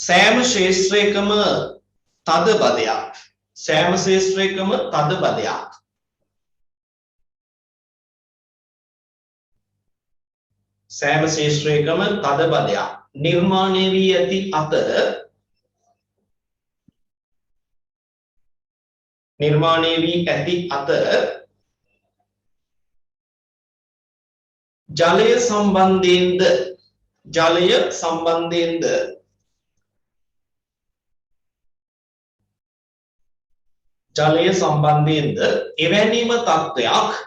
සෑම ශේෂ්ත්‍රයකම තද බදයක්. සෑම ශේෂ්ත්‍රයකම තද බදයක්. සෑම ශේෂ්ත්‍රයකම තද බදයක් නිර්මාණය වී ඇති අතර ජලය සම්බන්ධයෙන්ද එවැනිම තත්ත්වයක්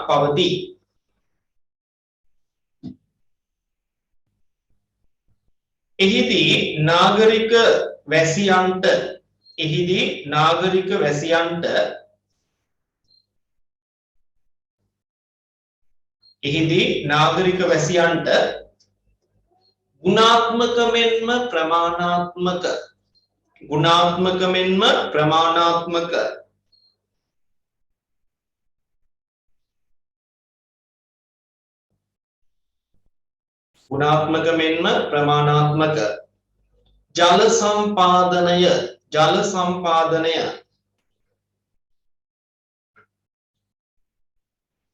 පවතී. එහිදී නාගරික වැසියන්ට ගුණාත්මක මෙන්ම ප්‍රමාණාත්මක ජල සම්පාදනය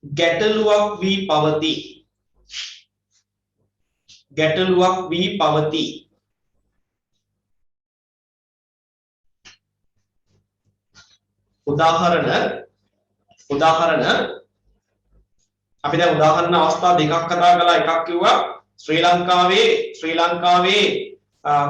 ගැටලුවක් වී පවතී. උදාහරණ අපි දැන් උදාහරණ අවස්ථා දෙකක් කතා කළා. එකක් කිව්වා ශ්‍රී ලංකාවේ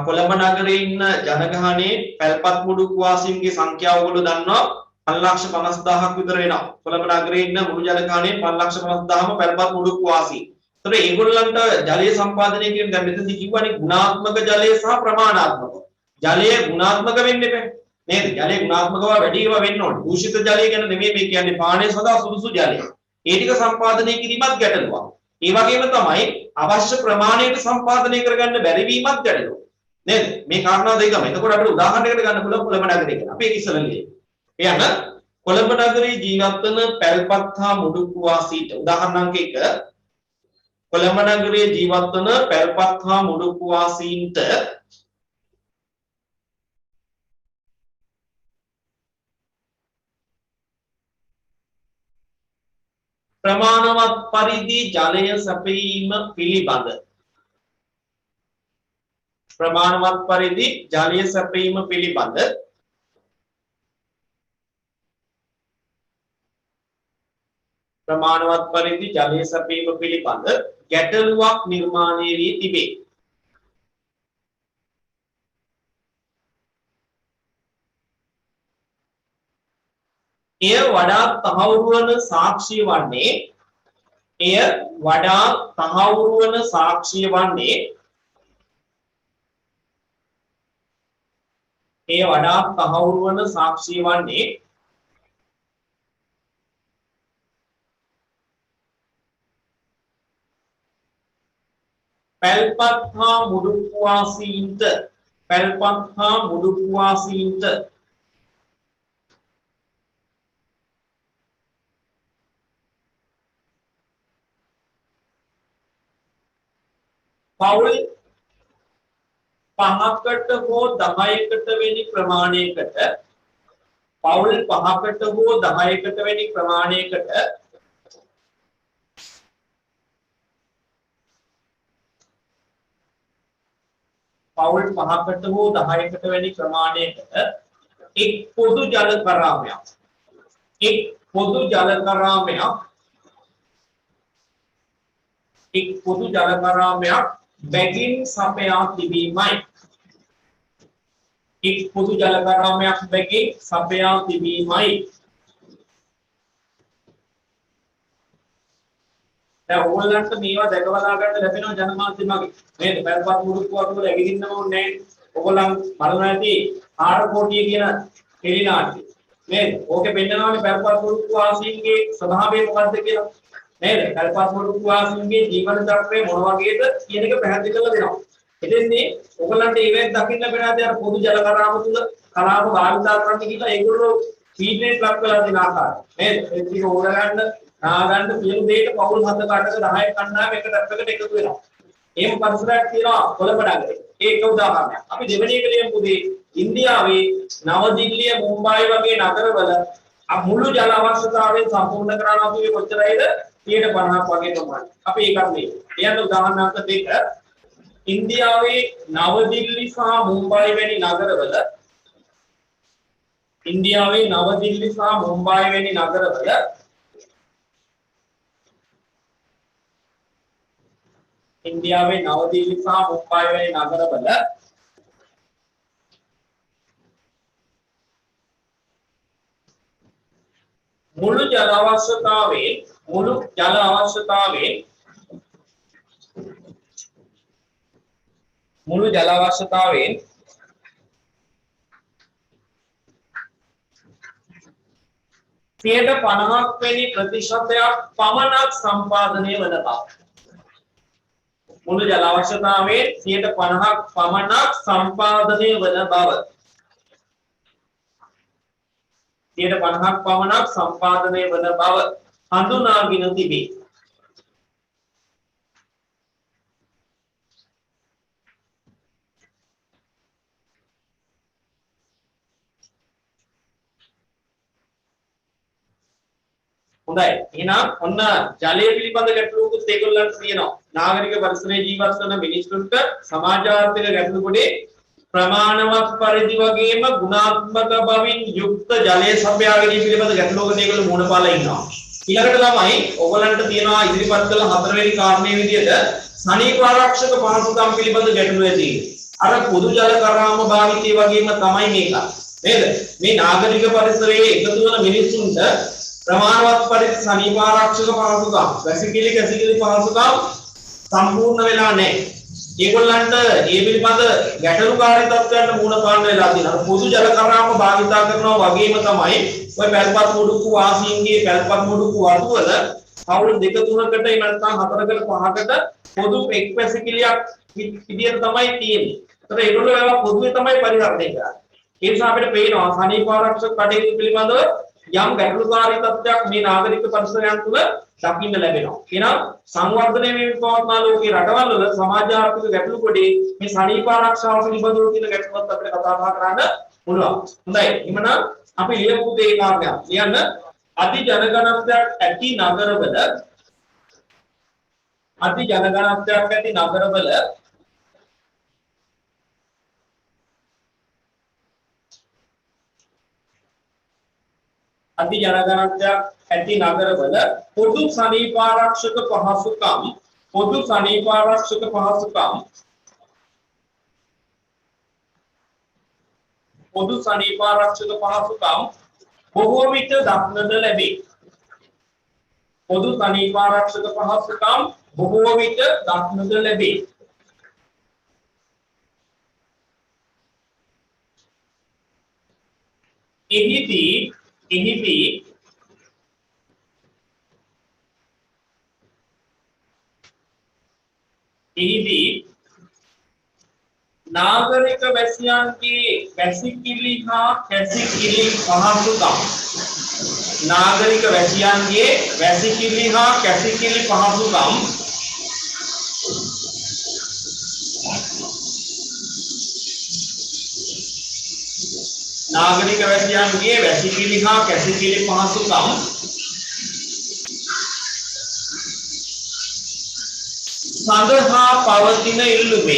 කොළඹ නගරේ ඉන්න ජනගහනයේ පැල්පත් මුඩුක් වාසීන්ගේ සංඛ්‍යාව ඔයගොල්ලෝ දන්නවා 5,50,000ක් විතර වෙනවා. කොළඹ නගරේ ඉන්න මුළු ජනගහනයේ 5,50,000ම පැල්පත් මුඩුක් වාසී. ඒතර ඒගොල්ලන්ට ජලය සම්පාදනය කියන දැන් මෙතනදී කිව්වනේ ගුණාත්මක ජලය සහ ප්‍රමාණාත්මක. ජලය ගුණාත්මක වෙන්න එපා. නේද? ජලය ගුණාත්මකව වැඩි ඒවා වෙන්න ඕනේ. දූෂිත ජලය ගැන නෙමෙයි මේ කියන්නේ පානය සඳහා සුදුසු ජලය. ඒ ටික සම්පාදනය කිරීමත් ගැටලුවක්. ඒ වගේම තමයි අවශ්‍ය ප්‍රමාණයට සම්පාදනය කරගන්න බැරි වීමත් ගැටලුවක්. නේද? මේ කාරණා දෙකම. එතකොට අපිට උදාහරණයකට ගන්න පුළුවන් කොළඹ නගරය ගැන. අපි ඒක ඉස්සෙල්ලා ලියමු. එයන කොළඹ නගරේ ජීවත් වන පැල්පත් හා මුඩුක්කු වාසීන්ට උදාහරණ අංක 1 කොළඹ නගරේ ජීවත් වන පැල්පත් හා මුඩුක්කු වාසීන්ට ප්‍රමාණවත් පරිදි ජලය සැපයීම පිළිබඳ ගැටලුවක් නිර්මාණය වී තිබේ. එය වඩා තහවුරු වන සාක්ෂිය වන්නේ පැල්පත් හා මුඩුක්කු වාසීන්ට පවුල් 5කට හෝ 10කට වෙනි ප්‍රමාණයකට එක් පොදු ජල කරාමයක් බැගින් සපයා තිබීමයි. දැන් ඕගොල්ලන්ට මේවා දැක බලා ගන්න ලැබෙනවා ජනමාධ්‍ය මගේ. නේද? පැල්පත් මුඩුක්කුවක් වල ඇගිදින්නම ඕනේ නැහැ. ඕගොල්ලන් බලනවා ඇති 4 කෝටිය කියන ටෙලිනාට්‍ය. නේද? ඕකේ පෙන්නනවානේ පැල්පත් මුඩුක්කු වාසීන්ගේ ස්වභාවය මොකක්ද කියලා. නේද? පැල්පත් මුඩුක්කු වාසීන්ගේ ජීවන චක්‍රය මොන වගේද කියන එක පැහැදිලි කරලා දෙනවා. එතෙන්දී ඔයගලන්ට ඉවෙන්ට් දකින්න බැරි අර පොදු ජල කරාම තුල කලාප භාවිතා කරන්න කියලා ඒගොල්ලෝ ෆීඩ්බැක් ලක් කරලා දෙන ආකාරය. නේද? ඒ ටික ඕගලන්ට නාගන්න සියලු දෙයක පවුල් 7ක 8ක 10ක කණ්ඩායම එක ටැප්පකට එකතු වෙනවා. එහෙම පරිසරයක් තියෙනවා කොළඹ නගරේ. ඒක උදාහරණයක්. අපි දෙවෙනි එක ලියමු පුතේ. ඉන්දියාවේ නවදිල්ලිය මුම්බායි වගේ නගරවල මුළු ජල අවශ්‍යතාවයෙන් සම්පූර්ණ කරන්න අපි කොච්චරයිද 50% වගේ ප්‍රමාණයක්. අපි ඒකත් මේ. ඊයන් උදාහරණයක් දෙක ඉන්දියාවේ නවදිල්ලි සහ මුම්බායි වැනි නගරවල ඉන්දියාවේ නවදිල්ලි සහ මුම්බායි වැනි නගරවල ඉන්දියාවේ නවදිල්ලි සහ මුම්බායි වැනි නගරවල මුළු ජල අවශ්‍යතාවයෙන් 50ක් වැනි ප්‍රතිශතයක් පමණක් සම්පාදනය වන බව. මුළු ජල අවශ්‍යතාවයේ 50ක් පමණක් සම්පාදනය වන බව. 50ක් පමණක් සම්පාදනය වන බව හඳුනාගෙන තිබේ. හොඳයි. එහෙනම් ඔන්න ජලය පිළිබඳ ගැටලුවකුත් ඒගොල්ලන්ට තියෙනවා. නාගරික පරිසරයේ ජීවත් වන මිනිසුන්ට සමාජ ආර්ථික ගැටලු කොටේ ප්‍රමාණවත් පරිදි වගේම ගුණාත්මක බවින් යුක්ත ජලය සපයා ගැනීම පිළිබඳ ගැටලුවකට ඒගොල්ලෝ මුහුණ පාලා ඉන්නවා. ඊළඟට ළමයි ඕගොල්ලන්ට තියෙනවා ඉදිරිපත් කළ හතරවෙනි කාරණේ විදිහට සනීප ආරක්ෂක පහසුකම් පිළිබඳ ගැටලුව ඇති. අර පොදු ජල කරාම භාවිතය වගේම තමයි මේක. නේද? මේ නාගරික පරිසරයේ එකතු වන මිනිසුන්ට ප්‍රමාණවත් පරිදි සනීප ආරක්ෂක පහසුකම් වැසිකිලි කැසිකිලි පහසුකම් සම්පූර්ණ වෙලා නැහැ. ඒගොල්ලන්ට ඒ පිළිබඳ ගැටලුකාරී තත්ත්වයන්ට මුහුණ පාන්න වෙලා තියෙනවා. පොදු ජල කරාම භාවිතා කරනවා වගේම තමයි ඔය පැල්පත් මුඩුක්කු වාසීන්ගේ පැල්පත් මුඩුක්කු වතුවල පවුල් 2 3කට නැත්නම් 4කට 5කට පොදු එක් වැසිකිලියක් විදියට තමයි තියෙන්නේ. ඒතර ඒගොල්ලෝ ඒවා පොදුවේ තමයි පරිහරණය කරන්නේ. ඒ නිසා අපිට පේනවා සනීප ආරක්ෂක කටයුතු පිළිබඳව යම් ගැටලුකාරී තත්ත්වයක් මේ නාගරික පරිසරයන් තුළ දකින්න ලැබෙනවා. එහෙනම් සංවර්ධනය වෙමින් පවත්නා ලෝකයේ රටවල් වල සමාජ ආර්ථික ගැටලු කොටේ මේ සනීප ආරක්ෂාව පිළිබඳව තියෙන ගැටලුවත් අපිට කතා බහ කරන්න පුළුවන්. හොඳයි. එහෙනම් අපි ලියමු මේ කාර්යය. ලියන්න අධි ජනගණනයක් ඇති නගරවල අධි ජනගණනයක් ඇති නගරවල අධි ජනගණනයක් ඇති නගරවල පොදු සනීපාරක්ෂක පහසුකම් බොහෝ විට දක්නට ලැබේ. එහිදී නාගරික වැසියන්ගේ වැසිකිලි හා කැසිකිලි පහසුකම් සඳහා පවතින ඉල්ලුමේ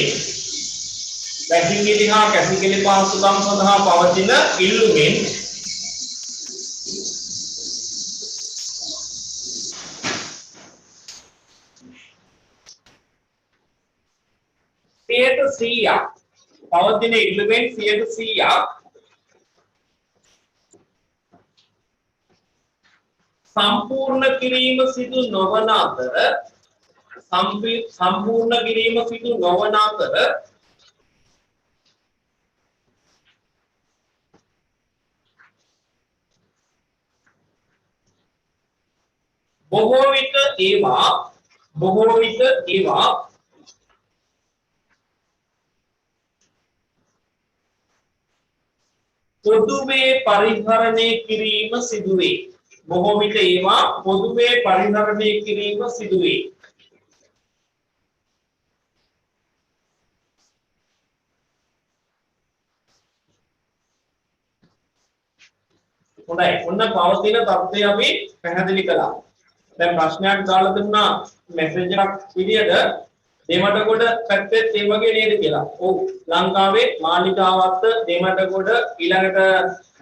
පවතින ඉල්ලුමෙන් 100ක් සම්පූර්ණ කිරීම සිදු නොවන අතර බොහෝ විට ඒවා පොදුවේ පරිහරණය කිරීම සිදුවේ. බොහෝ විට ඒවා පොදුවේ පරිහරණය කිරීම සිදුවේ. හොඳයි. ඔන්න පවතින තත්ත්වය අපි පැහැදිලි කළා. දැන් ප්‍රශ්නයක් දාලා දුන්නා මෙසේජ් එකක් විදියට දෙමටගොඩ පැත්තේ ඒ වගේ නේද කියලා. ඔව්. ලංකාවේ මාලිගාවත්ත දෙමටගොඩ ඊළඟට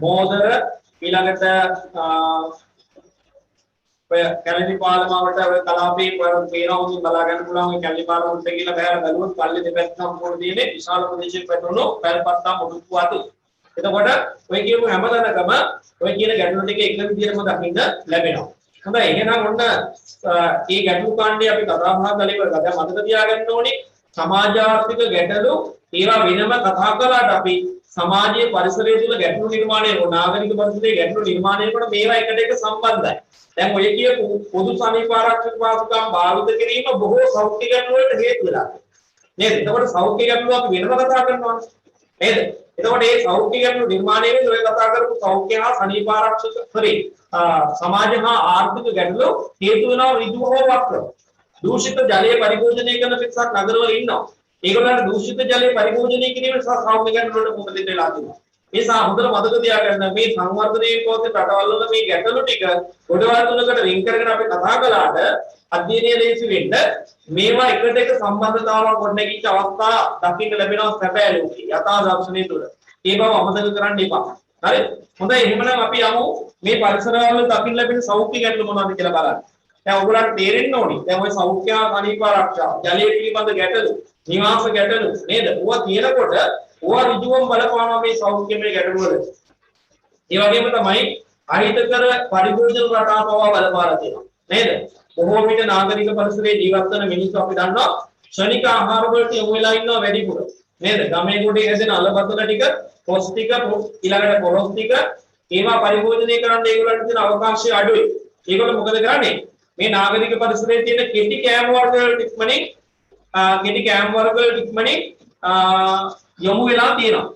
මෝදර ඊළඟට ඔය කැලණි පාලමාවට ඔය කලාපේ පේනවුන් බලා ගන්න පුළුවන් ඔය කැලණි පාලමුත් කියලා බහැලා බැලුවොත් පල්ලේ දෙපැත්තම මොකද තියෙන්නේ විශාල ප්‍රදේශයක පැටවුණු පැල්පත්තා මුඩුක්කු අතු. එතකොට ඔය කියමු හැමදැනකම ඔය කියන ගැටලු ටික එක විදිහටම දකින්න ලැබෙනවා. හොඳයි එහෙනම් ඔන්න මේ ගැටලු කාණ්ඩය අපි කතා බහ කළේ ඉවරයි. දැන් මතක තියාගන්න ඕනේ සමාජාර්ථික ගැටලු ඒවා වෙනම කතා කළාට අපි සමාජීය පරිසරය තුළ ගැටලු නිර්මාණය කරන නාගරික පරිසරයේ ගැටලු නිර්මාණය කරන මේවා එකට එක සම්බන්ධයි. දැන් ඔය කියපු පොදු සමීප ආරක්ෂක වාසකම් භාවිත කිරීම බොහෝ සෞඛ්‍ය ගැටලු වලට හේතු වෙලා නේද? එතකොට සෞඛ්‍ය ගැටලු අපි වෙනම කතා කරනවා නේද? එතකොට මේ සෞඛ්‍ය ගැටලු නිර්මාණය වෙන්නේ ඔය කතා කරපු සෞඛ්‍ය හා සමීප ආරක්ෂක සමාජ හා ආර්ථික ගැටලු හේතු වෙනවා ඍජුව හෝ වක්‍රව. දූෂිත ජලය පරිභෝජනය කරන පිටසක් නගරවල ඉන්නවා. ඒගොල්ලන්ට දූෂිත ජලය පරිභෝජනය කිරීම සහ සෞඛ්‍ය ගැටලු වලට මුහුණ දෙන්න වෙලා තියෙනවා. මේ සා හොඳට මතක තියාගන්න මේ සංවර්ධනයේ පොතේ රටවල් වල මේ ගැටලු ටික ගොඩවල් තුනකට රින් කරගෙන අපි කතා කළාට අධ්‍යයනය ලේසි වෙන්න මේවා එකට එක සම්බන්ධතාවක් ගොඩනැගිච්ච අවස්ථා දකින්න ලැබෙනවා සැබෑ ලෝකේ යථා දර්ශනය තුළ. ඒ බව අමතක කරන්න එපා. හරි? හොඳයි එහෙනම් අපි යමු මේ පරිසරවල දකින්න ලැබෙන සෞඛ්‍ය ගැටලු මොනවද කියලා බලන්න. දැන් ඔයගොල්ලන්ට තේරෙන්න ඕනි. දැන් ওই සෞඛ්‍ය සනීප ආරක්ෂා, ජලය පිළිබඳ ගැටලු, නිවාස ගැටලු නේද? ඕවා තියෙනකොට ඕවා ඍජුවම බලපානවා මේ සෞඛ්‍යමය ගැටලු වල. ඒ වගේම තමයි අහිතකර පරිභෝජන රටා පවා බලපාලා තියෙනවා. නේද? බොහෝ විට නාගරික පරිසරයේ ජීවත් වෙන මිනිස්සු අපි දන්නවා ක්ෂණික ආහාර වලට යොමු වෙලා ඉන්නවා වැඩිපුර. නේද? ගමේ ගොඩේ හැදෙන අලබතල ටික, පොස් ටික, ඊළඟට පොළොස් ටික ඒවා පරිභෝජනය කරන්න ඒගොල්ලන්ට තියෙන අවකාශය අඩුයි. ඒගොල්ලෝ මොකද කරන්නේ? මේ නාගරික පරිසරයේ තියෙන කෙටි කෑම වර්ග වලට ඉක්මනින් යොමු වෙලා තියෙනවා.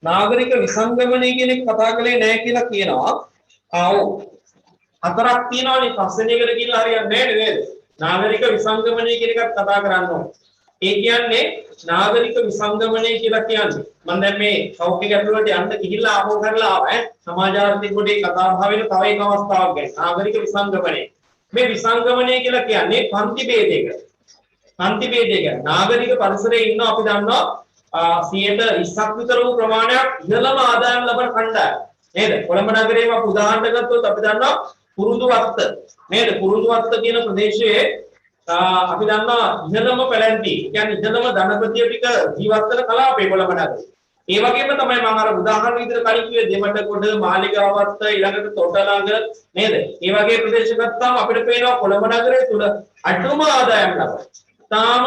නාගරික විසංගමනය කියන එක කතා කළේ නැහැ කියලා කියනවා. ඔව්. හතරක් තියෙනවානේ පස්වෙනි එකට කියලා හරියන්නේ නැහැ නේද? නාගරික විසංගමනය කියන එකත් කතා කරන්න ඕනේ. ඒ කියන්නේ නාගරික විසංගමනය කියලා කියන්නේ මම දැන් මේ සෞඛ්‍ය ගැටළු වලට යන්න ගිහිල්ලා ආපහු කරලා ආවා සමාජාර්ථික කොටේ කතා බහ වෙන තව එක අවස්ථාවක් ගැන නාගරික විසංගමනය. මේ විසංගමනය කියලා කියන්නේ පන්ති ભેදයක. පන්ති ભેදයක නාගරික පරිසරයේ ඉන්න අපි දන්නවා 120ක් විතර වූ ප්‍රමාණයක් ඉහළම ආදායම් ලබන කණ්ඩායම් නේද? කොළඹ නගරයේම අපි උදාහරණ ගත්තොත් අපි දන්නවා පුරුදුවත්ත නේද? පුරුදුවත්ත කියන ප්‍රදේශයේ අපි දන්නවා ඉහළම පැලැන්ති කියන්නේ ඉහළම ධනපතිය ටික ජීවත් වෙන කලාපේ කොළඹ නගරේ. ඒ වගේම තමයි මම අර උදාහරණ විදිහට කලින් කිව්වේ දෙමටගොඩ මාලිගාවත්ත ඊළඟට තොටලඟ නේද? ඒ වගේ ප්‍රදේශ ගත්තාම අපිට පේනවා කොළඹ නගරය තුල අඩුම ආදායම් ලබන. තාම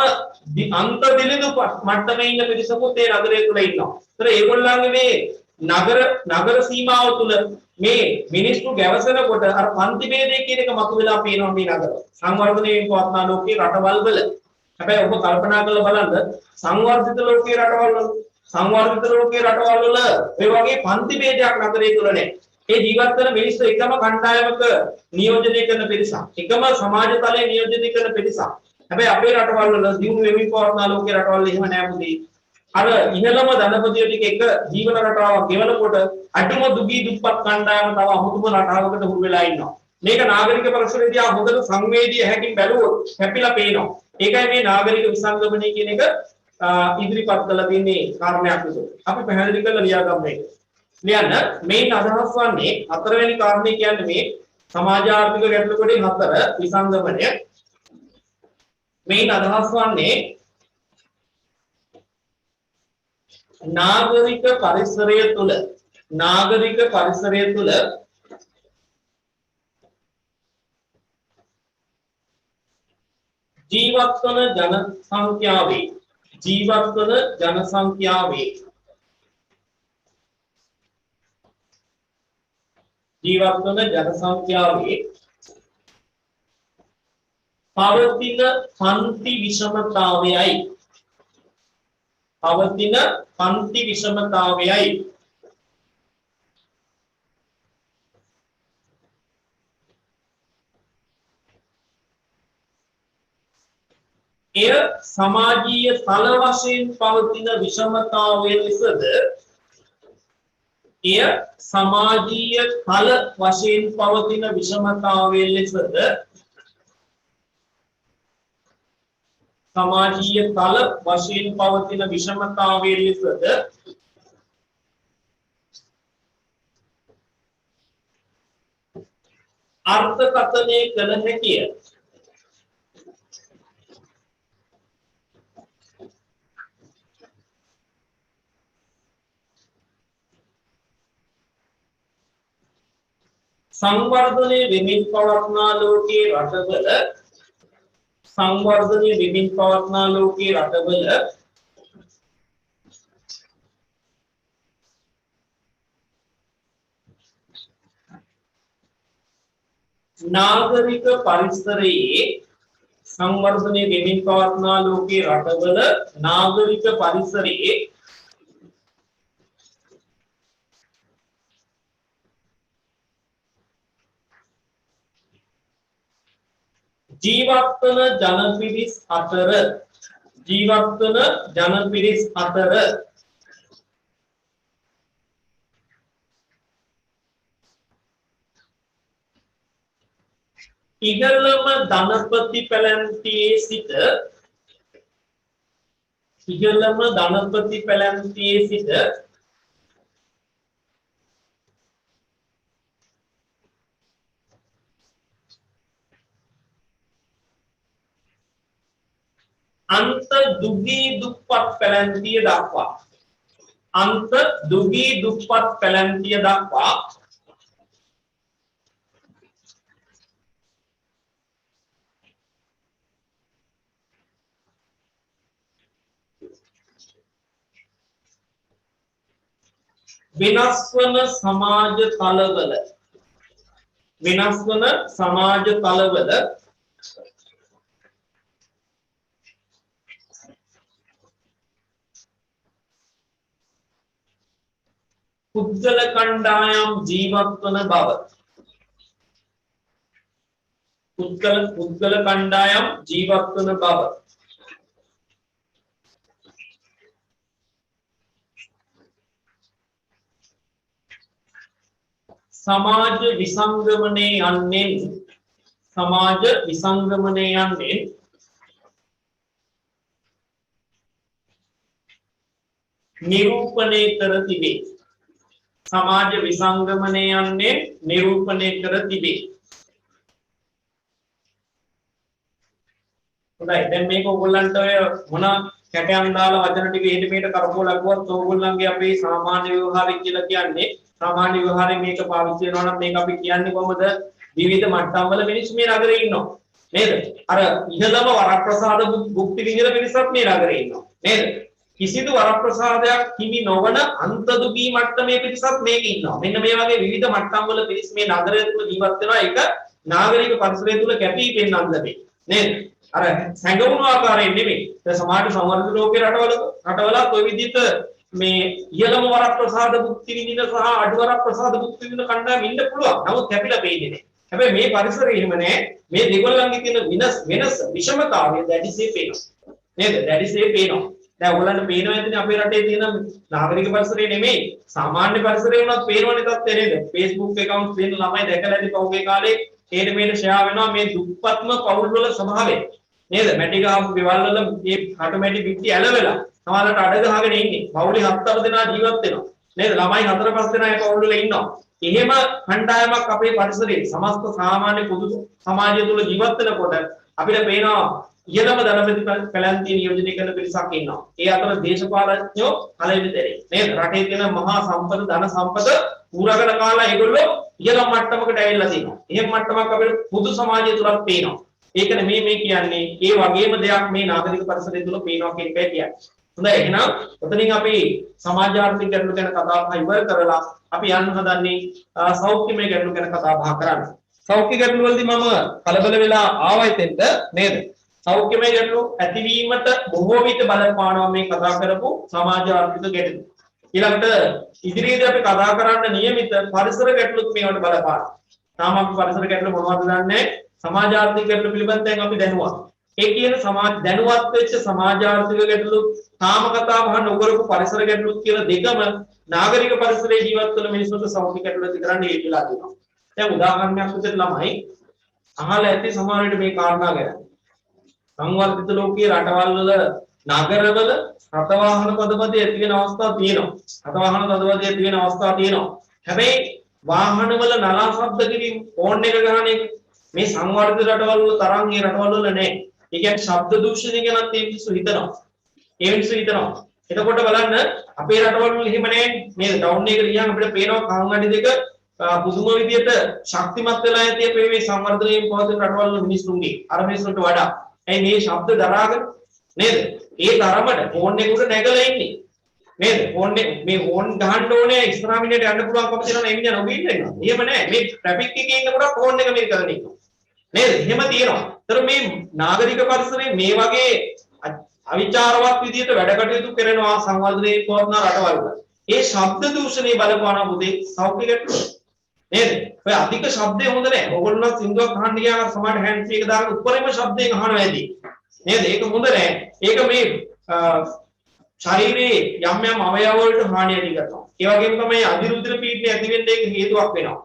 අන්ත දිලිඳු මට්ටමේ ඉන්න පිරිසකුත් ඒ නගරය තුල ඉන්නවා. ඒතර ඒගොල්ලන්ගේ මේ නගර සීමාව තුල මේ මිනිස්සු ගැවසෙනකොට අර පන්ති ભેදය කියන එක මතුවලා පේනවා මේ නගර. සංවර්ධනයෙන් පවත්නා ලෝකේ රටවල් වල. හැබැයි ඔබ කල්පනා කරලා බලන්න සංවර්ධිත ලෝකේ රටවල් වල ඒ වගේ පන්ති ભેදයක් නගරේ තුල නැහැ. ඒ ජීවත් වෙන මිනිස්සු එකම කණ්ඩායමක නියෝජනය කරන පිරිසක්. එකම සමාජ තලයේ නියෝජනය කරන පිරිසක්. හැබැයි අපේ රටවල් වල දියුණු වෙමින් පවත්නා ලෝකේ රටවල් එහෙම නෑ පුතේ. අර ඉහළම ධනපතිය ටික එක ජීවන රටාවක් ගෙවනකොට අඩුම දුගී දුප්පත් කණ්ඩායම තව අමුතුම රටාවකට හුරු වෙලා ඉන්නවා. මේක නාගරික පරිසරයේදී හොඳට සංවේදී හැකින් බැලුවොත් හැපිලා පේනවා. ඒකයි මේ නාගරික විසංගමනය කියන එක ඉදිරිපත් කරලා තින්නේ කාරණයක් විදිහට. අපි පැහැදිලි කරලා ලියාගමු මේක. ලියන්න මේන් අදහස් වන්නේ හතරවෙනි කාරණේ කියන්නේ මේ සමාජ ආර්ථික ගැටලු කොටේ 4 විසංගමනය. මේන් අදහස් වන්නේ නාගරික පරිසරය තුළ ජීවත් වන ජනසංඛ්‍යාවේ පවතින පන්ති විෂමතාවයයි පවතින පන්ති විෂමතාවයයි. එය සමාජීය තල වශයෙන් පවතින විෂමතාවය ලෙසද එය සමාජීය තල වශයෙන් පවතින විෂමතාවය ලෙසද සමාජීය තල වශයෙන් පවතින විෂමතාවය ලෙසද අර්ථකථනය කළ හැකිය. සංවර්ධනයේ වෙමින් පවත්නා ලෝකයේ රටවල සංවර්ධනයේ වෙමින් පවත්නා ලෝකයේ රටවල නාගරික පරිසරයේ සංවර්ධනයේ වෙමින් පවත්නා ලෝකයේ රටවල නාගරික පරිසරයේ ජීවත් වන ජනපිරිස් අතර ඉහළම ධනපති පැලැන්තියේ සිට අන්ත දුගී දුප්පත් පැලැන්තිය දක්වා වෙනස් වන සමාජ තලවල පුද්ගල කණ්ඩායම් ජීවත් වන බව සමාජ විසංගමනයේ යන්නේ නිරූපණය කර තිබේ. සමාජ විසංගමනය යන්නේ නිරූපණය කර තිබේ. හොඳයි, දැන් මේක ඕගොල්ලන්ට ඔය මොන කැටයන් දාලා වචන ටික එහෙට මෙහෙට කරකවලා ලකුවත් ඕගොල්ලන්ගේ අපේ සාමාන්‍ය ව්‍යවහාරය කියලා කියන්නේ සාමාන්‍ය ව්‍යවහාරයෙන් මේක පාවිච්චි කරනවා නම් මේක අපි කියන්නේ කොහොමද? විවිධ මට්ටම් වල මිනිස්සු මේ නගරේ ඉන්නවා නේද? අර ඉහළම වරප්‍රසාද භුක්ති විඳින මිනිස්සුත් මේ නගරේ ඉන්නවා නේද? කිසිදු වරප්‍රසාදයක් හිමි නොවන අන්තදුගී මට්ටමේ පිරිසක් මේක ඉන්නවා. මෙන්න මේ වගේ විවිධ මට්ටම් වල පිරිස් මේ නගරය තුල ජීවත් වෙනවා. ඒක නාගරික පරිසරය තුල කැපී පෙනෙන්නත් ලැබේ. නේද? අර සංගවුණු ආකාරයෙන් නෙමෙයි. ඒ සමාජ සංවර්ධන ලෝකේ රටවලත් ওই විදිහට මේ ඉහළම වරප්‍රසාද භුක්ති විඳින සහ අඩු වරප්‍රසාද භුක්ති විඳින කණ්ඩායම් ඉන්න පුළුවන්. නමුත් කැපිලා පෙන්නේ නැහැ. හැබැයි මේ පරිසරය එහෙම නැහැ. මේ දෙගොල්ලන්ගේ තියෙන වෙනස් විෂමතාවය දැඩිසේ පේනවා. නේද? දැඩිසේ පේනවා. දැන් ඔයගොල්ලන්ට පේනවා ඇතිනේ අපේ රටේ තියෙන නාගරික පරිසරය නෙමෙයි සාමාන්‍ය පරිසරය වුණත් පේනවනේ තත්ත්වය නේද? Facebook account තියෙන ළමයි දැකලා ඇති පහුගිය කාලේ හේට මේට ෂෙයා වෙනවා මේ දුප්පත්ම පවුල් වල ස්වභාවය. නේද? මැටි ගහපු ගෙවල් වල මේ කට මැටි පිටි ඇලවෙලා සමහරවිට අඩ ගහගෙන ඉන්නේ. පවුලේ 7-8 දෙනා ජීවත් වෙනවා. නේද? ළමයි 4-5 දෙනා ඒ පවුල් වල ඉන්නවා. එහෙම කණ්ඩායමක් අපේ පරිසරයේ සමස්ත සාමාන්‍ය පොදු සමාජය තුළ ජීවත් වෙනකොට අපිට පේනවා ඉහළම ධනපති පැලැන්තිය නියෝජනය කරන පිරිසක් ඉන්නවා. ඒ අතර දේශපාලඥයෝ කලෙවිතරේ. නේද? රටේ තියෙන මහා සම්පත ධන සම්පත පුරාගෙන කාලා ඒගොල්ලෝ ඉහළම මට්ටමකට ඇවිල්ලා තියෙනවා. එහෙම මට්ටමක් අපේ පොදු සමාජය තුලත් පේනවා. ඒකනේ මේ කියන්නේ ඒ වගේම දෙයක් මේ නාගරික පරිසරය තුල පේනවා කියන එකයි කියන්නේ. හොඳයි, එහෙනම් ඔතනින් අපි සමාජාර්ථික ගැටලු ගැන කතා බහ ඉවර කරලා අපි යන්න හදන්නේ සෞඛ්‍යමය ගැටලු ගැන කතා බහ කරන්න. සෞඛ්‍ය ගැටලු වලදී මම කලබල වෙලා ආවා එතෙන්ට නේද? සෞඛ්‍යමය ගැටලු ඇතිවීමට බොහෝ විට බලපානවා මේ කතා කරපු සමාජ ආර්ථික ගැටලු. ඊළඟට ඉදිරියේදී අපි කතා කරන්න නියමිත පරිසර ගැටලුත් මේවට බලපානවා. තාම අපි පරිසර ගැටලු මොනවද දන්නේ? සමාජ ආර්ථික ගැටලු පිළිබඳව දැන් අපි දැනුවා. ඒ කියන සමාජ දැනුවත් වෙච්ච සමාජ ආර්ථික ගැටලු තාම කතා බහ නොකරපු පරිසර ගැටලු කියන දෙකම නාගරික පරිසරයේ ජීවත් වෙන මිනිස්සුන්ට සෞඛ්‍ය ගැටලු ඇති කරන්න හේතු වෙලා තියෙනවා. දැන් උදාහරණයක් විදිහට ළමයි අහලා ඇති සමහර විට මේ කාරණා ගැන. සංවර්ධිත ලෝකයේ රටවල් වල නගරවල රථ වාහන පදපදේ ඇති වෙන අවස්ථා තියෙනවා. රථ වාහන පදපදේ ඇති වෙන අවස්ථා තියෙනවා. හැබැයි වාහන වල නලා ශබ්ද කිරීම ෆෝන් එක ගන්න එක මේ සංවර්ධිත රටවල් වල තරම් ඒ රටවල් වල නැහැ. ඒ කියන්නේ ශබ්ද දූෂණය ගැනත් ඒ මිනිස්සු හිතනවා. ඒ මිනිස්සු හිතනවා. එතකොට බලන්න අපේ රටවල් වල එහෙම නැහැ. මේ ටවුන් එකට ගියාම අපිට පේනවා කන් අඩි දෙක පුදුම විදියට ශක්තිමත් වෙලා ඇති අපේ මේ සංවර්ධනයෙන් පවතින රටවල් වල මිනිස්සුන්ගේ අර මිනිස්සුන්ට වඩා. ඇයි මේ ශබ්ද දරාගෙන නේද? ඒ තරමට ෆෝන් එක උඩ නැගලා ඉන්නේ. නේද? ෆෝන් එක මේ ෆෝන් ගහන්න ඕනේ ඉස්සරහා මිනිහට යන්න පුළුවන්කම තියෙනවා නේ මිනිහා නොගින්න ඉන්නවා. එහෙම නැහැ. මේ ට්‍රැෆික් එකේ ඉන්නකොට ෆෝන් එක මේ කරගෙන ඉන්නවා. නේද? එහෙම තියෙනවා. ඒතර මේ නාගරික පරිසරයේ මේ වගේ අවිචාරවත් විදියට වැඩ කටයුතු කරනවා සංවර්ධනයේ පවත්න රටවල් වල. ඒ ශබ්ද දූෂණේ බලපානවා පුතේ සෞඛ්‍ය ගැටලුව. නේද? ඔය අධික ශබ්දය හොඳ නැහැ. ඕගොල්ලෝ සින්දුවක් අහන්න ගියාම සමහර හෑන්ඩ් ෆ්‍රී එක දාගෙන උඩරිම ශබ්දයෙන් අහනවා ඇති. නේද? ඒක හොඳ නැහැ. ඒක මේ ශරීරයේ යම් යම් අවයව වලට හානිය ඇති කරනවා. ඒ වගේම තමයි අධිරුධිර පීඩනය ඇති වෙන්න ඒක හේතුවක් වෙනවා.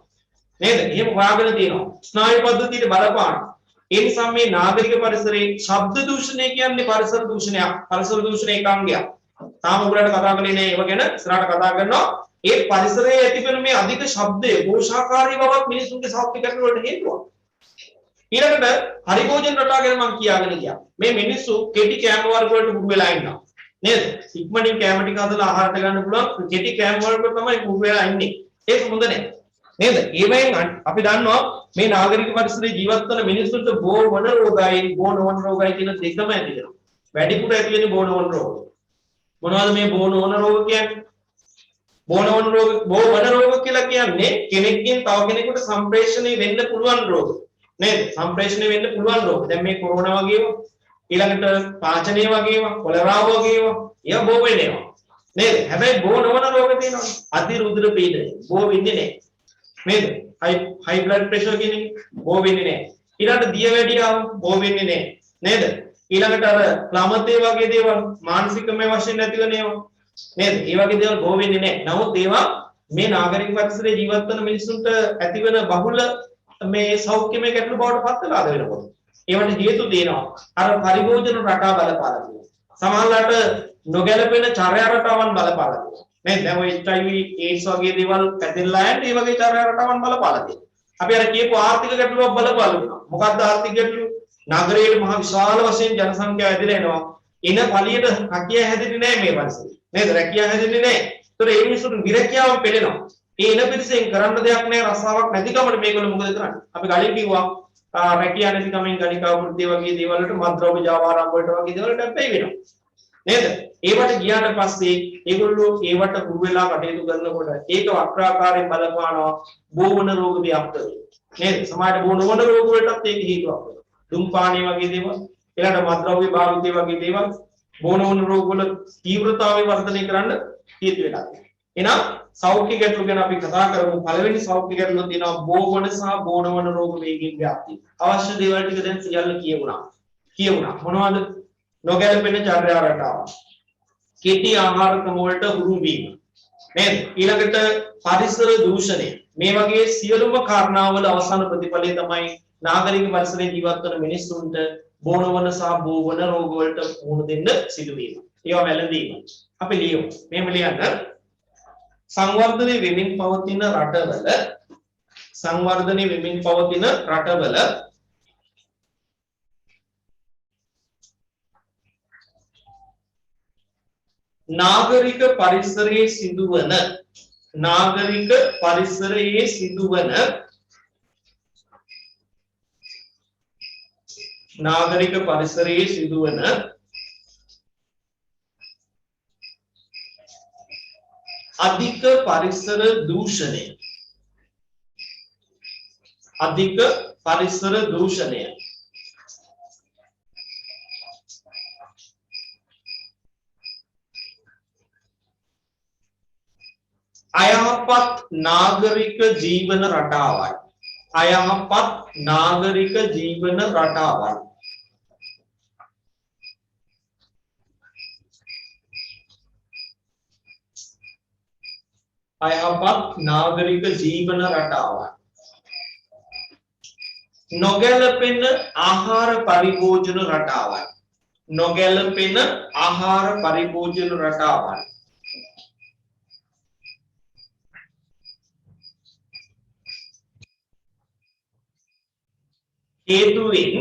නේද? එහෙම හොයාගෙන තියෙනවා. ස්නායු පද්ධතියට බලපාන. ඒ නිසා මේ නාගරික පරිසරයේ ශබ්ද දූෂණය කියන්නේ පරිසර දූෂණයක්. පරිසර දූෂණ ඒකාංගයක්. තාම උගලට කතා කරන්නේ නෑ. ඒව ගැන ඉස්සරහට කතා කරනවා. ඒ පරිසරයේ ඇතිවෙන මේ අධික ශබ්දය පෝෂාකාරී බවක් මිනිසුන්ගේ සෞඛ්‍ය ගැටලු වලට හේතුවක්. ඊළඟට පරිභෝජන රටා ගැන මම කියාගෙන ගියා. මේ මිනිස්සු කෙටි කෑම වර්ග වලට පුරු වෙලා ඉන්නවා. නේද? ඉක්මනින් කෑම ටික හදලා ආහාරට ගන්න පුළුවන් කෙටි කෑම වර්ග තමයි පුරු වෙලා ඉන්නේ. ඒක හොඳ නෑ. නේද? ඒවෙන් අපි දන්නවා මේ නාගරික පරිසරයේ ජීවත් වෙන මිනිස්සුන්ට බෝ වන රෝගයි, බෝ නොවන රෝගයි කියන දෙකම ඇති වෙනවා. වැඩිපුර ඇති වෙන්නේ බෝ නොවන රෝග. මොනවද මේ බෝ නොවන රෝග කියන්නේ? බෝ නොවන රෝග, බෝ වන රෝග කියලා කියන්නේ කෙනෙක්ගෙන් තව කෙනෙකුට සම්ප්‍රේෂණය වෙන්න පුළුවන් රෝග. නේද? සම්ප්‍රේෂණය වෙන්න පුළුවන් රෝග. දැන් මේ කොරෝනා වගේම ඊළඟට පාචනය වගේම කොලරා වගේම ඒවා බෝ වෙනවා. නේද? හැබැයි බෝ නොවන රෝග තියෙනවා. අතිරුධිර පීඩනය බෝ වෙන්නේ නැහැ. නේද? high blood pressure කියන එක බෝ වෙන්නේ නැහැ. ඊළඟට දියවැඩියාව බෝ වෙන්නේ නැහැ. නේද? ඊළඟට අර ක්ලාමතේ වගේ දේවල් මානසිකමය වශයෙන් නැති වෙන ඒවා නේද? ඒ වගේ දේවල් බෝ වෙන්නේ නැහැ. නමුත් ඒවා මේ නාගරික පරිසරයේ ජීවත් වෙන මිනිසුන්ට ඇතිවන බහුල මේ සෞඛ්‍යමය ගැටලු බවට පත් වෙලා වෙනකොට ඒවට හේතු දෙනවා. අර පරිභෝජන රටා බලපාලා තියෙනවා. සමහරවිට නොගැලපෙන චර්යා රටාවන් බලපාලා තියෙනවා. නේද? දැන් ඔය HIV AIDS වගේ දේවල් පැතිරලා යන්නේ මේ වගේ චර්යා රටාවන් බලපාලා තියෙනවා. අපි අර කියපු ආර්ථික ගැටලුවක් බලපාලා තියෙනවා. මොකක්ද ආර්ථික ගැටලුව? නගරයේ මහ විශාල වශයෙන් ජනසංඛ්‍යාව ඇදලා එනවා. එන පළියට රැකිය හැදෙන්නේ නැහැ මේ වර්ෂේ. නේද? රැකියාව හැදෙන්නේ නැහැ. ඒතර ඒ මිනිස්සුන්ට විරැකියාව පෙළෙනවා. ඒ එන පිරිසෙන් කරන්න දෙයක් නැහැ, රස්සාවක් නැතිකමට මේගොල්ලෝ මොකද කරන්නේ? අපි කලින් කිව්වා රැකියාව නැතිකමෙන් ගණිකා වෘත්ති වගේ දේවල් වලට මත්ද්‍රව්‍ය ජාවාරම් වලට වගේ දේවල් වලට අපේ වෙනවා. නේද? ඒවට ගියාට පස්සේ ඒගොල්ලෝ ඒවට පුරු වෙලා කටයුතු කරනකොට ඒක වක්‍රාකාරයෙන් බලපානවා බෝවන රෝග ව්‍යාප්ත වෙනවා. නේද? සමහරට බෝ නොවන රෝග වලටත් ඒක හේතුවක් වෙනවා. දුම්පානය වගේ දේවල්, ඊළඟට මත්ද්‍රව්‍ය භාවිතය වගේ දේවල් බෝ නොවන රෝග වල තීව්‍රතාවය වර්ධනය කරන්න හේතු වෙනවා. එහෙනම් සෞඛ්‍ය ගැටලු ගැන අපි කතා කරමු. පළවෙනි සෞඛ්‍ය ගැටලුව තියෙනවා බෝවන සහ බෝ නොවන රෝග වේගයෙන් ව්‍යාප්තිය. අවශ්‍ය දේවල් ටික දැන් සියල්ල කියවුණා. මොනවද? නොගැලපෙන චර්යා රටාව. කෙටි ආහාර ක්‍රම වලට හුරු වීම. නේද? ඊළඟට පරිසර දූෂණය. මේ වගේ සියලුම කාරණාවල අවසාන ප්‍රතිඵලය තමයි නාගරික පරිසරයේ ජීවත් වන මිනිස්සුන්ට බෝ නොවන සහ බෝ වන රෝග වලට මුහුණ දෙන්න සිදුවීම. ඒවා වැළඳීම. අපි ලියමු. මෙහෙම ලියන්න. සංවර්ධනයේ වෙමින් පවතින රටවල නාගරික පරිසරයේ සිදුවන අධික පරිසර දූෂණය අයහපත් නාගරික ජීවන රටාවයි. අයහපත් නාගරික ජීවන රටාවයි. අයහපත් නාගරික ජීවන රටාවයි. නොගැලපෙන ආහාර පරිභෝජන රටාවයි. නොගැලපෙන ආහාර පරිභෝජන රටාවයි. හේතුවෙන්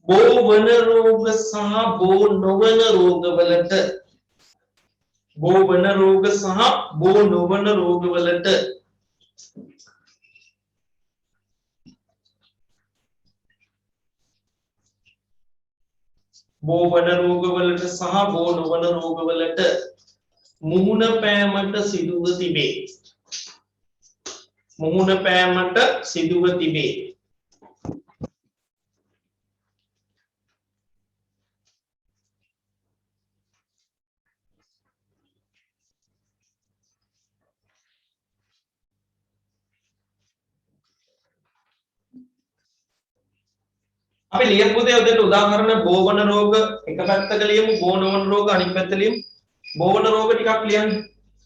බෝ වන රෝග සහ බෝ නොවන රෝගවලට බෝ වන රෝග සහ බෝ නොවන රෝගවලට බෝ වන රෝගවලට සහ බෝ නොවන රෝගවලට මුහුණ පෑමට සිදුව තිබේ. මුහුණ පෑමට සිදුව තිබේ. අපි ලියමු පුතේ උදේට උදාහරණ බෝවන රෝග එක පැත්තක ලියමු බෝ නොවන රෝග අනිත් පැත්ත ලියමු. බෝවන රෝග ටිකක් ලියන්න.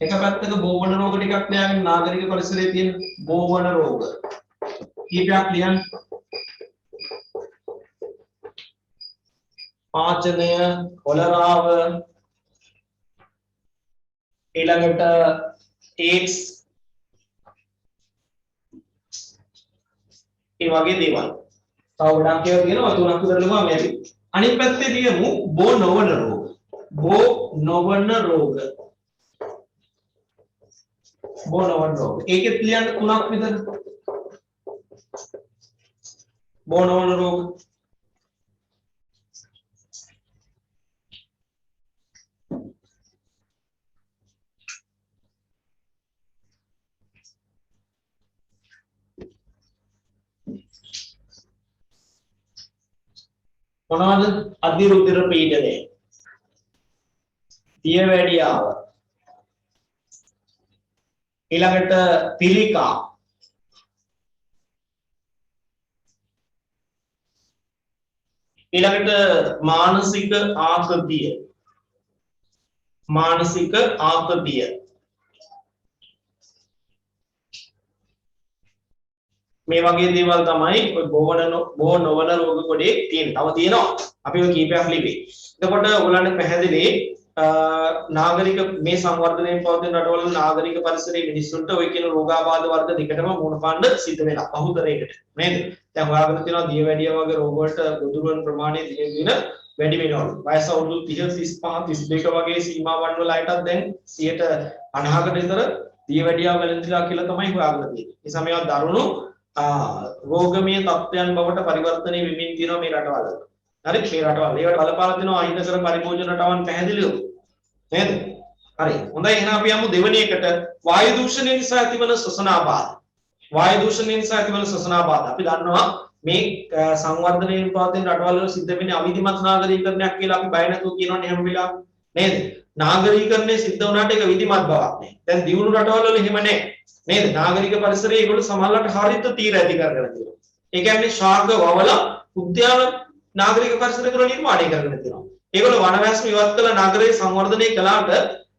එක පැත්තක බෝවන රෝග ටිකක් ලියගෙන නාගරික පරිසරයේ තියෙන බෝවන රෝග කීපයක් ලියන්න. පාචනය, කොලරාව, ඊළඟට AIDS ඒ වගේ දේවල්. තව ගොඩක් ඒවා තියෙනවා තුනක් විතර ලියුවා මේ අපි. අනිත් පැත්තේ ලියමු බෝ නොවන රෝග. බෝ නොවන රෝග. බෝ නොවන රෝග. ඒකෙත් ලියන්න තුනක් විතර. බෝ නොවන රෝග. මොනවද? අධිරුධිර පීඩනය, දියවැඩියාව, ඊළඟට පිළිකා, ඊළඟට මානසික ආතතිය, මානසික ආතතිය, මේ වගේ දේවල් තමයි ඔය බෝ නොවන රෝග කොටේ තියෙන්නේ. තව තියෙනවා. අපි ඔය කීපයක් ලිව්වේ. එතකොට ඔයගොල්ලන්ට පැහැදිලි නාගරික මේ සංවර්ධනයෙන් පවතින රටවල නාගරික පරිසරයේ මිනිස්සුන්ට ඔය කියන රෝගාබාධ වර්ග දෙකටම මුහුණ පාන්න සිද්ධ වෙලා බහුතරයකට නේද? දැන් හොයාගෙන තියෙනවා දියවැඩිය වගේ රෝග වලට ගොදුරුවන් ප්‍රමාණය දින දින වැඩි වෙනවලු. වයස අවුරුදු 30 35 32 වගේ සීමාවන් වල අයටත් දැන් 50%කට විතර දියවැඩියාව වැළඳිලා කියලා තමයි හොයාගෙන තියෙන්නේ. ඒ සමයව දරුණු රෝගමය තත්ත්වයන් බවට පරිවර්තනය වෙමින් තියෙනවා මේ රටවල. හරි මේ රටවල. ඒවට බලපාලා තියෙනවා අහිතකර පරිභෝජන රටවන් පැහැදිලිව. නේද? හරි. හොඳයි එහෙනම් අපි යමු දෙවෙනි එකට වායු දූෂණය නිසා ඇතිවන ශ්වසන ආබාධ. වායු දූෂණය නිසා ඇතිවන ශ්වසන ආබාධ. අපි දන්නවා මේ සංවර්ධනයෙන් පවතින රටවල වල සිද්ධ වෙන්නේ අවිධිමත් නාගරීකරණයක් කියලා අපි බය නැතුව කියනවනේ හැම වෙලාවෙම. නේද? නාගරීකරණය සිද්ධ වුණාට ඒක විධිමත් බවක් නෑ. දැන් දියුණු රටවල වල එහෙම නෑ. නේද? නාගරික පරිසරයේ ඒගොල්ලෝ සමහරවිට හරිත තීර ඇති කරගෙන තියෙනවා. ඒ කියන්නේ ශාර්ග වවලා උද්‍යාන නාගරික පරිසරය තුළ නිර්මාණය කරගෙන තියෙනවා. ඒගොල්ලෝ වනවැස්ම ඉවත් කළ නගරේ සංවර්ධනය කළාට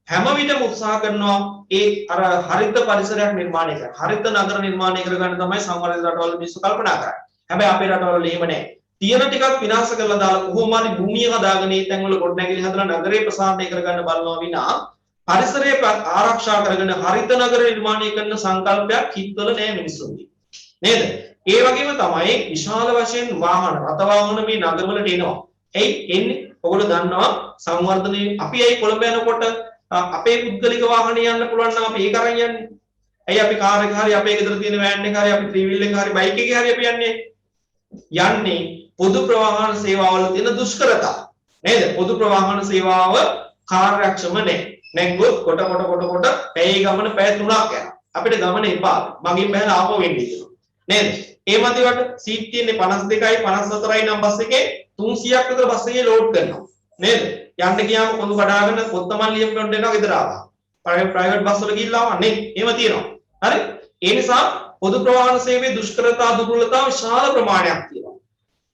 හැම විටම උත්සාහ කරනවා ඒ අර හරිත පරිසරයක් නිර්මාණය කරන්න. හරිත නගර නිර්මාණය කරගන්න තමයි සංවර්ධිත රටවල මිනිස්සු කල්පනා කරන්නේ. හැබැයි අපේ රටවල එහෙම නැහැ. තියෙන ටිකක් විනාශ කරලා දාලා කොහොම හරි භූමිය හදාගෙන ඒ තැන්වල ගොඩනැගිලි හදලා නගරේ ප්‍රසාරණය කරගන්න බලනවා විනා පරිසරය ආරක්ෂා කරගෙන හරිත නගර නිර්මාණය කරන සංකල්පයක් හිතවල නැහැ මිනිස්සුන්ගේ. නේද? ඒ වගේම තමයි විශාල වශයෙන් වාහන රථ වාහන මේ නගරවලට එනවා. එයි එන්නේ ඔයගොල්ලෝ දන්නවා සංවර්ධනයේ අපි ඇයි කොළඹ යනකොට අපේ පුද්ගලික වාහනේ යන්න පුළුවන් නම් අපි ඒක අරන් යන්නේ. ඇයි අපි කාර් එක හරි අපේ ගෙදර තියෙන වෑන් එක හරි අපි ත්‍රී වීල් එක හරි බයික් එක හරි අපි යන්නේ පොදු ප්‍රවාහන සේවාවල තියෙන දුෂ්කරතා. නේද? පොදු ප්‍රවාහන සේවාව කාර්යක්ෂම නැහැ. නැග්ගොත් කොට පැය ගමන පැය 3ක් යනවා. අපිට ගමන එපා. මගින් බහලා ආපහු වෙන්නේ කියලා. නේද? ඒ මැදිවට සීට් තියෙන්නේ 52යි 54යි නම් බස් එකේ 300ක් විතර බස් එකේ ලෝඩ් කරනවා. නේද? යන්න ගියාම පොදු කඩාගෙන කොත්තමල් ලියම් කරන්න එනවා ගෙදර ආවා. ප්‍රයිවට් බස් වල ගිහිල්ලා ආවා නේ. එහෙම තියෙනවා. හරි? ඒ නිසා පොදු ප්‍රවාහන සේවයේ දුෂ්කරතා දුර්වලතා විශාල ප්‍රමාණයක් තියෙනවා.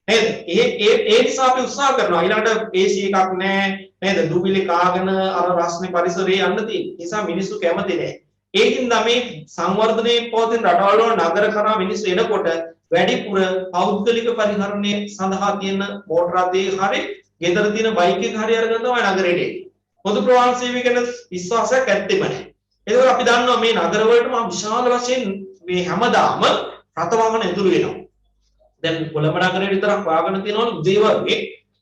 නේද? ඒ නිසා අපි උත්සාහ කරනවා ඊළඟට AC එකක් නැහැ නේද? දුවිලි කාගෙන අර රස්නේ පරිසරයේ යන්න තියෙන. ඒ නිසා මිනිස්සු කැමති නැහැ. ඒකින්ද මේ සංවර්ධනයේ පවතින රටවල් වල නගර කරා මිනිස්සු එනකොට වැඩිපුර පෞද්ගලික පරිහරණය සඳහා තියෙන මෝටර රථයේ හරි ගෙදර තියෙන බයික් එක හරි අරගෙන තමයි නගරයට එන්නේ. පොදු ප්‍රවාහන සේවය ගැන විශ්වාසයක් ඇත්තෙම නැහැ. ඒක අපි දන්නවා මේ නගර වලට මා විශාල වශයෙන් මේ හැමදාම රථ වාහන ඇතුළු වෙනවා. දැන් කොළඹ නගරේ විතරක් වාහන තියෙනවලු උදේ වගේ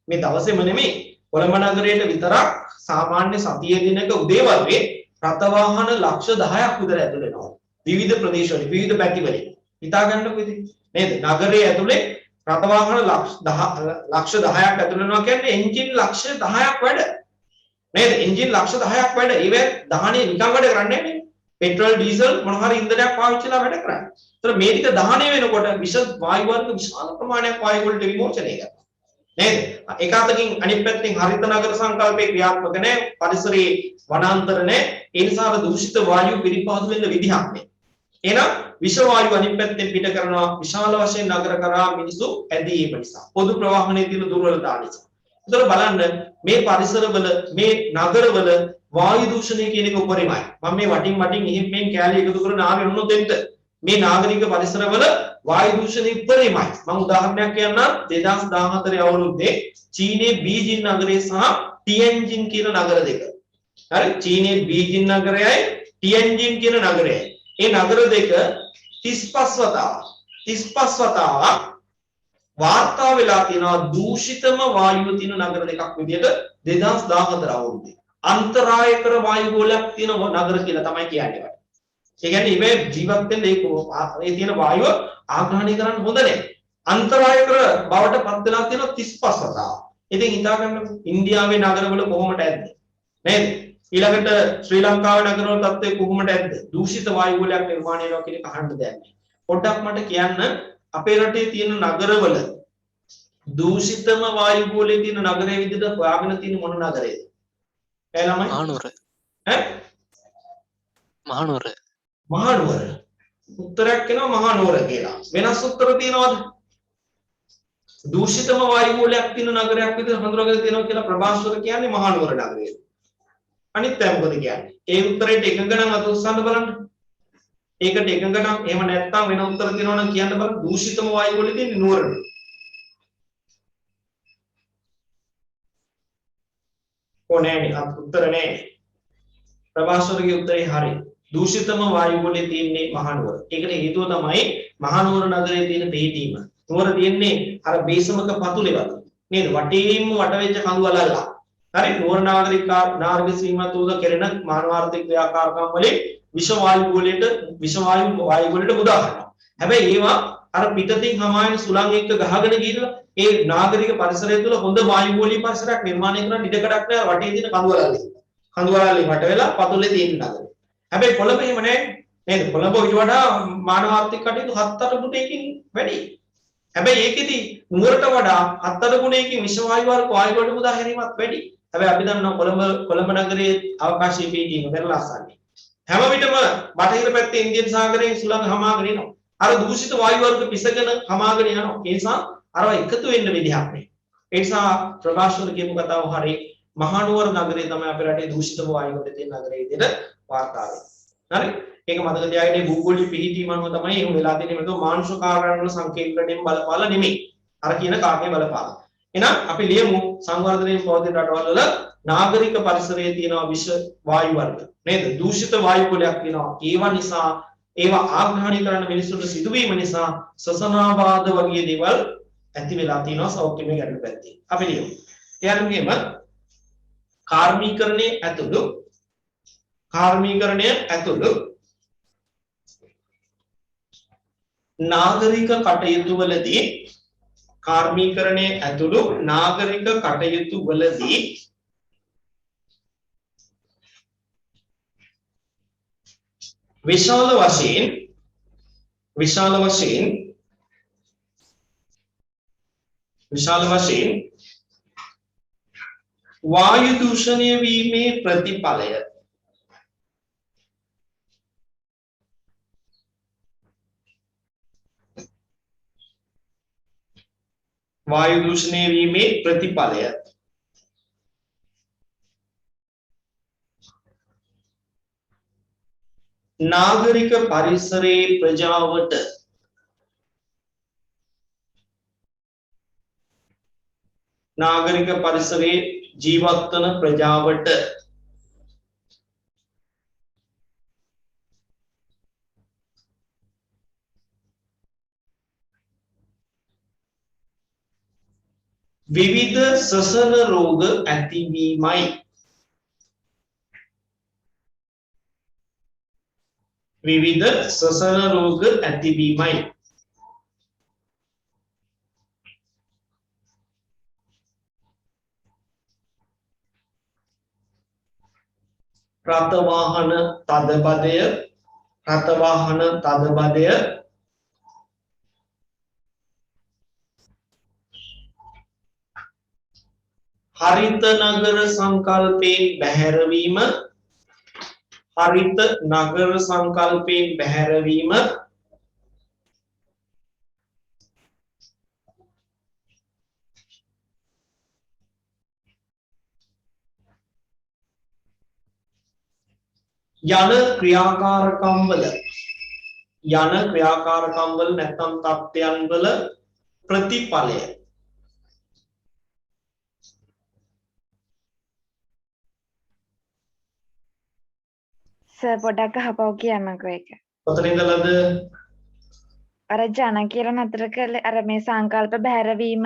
මේ දවසේම නෙමෙයි කොළඹ නගරයට විතරක් සාමාන්‍ය සතියේ දිනක උදේ වගේ රථ වාහන ලක්ෂ 10ක් විතර ඇතුළු වෙනවා. විවිධ ප්‍රදේශවල විවිධ පැතිවල. හිතා ගන්නකො ඉතින් නේද? නගරයේ ඇතුලේ රථ වාහන ලක්ෂ 10ක් ඇතුළු වෙනවා කියන්නේ එන්ජින් ලක්ෂ 10ක් වැඩ. නේද? එන්ජින් ලක්ෂ 10ක් වැඩ. ඒවෙ දහනේ නිකන් වැඩ කරන්නේ නැහැ. පෙට්‍රල් ඩීසල් මොන හරි ඉන්ධනයක් පාවිච්චිලා වැඩ කරන්නේ. ඒතර මේ ටික දහණය වෙනකොට විෂ වායු වර්ග විශාල ප්‍රමාණයක් වායු වලට විමෝචනය කරනවා. නේද? එක අතකින් අනිත් පැත්තෙන් හරිත නගර සංකල්පේ ක්‍රියාත්මක නැහැ. පරිසරයේ වනාන්තර නැහැ. ඒ නිසා දූෂිත වායු පිරිපාදු වෙන්න විදිහක් නැහැ. එහෙනම් විෂ වායු අනිත් පැත්තෙන් පිට කරනවා විශාල වශයෙන් නගර කරා මිනිස්සු ඇදීම නිසා. පොදු ප්‍රවාහනයේ තියෙන දුර්වලතාව නිසා. ඒතර බලන්න මේ පරිසරවල මේ නගරවල වායු දූෂණය කියන එක උපරිමයි. මම මේ වටින් එහෙම මේ කැලේ එකතු කරන ආවේ වුණොත් එන්න මේ නාගරික පරිසරවල වායු දූෂණය උපරිමයි. මම උදාහරණයක් කියන්නම් 2014 අවුරුද්දේ චීනයේ බීජින් නගරය සහ ටියන්ජින් කියන නගර දෙක. හරි චීනයේ බීජින් නගරයයි ටියන්ජින් කියන නගරයයි. මේ නගර දෙක 35 වතාවක් වාර්තා වෙලා තියෙනවා දූෂිතම වායුව තියෙන නගර දෙකක් විදිහට 2014 අවුරුද්දේ. අන්තරායකර වායු ගෝලයක් තියෙන නගර කියලා තමයි කියන්නේ. ඒ කියන්නේ මේ ජීවත් වෙන්න ඒ තියෙන වායුව ආග්‍රහණය කරන්න හොඳ නැහැ. අන්තරායකර බවට පත් වෙලා තියෙන 35 වතාවක්. ඉතින් හිතා ගන්න ඉන්දියාවේ නගරවල කොහොමද ඇද්ද? නේද? ඊළඟට ශ්‍රී ලංකාවේ නගරවල තත්ත්වය කොහොමද ඇද්ද? දූෂිත වායු ගෝලයක් නිර්මාණය වෙනවා කියන එක අහන්න දෙයක් නැහැ. පොඩ්ඩක් මට කියන්න අපේ රටේ තියෙන නගරවල දූෂිතම වායු ගෝලයේ තියෙන නගරයේ විදිහට හොයාගෙන තියෙන මොන නගරයේද? ඒ ළමයි මහනුවර. මහනුවර. උත්තරයක් එනවා මහනුවර කියලා. වෙනස් උත්තර තියෙනවද? දූෂිතම වායු ගෝලයක් තියෙන නගරයක් විදිහට හඳුනාගෙන තියෙනවා කියලා ප්‍රභාස්වර කියන්නේ මහනුවර නගරය. අනිත් අය මොකද කියන්නේ? ඒ උත්තරේට එකඟ නම් අත උස්සන්න බලන්න. ඒකට එකඟ නම් එහෙම නැත්නම් වෙන උත්තර තියෙනවා නම් කියන්න බලන්න. දූෂිතම වායු ගෝලෙ තියෙන්නේ නුවරද? කොහේනේ උත්තර නෑ. ප්‍රභාස්වරගේ උත්තරේ හරියි. දූෂිතම වායු ගෝලයේ තියෙන්නේ මහනුවර. ඒකට හේතුව තමයි මහනුවර නගරයේ තියෙන පිහිටීම. නුවර තියෙන්නේ අර බේසමක පතුලේ වගේ. නේද? වටේම වට වෙච්ච කඳු වලල්ලා. හරි නුවර නාගරික සීමා තුල කෙරෙන මානවාර්ථික ක්‍රියාකාරකම් වලින් විෂ වායු ගෝලයට මුදා ගන්නවා. හැබැයි ඒවා අර පිටතින් හමායන සුළං එක්ක ගහගෙන ගිහිල්ලා ඒ නාගරික පරිසරය තුළ හොඳ වායු ගෝලීය පරිසරයක් නිර්මාණය කරන්න ඉඩකඩක් නැහැ වටේ තියෙන කඳු වලල්ලේ. කඳු වලල්ලේ වට වෙලා පතුලේ තියෙන නගරේ. හැබැයි කොළඹ එහෙම නැහැ නේද? කොළඹ ඊට වඩා මානවාර්ථික කටයුතු 7-8 ගුණයකින් වැඩි. හැබැයි ඒකෙදි නුවරට වඩා 7-8 ගුණයකින් විශ්ව වායු වර්ග වායු වලට මුදා හැරීමක් වැඩි. හැබැයි අපි දන්නවා කොළඹ නගරයේ අවකාශීය පිහිටීම පෙරලාසන්නේ. හැම විටම බටහිර පැත්තේ ඉන්දියන් සාගරයෙන් සුළං හමාගෙන එනවා. අර දූෂිත වායු වර්ග පිසගෙන හමාගෙන යනවා. ඒ නිසා අරව එකතු වෙන්න විදිහක් නැහැ. ඒ නිසා ප්‍රභාස්වර කියපු කතාව හරියි. මහනුවර නගරය තමයි අපේ රටේ දූෂිත වායු වල තියෙන නගරය විදිහට වාර්තා වෙන්නේ. හරි? ඒක මතක තියාගන්න භූගෝලීය පිහිටීම අනුව තමයි එහෙම වෙලා තියෙන්නේ. මේක මානුෂ කාර්යයන් වල සංකේතණයෙන් බලපාලා නෙමෙයි. අර කියන කාර්යය බලපාලා. එහෙනම් අපි ලියමු සංවර්ධනයේ පවතින රටවල් වල නාගරික පරිසරයේ තියෙන විෂ වායු වර්ග නේද? දූෂිත වායු ගෝලයක් තියෙනවා. ඒවා නිසා ඒවා ආග්‍රහණය කරන මිනිස්සුන්ට සිදුවීම නිසා සසනාබාධ වගේ දේවල් ඇති වෙලා තියෙනවා සෞඛ්‍යමය ගැටලු පැත්තේ. අපි ලියමු. එයාලුගේම කාර්මීකරණය ඇතුළු නාගරික කටයුතු වලදී විශාල වශයෙන් වායු දූෂණය වීමේ ප්‍රතිඵලය වායු දූෂණය වීමේ ප්‍රතිඵලය නාගරික පරිසරයේ ප්‍රජාවට නාගරික පරිසරයේ ජීවත් වන ප්‍රජාවට විවිධ සසර රෝග ඇතිවීමයි විවිධ සසර රෝග ඇතිවීමයි රථවාහන තදබදය හරිත නගර සංකල්පයෙන් බැහැරවීම යන ක්‍රියාකාරකම්වල නැත්නම් තත්ත්වයන් වල ප්‍රතිඵලය සර් පොඩක් අහපව් කියන්නකෝ ඒක. කොතන ඉඳලාද? අර ජන කියලා නතර කරලා අර මේ සංකල්ප බැහැරවීම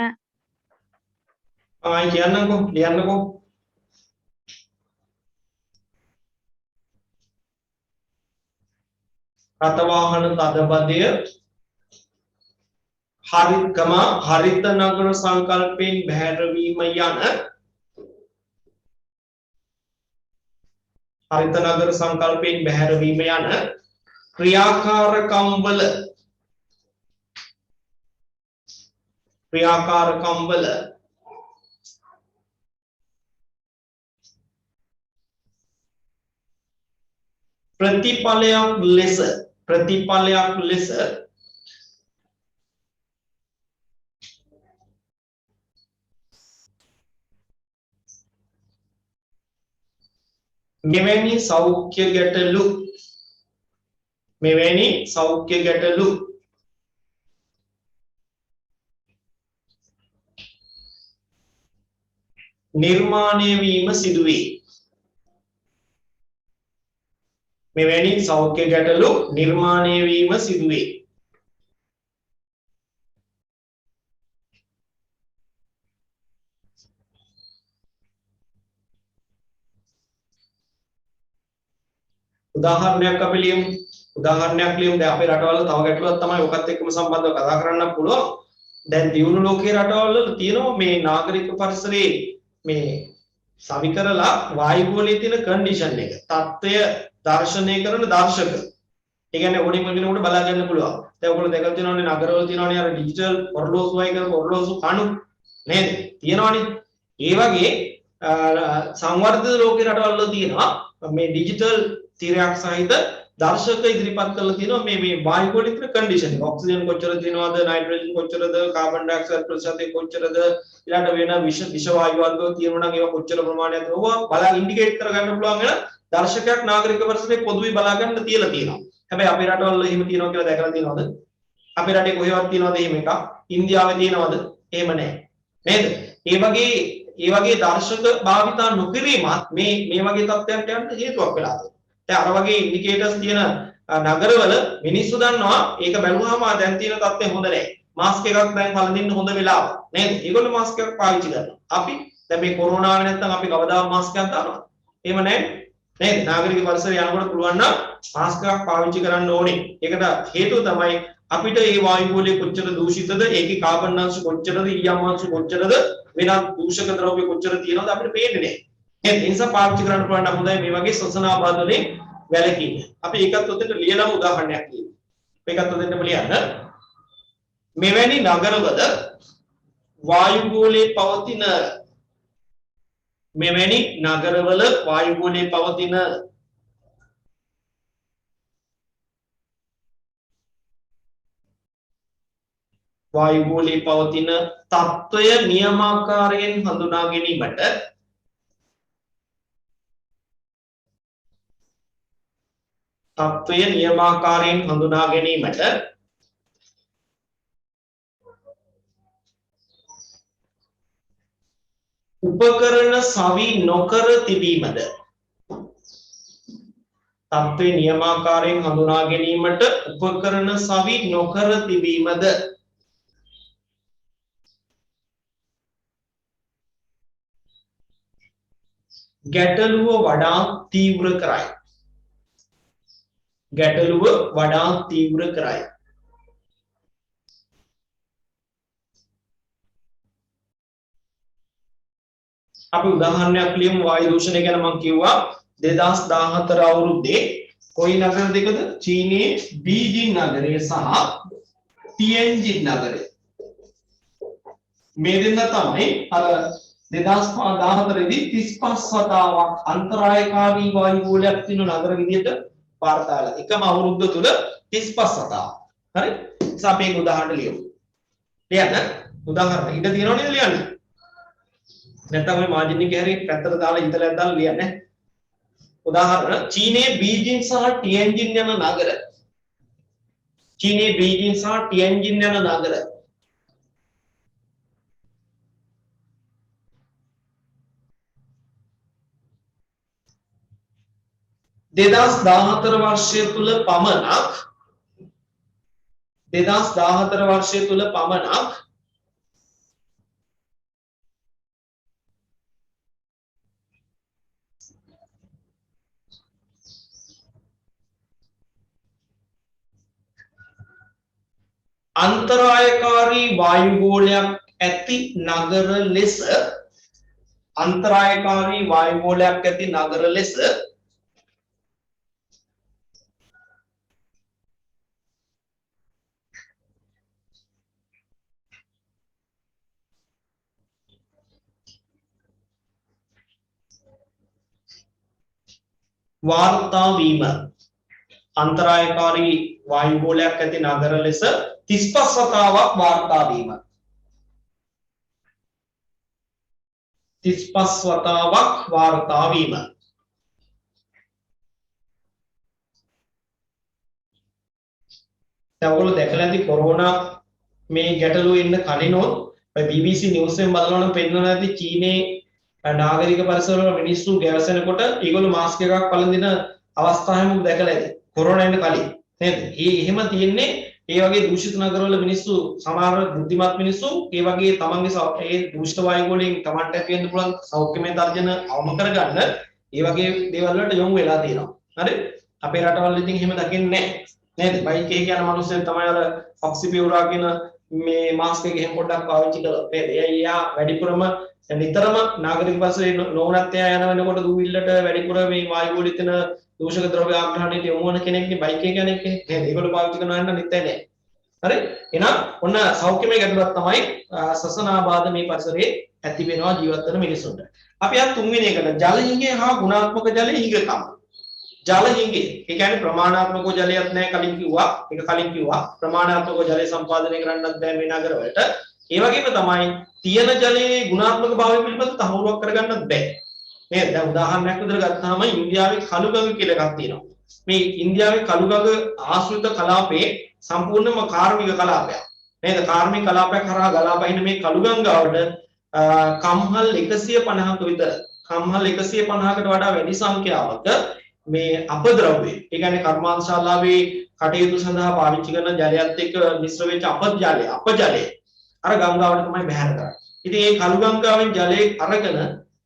ආයි කියන්නකෝ ලියන්නකෝ. රථවාහන තදබදය හරිත නගර සංකල්පයෙන් බැහැරවීම යන හරිත නගර සංකල්පයෙන් බැහැරවීම යන ක්‍රියාකාරකම් වල ප්‍රතිඵලයක් ලෙස මෙවැනි සෞඛ්‍ය ගැටලු නිර්මාණය වීම සිදුවේ. උදාහරණයක් අපි ලියමු. දැන් අපේ රටවල තව ගැටලුවක් තමයි ඔකත් එක්කම සම්බන්ධව කතා කරන්න පුළුවන්. දැන් දියුණු ලෝකයේ රටවල තියෙනවා මේ නාගරික පරිසරයේ මේ සවි කරලා වායු ගෝලයේ තියෙන කන්ඩිෂන් එක තත්ත්වය දර්ශනය කරන දර්ශක. ඒ කියන්නේ ඕනෙම කෙනෙකුට බලා ගන්න පුළුවන්. දැන් ඔයගොල්ලෝ දැකලා තියෙනවනේ නගරවල තියෙනවනේ අර ඩිජිටල් ඔරලෝසු වයි කරපු ඔරලෝසු කණු නේද? තියෙනවනේ. ඒ වගේ සංවර්ධිත ලෝකයේ රටවල තියෙනවා මේ ඩිජිටල් තිරයක් සහිත දර්ශක ඉදිරිපත් කරලා තියෙනවා මේ වායු ගෝලයේ තියෙන කන්ඩිෂන් එක. ඔක්සිජන් කොච්චර තියෙනවද, නයිට්‍රජන් කොච්චරද, කාබන් ඩයොක්සයිඩ් ප්‍රතිශතය කොච්චරද, ඊළඟ වෙන විෂ වායු වර්ග තියෙනවා නම් ඒවා කොච්චර ප්‍රමාණයක්ද ඕවා බලා ඉන්ඩිකේට් කරගන්න පුළුවන් වෙන දර්ශකයක් නාගරික පරිසරයේ පොදුවේ බලා ගන්න තියලා තියෙනවා. හැබැයි අපේ රටවල එහෙම තියෙනවා කියලා දැකලා තියෙනවද? අපේ රටේ කොහෙවත් තියෙනවද එහෙම එකක්? ඉන්දියාවේ තියෙනවද? එහෙම නැහැ. නේද? ඒ වගේ දර්ශක භාවිතා නොකිරීමත් මේ වගේ තත්ත්වයන්ට යන්න හේතුවක් වෙලා තියෙනවා. දැන් අර වගේ ඉන්ඩිකේටර්ස් තියෙන නගරවල මිනිස්සු දන්නවා ඒක බැලුවාම දැන් තියෙන තත්ත්වය හොඳ නැහැ. මාස්ක් එකක් දැන් පළඳින්න හොඳ වෙලාව නේද? ඒගොල්ලෝ මාස්ක් එකක් පාවිච්චි කරනවා. අපි දැන් මේ කොරෝනාව නැත්තම් අපි කවදාවත් මාස්ක් එකක් දානවද? එහෙම නැහැ නේද? නාගරික පරිසරය යනකොට පුළුවන් නම් මාස්ක් එකක් පාවිච්චි කරන්න ඕනේ. ඒකට හේතුව තමයි අපිට මේ වායු ගෝලය කොච්චර දූෂිතද, ඒකේ කාබන් අංශ කොච්චරද, ඊයම් අංශ කොච්චරද, වෙනත් දූෂක ද්‍රව්‍ය කොච්චර තියෙනවද අපිට පේන්නේ නැහැ. ඒ නිසා පාවිච්චි කරන්න පුළුවන් නම් හොඳයි මේ වගේ ශ්වසන ආබාධ වලින් වැළකීම. අපි ඒකත් උදේට ලියලම උදාහරණයක් කියමු. මේකත් උදේටම ලියන්න. මෙවැනි නගරවල වායු ගෝලයේ පවතින මෙවැනි නගරවල වායුගෝලයේ පවතින වායුගෝලයේ පවතින තත්ත්වය නියමාකාරයෙන් හඳුනා ගැනීමට උපකරණ සවි නොකර තිබීමද තත්ත්වය නියමාකාරයෙන් හඳුනා ගැනීමට උපකරණ සවි නොකර තිබීමද ගැටලුව වඩා තීව්‍ර කරයි. ගැටලුව වඩා තීව්‍ර කරයි. අපි උදාහරණයක් ලියමු වායු දූෂණය ගැන මම කිව්වා 2014 අවුරුද්දේ කොයි නගර දෙකද චීනයේ බීජිං නගරය සහ ටියන්ජින් නගරය මේ දෙන්න තමයි අර 2014 දී 35 වතාවක් අන්තරායකාරී වායු ගෝලයක් තියෙන නගර විදියට වාර්තා වෙලා එකම අවුරුද්ද තුල 35 වතාවක් හරි අපි ඒක උදාහරණ ලියමු ලියන්න උදාහරණ ඉඳ තියෙනව නේද ලියන්න නැත්නම් ඔය මාජින් එකේ හරි පැත්තට දාලා ඉතලයක් දාලා ලියන්න උදාහරණ චීනයේ බීජිං සහ ටියන්ජින් යන නගර චීනයේ බීජිං සහ ටියන්ජින් යන නගර 2014 වර්ෂය තුල පමණක් 2014 වර්ෂය තුල පමණක් අන්තරායකාරී වායු ගෝලයක් ඇති නගර ලෙස අන්තරායකාරී වායු ගෝලයක් ඇති නගර ලෙස වාර්තා වීම අන්තරායකාරී වායු ගෝලයක් ඇති නගර ලෙස 35 වතාවක් වාර්තා වීම 35 වතාවක් වාර්තා වීම දැන් ඔයගොල්ලෝ දැකලා ඇති කොරෝනා මේ ගැටලුව ඉන්න කලිනොත් BBC නිවුස් එකෙන් බලනවනම් පෙන්නන ඇති චීනයේ නාගරික පරිසරවල මිනිස්සු ගැවසෙනකොට ඒගොල්ලෝ මාස්ක් එකක් පළඳින අවස්ථාවෙම දැකලා ඇති කොරෝනා එන්න කලින් නේද? එහෙම තියෙන්නේ ඒ වගේ දූෂිත නගරවල මිනිස්සු සමහර බුද්ධිමත් මිනිස්සු ඒ වගේ තමන්ගේ ඒ දූෂිත වායු වලින් තමන්ට ඇති වෙන්න පුළුවන් සෞඛ්‍යමය තර්ජන අවම කරගන්න ඒ වගේ දේවල් වලට යොමු වෙලා තියෙනවා. හරි? අපේ රටවල ඉතින් එහෙම දකින්නේ නැහැ. නේද? බයික් එකේ යන මිනිස්සු තමයි අර ඔක්සිපියුරා කියන මේ මාස්ක් එක එහෙම පොඩ්ඩක් පාවිච්චි කළා. නේද? එයා වැඩිපුරම නිතරම නාගරික පරිසරයේ නොවුනත් එයා යන වෙනකොට දූවිල්ලට වැඩිපුර මේ වායු වල තියෙන දූෂක ද්‍රව්‍ය ආග්‍රහණයට යොමු වන කෙනෙක්නේ බයික් එක යන කෙනෙක් නේද? ඒගොල්ලෝ පාවිච්චි කරනවා නම් නිත්‍ය නෑ. හරි? එහෙනම් ඔන්න සෞඛ්‍යමය ගැටලුවක් තමයි සසනාබාධ මේ පරිසරයේ ඇති වෙනවා ජීවත් වෙන මිනිසුන්ට. අපි අර තුන්වෙනි එකට ජල හිඟේ හා ගුණාත්මක ජලයේ හිඟකම්. ජල හිඟේ. ඒ කියන්නේ ප්‍රමාණාත්මක ජලයක් නෑ කලින් කිව්වා. ඒක කලින් කිව්වා. ප්‍රමාණාත්මක ජලය සම්පාදනය කරන්නත් බෑ මේ නගරවලට. ඒ වගේම තමයි තියෙන ජලයේ ගුණාත්මක භාවය පිළිබඳව තහවුරුවක් කරගන්නත් බෑ. නේද? දැන් උදාහරණයක් විදිහට ගත්තාම ඉන්දියාවේ කළුගඟ කියලා එකක් තියෙනවා. මේ ඉන්දියාවේ කළුගඟ ආශ්‍රිත කලාපයේ සම්පූර්ණම කාර්මික කලාපයක්. නේද? කාර්මික කලාපයක් හරහා ගලා බහින මේ කළුගංගාවට කම්හල් 150ක විතර කම්හල් 150කට වඩා වැඩි සංඛ්‍යාවක මේ අපද්‍රව්‍ය ඒ කියන්නේ කර්මාන්තශාලාවේ කටයුතු සඳහා පාවිච්චි කරන ජලයත් එක්ක මිශ්‍ර වෙච්ච අපජලය අර ගංගාවට තමයි බැහැර කරන්නේ. ඉතින් මේ කළු ගංගාවෙන් ජලය අරගෙන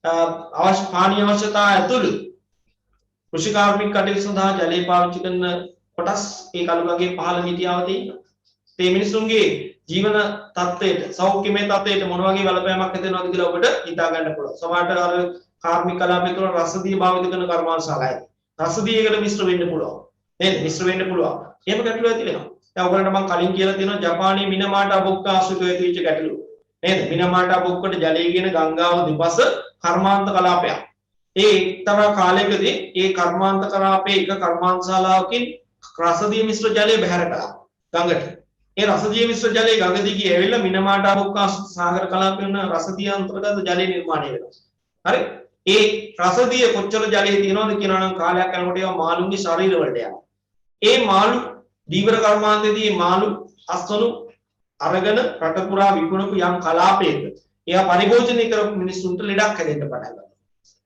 අවශ්‍ය පානීය අවශ්‍යතා ඇතුළු කෘෂි කාර්මික කටයුතු සඳහා ජලය පාවිච්චි කරන කොටස් ඒ කළු ගඟේ පහළ හිටියාව තියෙනවා. මේ මිනිසුන්ගේ ජීවන තත්ත්වයට සෞඛ්‍යමය තත්ත්වයට මොන වගේ බලපෑමක් ඇති වෙනවද කියලා ඔබට හිතා ගන්න පුළුවන්. සමහරට අර කාර්මික කලාපය තුළ රසදිය භාවිත කරන කර්මාන්තශාලායි. රසදියකට මිශ්‍ර වෙන්න පුළුවන්. නේද? මිශ්‍ර වෙන්න පුළුවන්. එහෙම ගැටලු ඇති වෙනවා. දැන් ඔයගලන්ට මම කලින් කියලා තියෙනවා ජපානයේ මිනමාට අබොක්ක ආශ්‍රිතව ඇති වෙච්ච ගැටලුව. නේද? මිනමාටා බොක්කොට ජලය කියන ගංගාව දෙපස කර්මාන්ත කලාපයක්. ඒ එක්තරා කාලයකදී ඒ කර්මාන්ත කලාපයේ එක කර්මාන්තශාලාවකින් රසදිය මිශ්‍ර ජලය බැහැර කළා ගඟට. ඒ රසදිය මිශ්‍ර ජලය ගඟ දිගේ ඇවිල්ලා මිනමාටා බොක්කා සාගර කලාපයේ වන රසදිය අන්තර්ගත ජලය නිර්මාණය වෙනවා. හරි? ඒ රසදිය කොච්චර ජලය තියෙනවද කියනවා නම් කාලයක් යනකොට ඒවා මාළුන්ගේ ශරීර වලට යනවා. ඒ මාළු දීවර කර්මාන්තයේදී මාළු අස්වනු අරගෙන රට පුරා විකුණපු යම් කලාපයක එයා පරිභෝජනය කරපු මිනිස්සුන්ට ලෙඩක් හැදෙන්න පටන් ගන්නවා.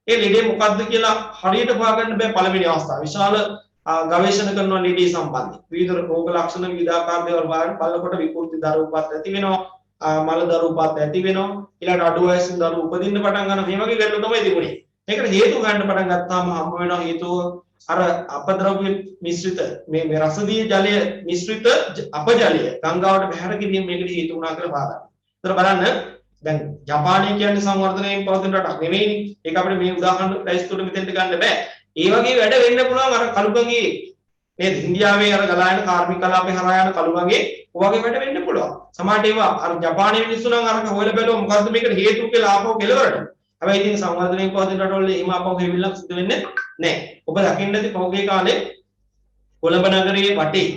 ඒ ලෙඩේ මොකක්ද කියලා හරියට හොයාගන්න බෑ පළවෙනි අවස්ථාව. විශාල ගවේෂණ කරනවා ලෙඩේ සම්බන්ධයෙන්. විවිධ රෝග ලක්ෂණ විවිධාකාර දේවල් බලන බලනකොට විකෘති දරුවපත් ඇති වෙනවා. මල දරුවපත් ඇති වෙනවා. ඊළඟට අඩු වයසින් දරුවෝ උපදින්න පටන් ගන්නවා. මේ වගේ ගැටලු තමයි තිබුණේ. මේකට හේතු ගන්න පටන් ගත්තාම හම්බ වෙනවා හේතුව අර අපද්‍රව්‍ය මිශ්‍රිත මේ රසදිය ජලය මිශ්‍රිත අපජලය ගංගාවට බැහැර කිරීම මේකට හේතු වුණා කියලා බාරගන්න. ඒතර බලන්න දැන් ජපානය කියන්නේ සංවර්ධනයෙන් පවතින රටක් නෙවෙයිනේ. ඒක අපිට මේ උදාහරණ ලයිස්තුවට මෙතෙන්ට ගන්න බෑ. ඒ වගේ වැඩ වෙන්න පුළුවන් අර කලුගඟේ නේද? ඉන්දියාවේ අර ගලායන කාර්මික කලාපේ හරහා යන කලුගඟේ ඔයගේ වැඩ වෙන්න පුළුවන්. සමහරට ඒවා අර ජපානයේ මිනිස්සු නම් අරක හොයලා බැලුවා මොකද්ද මේකට හේතු කියලා ආපහු කෙලවරට. හැබැයි ඉතින් සංවර්ධනයෙන් පවතින රටවල එහෙම ආපහු හේවිල්ලක් සිදු වෙන්නේ නැහැ. ඔබ දකින්න ඇති පහුගිය කාලේ කොළඹ නගරයේ වටේ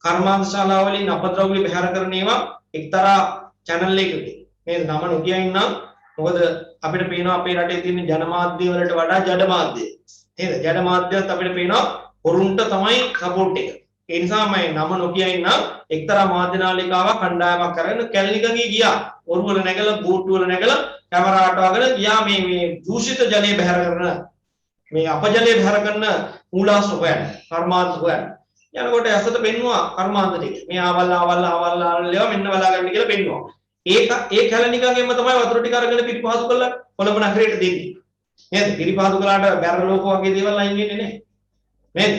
කර්මාන්තශාලාවලින් අපද්‍රව්‍ය බැහැර කරන ඒවා එක්තරා channel එකකදී නේද? නම නොකිය ඉන්නම්. මොකද අපිට පේනවා අපේ රටේ තියෙන ජනමාධ්‍ය වලට වඩා ජඩ මාධ්‍ය. නේද? ජඩ මාධ්‍යත් අපිට පේනවා හොරුන්ට තමයි සපෝට් එක. ඒ නිසා මම නම නොකිය ඉන්නම් එක්තරා මාධ්‍ය නාලිකාවක් කණ්ඩායමක් කරගෙන කැලණිගඟේ ගියා. ඔරු වල නැගලා බෝට්ටු වල නැගලා කැමරාවට වගන ගියා මේ දූෂිත ජලය බැහැර කරන මේ අපජලය බැහැර කරන මූලාශ්‍ර හොයන්න. කර්මාන්ත හොයන්න. යනකොට ඇසට පෙන්නවා කර්මාන්ත ටික. මේ ආවල් ඒවා මෙන්න බලා ගන්න කියලා පෙන්නවා. ඒ කැලණිගඟෙන්ම තමයි වතුර ටික අරගෙන පිරිපහදු කරලා කොළඹ නගරයට දෙන්නේ. නේද? පිරිපහදු කළාට බැරලෝක වගේ දේවල් අයින් වෙන්නේ නැහැ. නේද?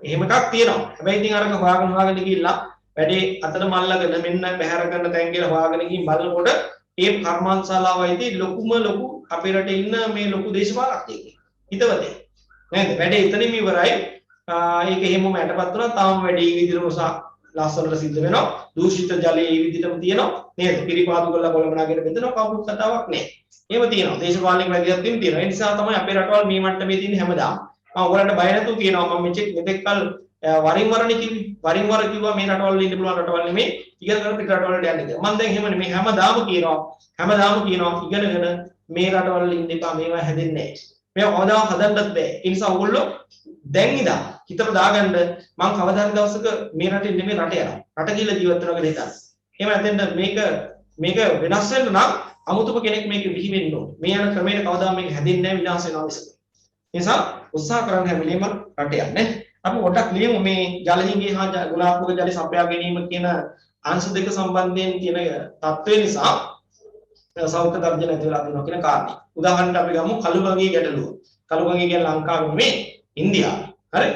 එහෙම එකක් තියෙනවා. හැබැයි ඉතින් අරක හොයාගෙන ගිහිල්ලා වැඩේ අතට මල්ලගෙන මෙන්න බැහැර කරන තැන් කියලා හොයාගෙන ගිහින් බලනකොට ඒ කර්මාන්තශාලාවයිදී ලොකු අපේ රටේ ඉන්න මේ ලොකු දේශපාලකයෙක්. හිතවතේ. නේද? වැඩේ එතනින්ම ඉවරයි. ඒක එහෙමම යටපත් වුණා. තාම වැඩේ විදිහටම ලස්සනට සිද්ධ වෙනවා. දූෂිත ජලය ඒ විදිහටම තියෙනවා. නේද? පිරිපාදු කරලා කොළඹ නගරෙට බෙදෙනවා. කවුරුත් කතාවක් නැහැ. එහෙම තියෙනවා. දේශපාලනික වැඩියක් තියෙනවා. ඒ නිසා තමයි අපේ රටවල් මේ මට්ටමේ තියෙන හැමදාම. මම ඔයගලන්ට බය නැතුව කියනවා මම මෙතෙක් කල් වරින් වරනේ කිව්වේ. වරින් වර කිව්වා මේ රටවල් ඉන්න පුළුවන් රටවල් නෙමෙයි. ඉගෙන ගන්න පිට රටවලට යන්න කියලා. මම දැන් එහෙම නෙමෙයි හැමදාම කියනවා. ඉගෙනගෙන මේ රටවල් ඉන්න එපා. මේවා හැදෙන්නේ නැහැ. මේවා කවදාවත් හදන්නත් බෑ. ඒ නිසා ඔයගොල්ලෝ දැන් ඉඳන් හිතට දාගන්න මම කවදා හරි දවසක මේ රටේ නෙමෙයි රට යනවා. රට කියලා ජීවත් වෙනවා කියලා හිතන්න. එහෙම නැත්නම් මේක වෙනස් වෙන්න නම් අමුතුම කෙනෙක් මේක බිහි වෙන්න ඕනේ. මේ යන ක්‍රමයට කවදාම මේක හැදෙන්නේ නැහැ විනාශ වෙනවා මිසක. ඒ නිසා උත්සාහ කරන්න හැම වෙලේම රට යන්නේ. අපි පොඩ්ඩක් ලියමු මේ ජලහිඟේ හා ගුණාත්මක ජල සපයා ගැනීම කියන අංශ දෙක සම්බන්ධයෙන් තියෙන තත්ත්වය නිසා සෞඛ්‍ය තර්ජන ඇති වෙලා තියෙනවා කියන කාරණේ. උදාහරණයක් අපි ගමු කළුගඟේ ගැටලුව. කළුගඟේ කියන්නේ ලංකාවේ නෙමෙයි ඉන්දියාවේ. හරි?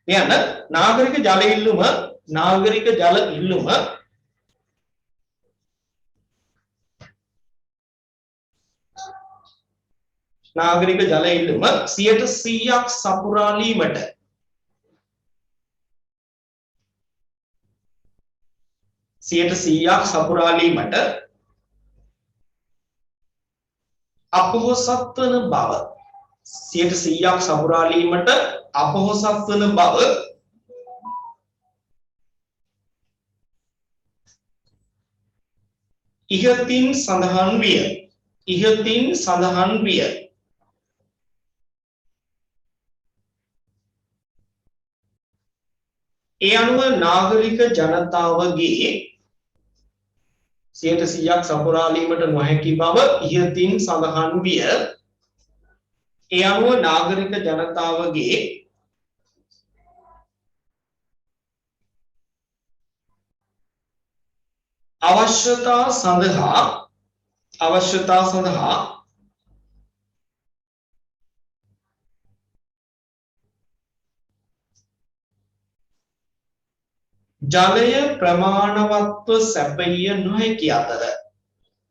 කියන්න නාගරික ජල ඉල්ලුම නාගරික ජල ඉල්ලුම 100%ක් සපුරාලීමට අපොහොසත් වන බව 100%ක් සපුරාලීමට අපොහොසත් වන බව ඉහතින් සඳහන් විය. ඒ අනුව නාගරික ජනතාවගේ 100%ක් සපුරාලීමට නොහැකි බව ඉහතින් සඳහන් විය. ඒ අනුව නාගරික ජනතාවගේ අවශ්‍යතා සඳහා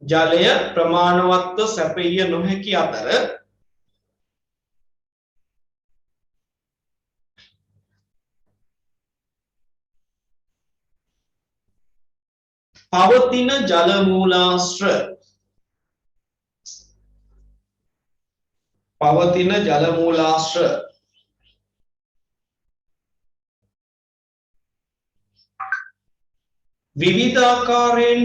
ජලය ප්‍රමාණවත්ව සැපයිය නොහැකි අතර පවතින ජල මූලාශ්‍ර පවතින ජල මූලාශ්‍ර විවිධාකාරයෙන්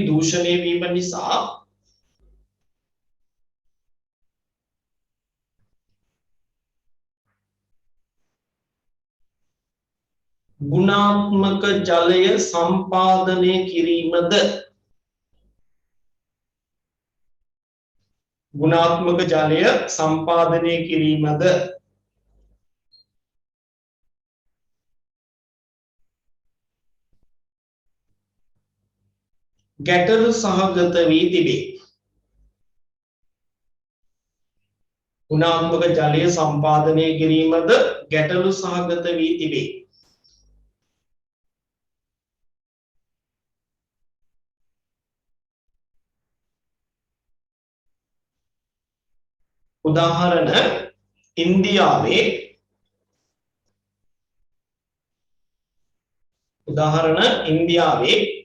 දූෂණය වීම නිසා ගුණාත්මක ජලය සම්පාදනය කිරීමද ගැටලු සහගත වී තිබේ. ගුණාත්මක ජලය සම්පාදනය කිරීමද ගැටලු සහගත වී තිබේ. උදාහරණ ඉන්දියාවේ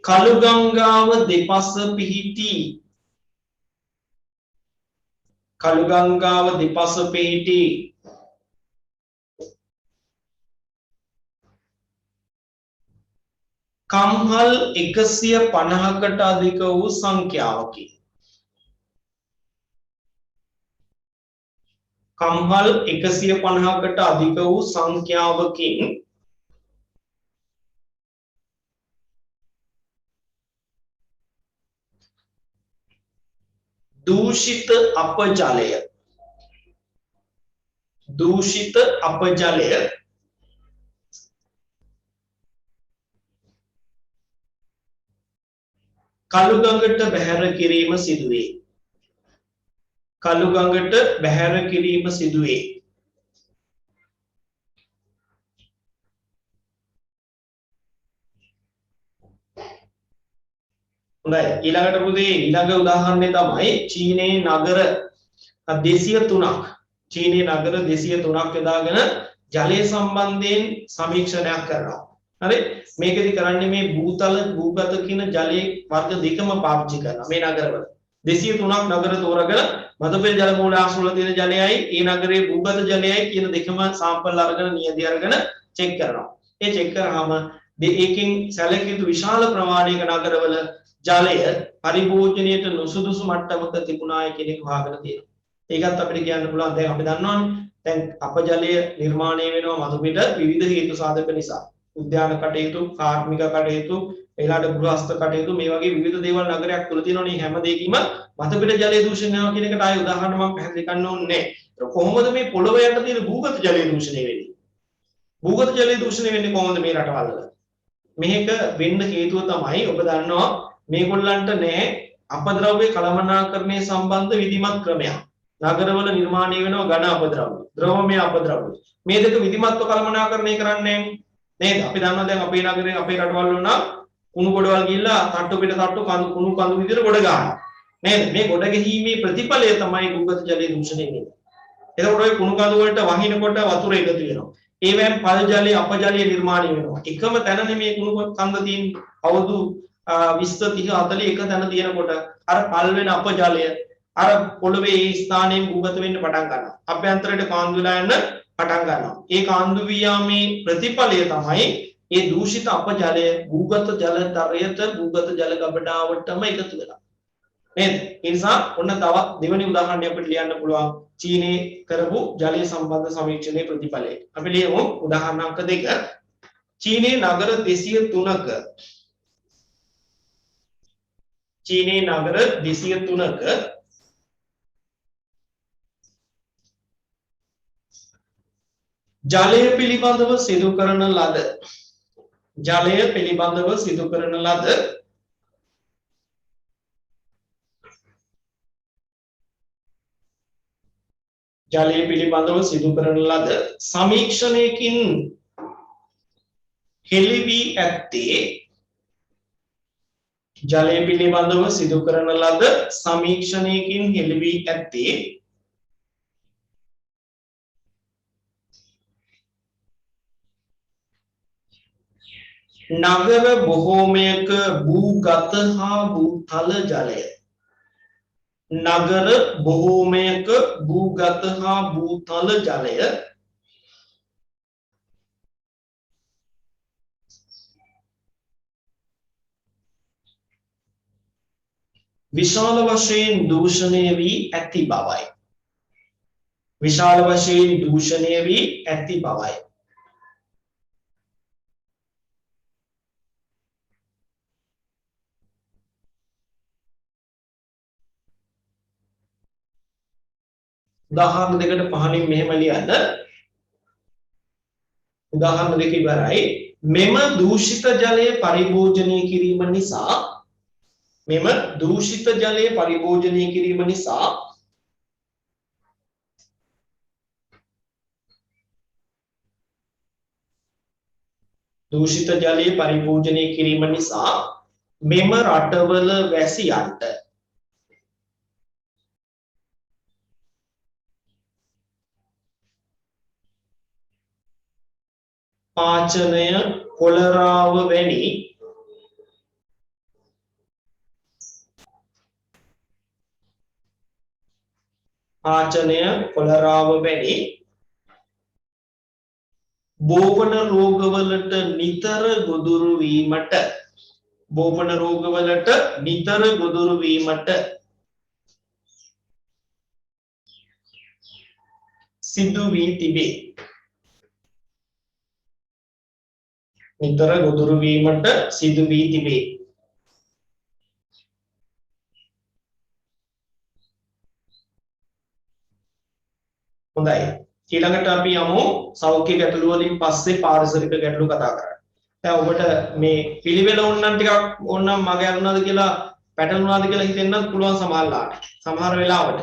කළු ගංගාව දෙපස පිහිටි කම්හල් 150කට අධික වූ සංඛ්‍යාවකි. කම්හල් 150කට අධික වූ සංඛ්‍යාවකින් දූෂිත අපජලය කළුගඟට බැහැර කිරීම සිදුවේ. හොඳයි ඊළඟට පුතේ ඊළඟ උදාහරණය තමයි චීනයේ නගර 203ක් යොදාගෙන ජලය සම්බන්ධයෙන් සමීක්ෂණයක් කරනවා. හරි මේකෙදි කරන්නේ මේ භූගත කියන ජලයේ වර්ග දෙකම පාවිච්චි කරනවා මේ නගරවල 203ක් නගර තෝරගෙන මතුපිට ජල මූලාශ්‍ර වල තියෙන ජලයයි ඒ නගරයේ භූගත ජලයයි කියන දෙකම සාම්පල් අරගෙන නියදි අරගෙන චෙක් කරනවා. ඒ චෙක් කරාම ඒකෙන් සැලකිය යුතු විශාල ප්‍රමාණයක නගරවල ජලය පරිභෝජනයට නුසුදුසු මට්ටමක තිබුණාය කියන එක හොයාගෙන තියෙනවා. ඒකත් අපිට කියන්න පුළුවන් දැන් අපි දන්නවනේ දැන් අපජලය නිර්මාණය වෙනවා මතුපිට විවිධ හේතු සාධක නිසා. උද්‍යාන කටයුතු, කාර්මික කටයුතු, ඊළඟට ගෘහස්ත කටයුතු මේ වගේ විවිධ දේවල් නගරයක් තුල තියෙනවනේ හැම දෙයකින්ම මතුපිට ජලය දූෂණය වෙනවා කියන එකට ආයෙ උදාහරණ මම පැහැදිලි කරන්න ඕනේ නැහැ. කොහොමද මේ පොළොව යට තියෙන භූගත ජලය දූෂණය වෙන්නේ? භූගත ජලය දූෂණය වෙන්නේ කොහොමද මේ රටවල් වල? මේක වෙන්න හේතුව තමයි ඔබ දන්නවා මේගොල්ලන්ට නැහැ අපද්‍රව්‍ය කළමනාකරණය සම්බන්ධ විධිමත් ක්‍රමයක්. නගරවල නිර්මාණය වෙනවා ඝන අපද්‍රව්‍ය, ද්‍රවමය අපද්‍රව්‍ය. මේ දෙක විධිමත්ව කළමනාකරණය කරන්නේ නේද? අපි දන්නවා දැන් අපේ නගරේ අපේ රටවල් වල නම් කුණු ගොඩවල් ගිහිල්ලා තට්ටු පිට තට්ටු කුණු කඳු විදිහට ගොඩ ගන්නවා. නේද? මේ ගොඩ ගැහිීමේ ප්‍රතිඵලය තමයි භූගත ජලයේ දූෂණය වෙන්නේ. එතකොට ওই කුණු කඳු වලට වහිනකොට වතුර එකතු වෙනවා. ඒවෙන් පල් ජලය අපජලය නිර්මාණය වෙනවා. එකම තැන නෙමේ කුණු කන්ද තියෙන්නේ. අවුරුදු 20 30 40 එක තැන තියෙනකොට අර පල් වෙන අපජලය අර පොළවේ ඒ ස්ථානයෙන් භූගත වෙන්න පටන් ගන්නවා. අභ්‍යන්තරයට කාන්දු වෙලා යන පටන් ගන්නවා. ඒ කාන්දු වියාමේ ප්‍රතිඵලය තමයි ඒ දූෂිත අපජලය භූගත ජලතරයට භූගත ජල ගබඩාවටම එකතු වෙනවා. නේද? ඒ නිසා ඔන්න තවත් දෙවෙනි උදාහරණයක් අපිට ලියන්න පුළුවන් චීනයේ කරපු ජලය සම්බන්ධ සමීක්ෂණයේ ප්‍රතිඵලය. අපි ලියමු උදාහරණ අංක 2. චීනයේ නගර 203ක ජලය පිළිබඳව සිදු කරන ලද සමීක්ෂණයකින් හෙළි වී ඇත්තේ නගර බොහෝමයක භූගත හා භූතල ජලය. නගර බොහෝමයක භූගත හා භූතල ජලය විශාල වශයෙන් දූෂණය වී ඇති බවයි. විශාල වශයෙන් දූෂණය වී ඇති බවයි. උදාහරණ දෙකට පහලින් මෙහෙම ලියන්න. උදාහරණ දෙක ඉවරයි. මෙම දූෂිත ජලය පරිභෝජනය කිරීම නිසා මෙම දූෂිත ජලය පරිභෝජනය කිරීම නිසා දූෂිත ජලය පරිභෝජනය කිරීම නිසා මෙම රටවල වැසියන්ට පාචනය කොලරාව වැනි බෝපන රෝගවලට නිතර ගොදුරු වීමට සිදු වී තිබේ. නිතර ගොදුරු වීමට සිදු වී තිබේ. හොඳයි. ඊළඟට අපි යමු සෞඛ්‍ය ගැටලු වලින් පස්සේ පාරිසරික ගැටලු කතා කරන්න. දැන් ඔබට මේ පිළිවෙල ඕනනම් ටිකක් ඕනනම් මග යන්නද කියලා පැටලුණාද කියලා හිතෙන්නත් පුළුවන් සමහරලාට. සමහර වෙලාවට.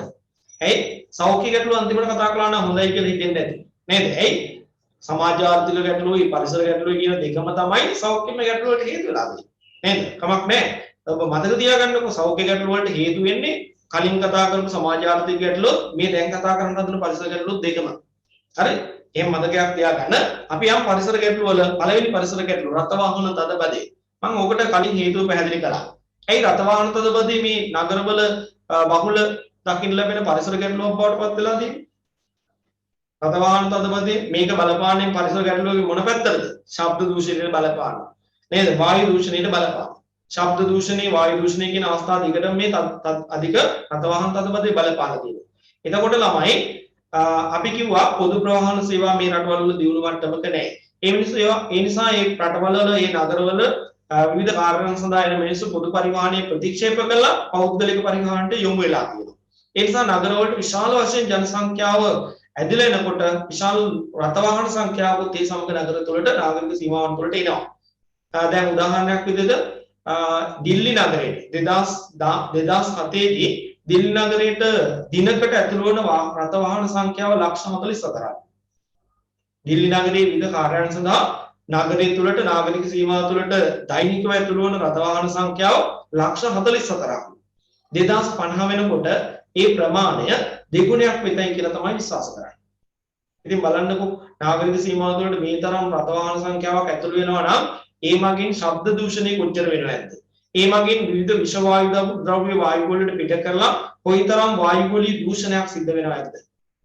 ඇයි? සෞඛ්‍ය ගැටලු අන්තිමට කතා කළා නම් හොඳයි කියලා හිතෙන්නේ නැති. නේද? ඇයි? සමාජ ආර්ථික ගැටලුවයි පරිසර ගැටලුවයි කියන දෙකම තමයි සෞඛ්‍යමය ගැටලු වලට හේතු වෙලා තියෙන්නේ. නේද? කමක් නැහැ. ඔබ මතක තියාගන්නකෝ සෞඛ්‍ය ගැටලු වලට හේතු වෙන්නේ කලින් කතා කරපු සමාජ ආර්ථික ගැටලුව මේ දැන් කතා කරන හදන පරිසර ගැටලුව දෙකම. හරි? එහෙම මතකයක් තියාගන්න. අපි යම් පරිසර ගැටලු වල පළවෙනි පරිසර ගැටලුව රතවාහන තදබදේ. මම ඕකට කලින් හේතුව පැහැදිලි කළා. ඇයි රතවාහන තදබදේ මේ නගරවල බහුල දකින්න ලැබෙන පරිසර ගැටලුවක් බවට පත් වෙලා තියෙන්නේ? රතවාහන තදබදේ මේක බලපාන්නේ පරිසර ගැටලුවගේ මොන පැත්තටද? ශබ්ද දූෂණයට බලපාන. නේද? වායු දූෂණයට බලපාන. ශබ්ද දූෂණේ වායු දූෂණේ කියන අවස්ථා දෙකටම මේ අධික රතවාහන තදබදේ බලපාන තියෙනවා. එතකොට ළමයි අපි කිව්වා පොදු ප්‍රවාහන සේවා මේ රටවල වල දියුණු මට්ටමක නැහැ. ඒ නිසා මේ රටවල මේ නගරවල විවිධ කාරණා සඳහා එන මිනිස්සු පොදු පරිවහනයේ ප්‍රතික්ෂේප කළා පෞද්ගලික පරිවහනට යොමු වෙලා තියෙනවා. ඒ නිසා නගරවලට විශාල වශයෙන් ජන සංඛ්‍යාව ඇදිලා එනකොට විශාල රථවාහන සංඛ්‍යාවකුත් ඒ සමග නගර තුළට නාගරික සීමාවන් තුළට එනවා. දැන් උදාහරණයක් විදිහට දිල්ලි නගරයේ 2007 දී දිල්ලි නගරයට දිනකට ඇතුළු වන රථවාහන සංඛ්‍යාව 44,000යි. දිල්ලි නගරයේ විවිධ කාර්යාලයන් සඳහා නගරය තුළට නාගරික සීමාව තුළට දෛනිකව ඇතුළු වන රථවාහන සංඛ්‍යාව 44,000ක්. 2050 වෙනකොට ඒ ප්‍රමාණය දෙගුණයක් වෙතයි කියලා තමයි විශ්වාස කරන්නේ. ඉතින් බලන්නකෝ නාගරික සීමාව තුළට මේ තරම් රථවාහන සංඛ්‍යාවක් ඇතුළු වෙනවා නම් ඒ මගින් ශබ්ද දූෂණය කොච්චර වෙනවද? ඒ මගින් විවිධ විෂ වායු ද්‍රව්‍ය වායු වලට පිට කරලා කොයිතරම් වායු වලී දූෂණයක් සිද්ධ වෙනවද?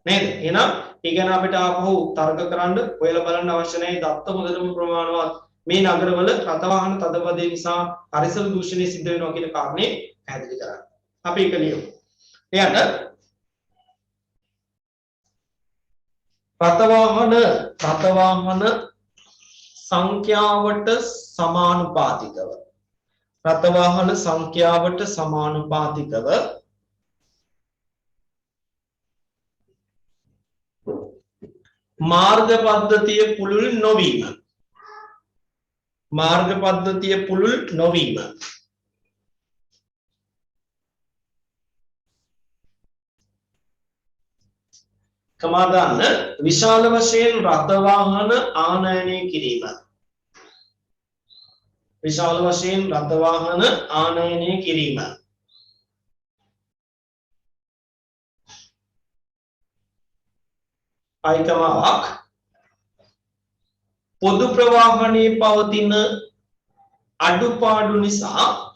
නේද? එහෙනම් ඒ ගැන අපිට ආපහු තර්ක කරන්න ඔයලා බලන්න අවශ්‍ය නැහැ. දත්ත හොඳටම ප්‍රමාණවත් මේ නගරවල රථවාහන තදබදේ නිසා පරිසර දූෂණය සිද්ධ වෙනවා කියන කාරණේ පැහැදිලි කරන්න. අපි ඒක ලියමු. එයාට රථවාහන සංඛ්‍යාවට සමානුපාතිකව මාර්ග පද්ධතිය පුළුල් නොවීම කමාදාන්න විශාල වශයෙන් රථවාහන ආනයනය කිරීම අයිකමාවක් පොදු ප්‍රවාහනයේ පවතින අඩුපාඩු නිසා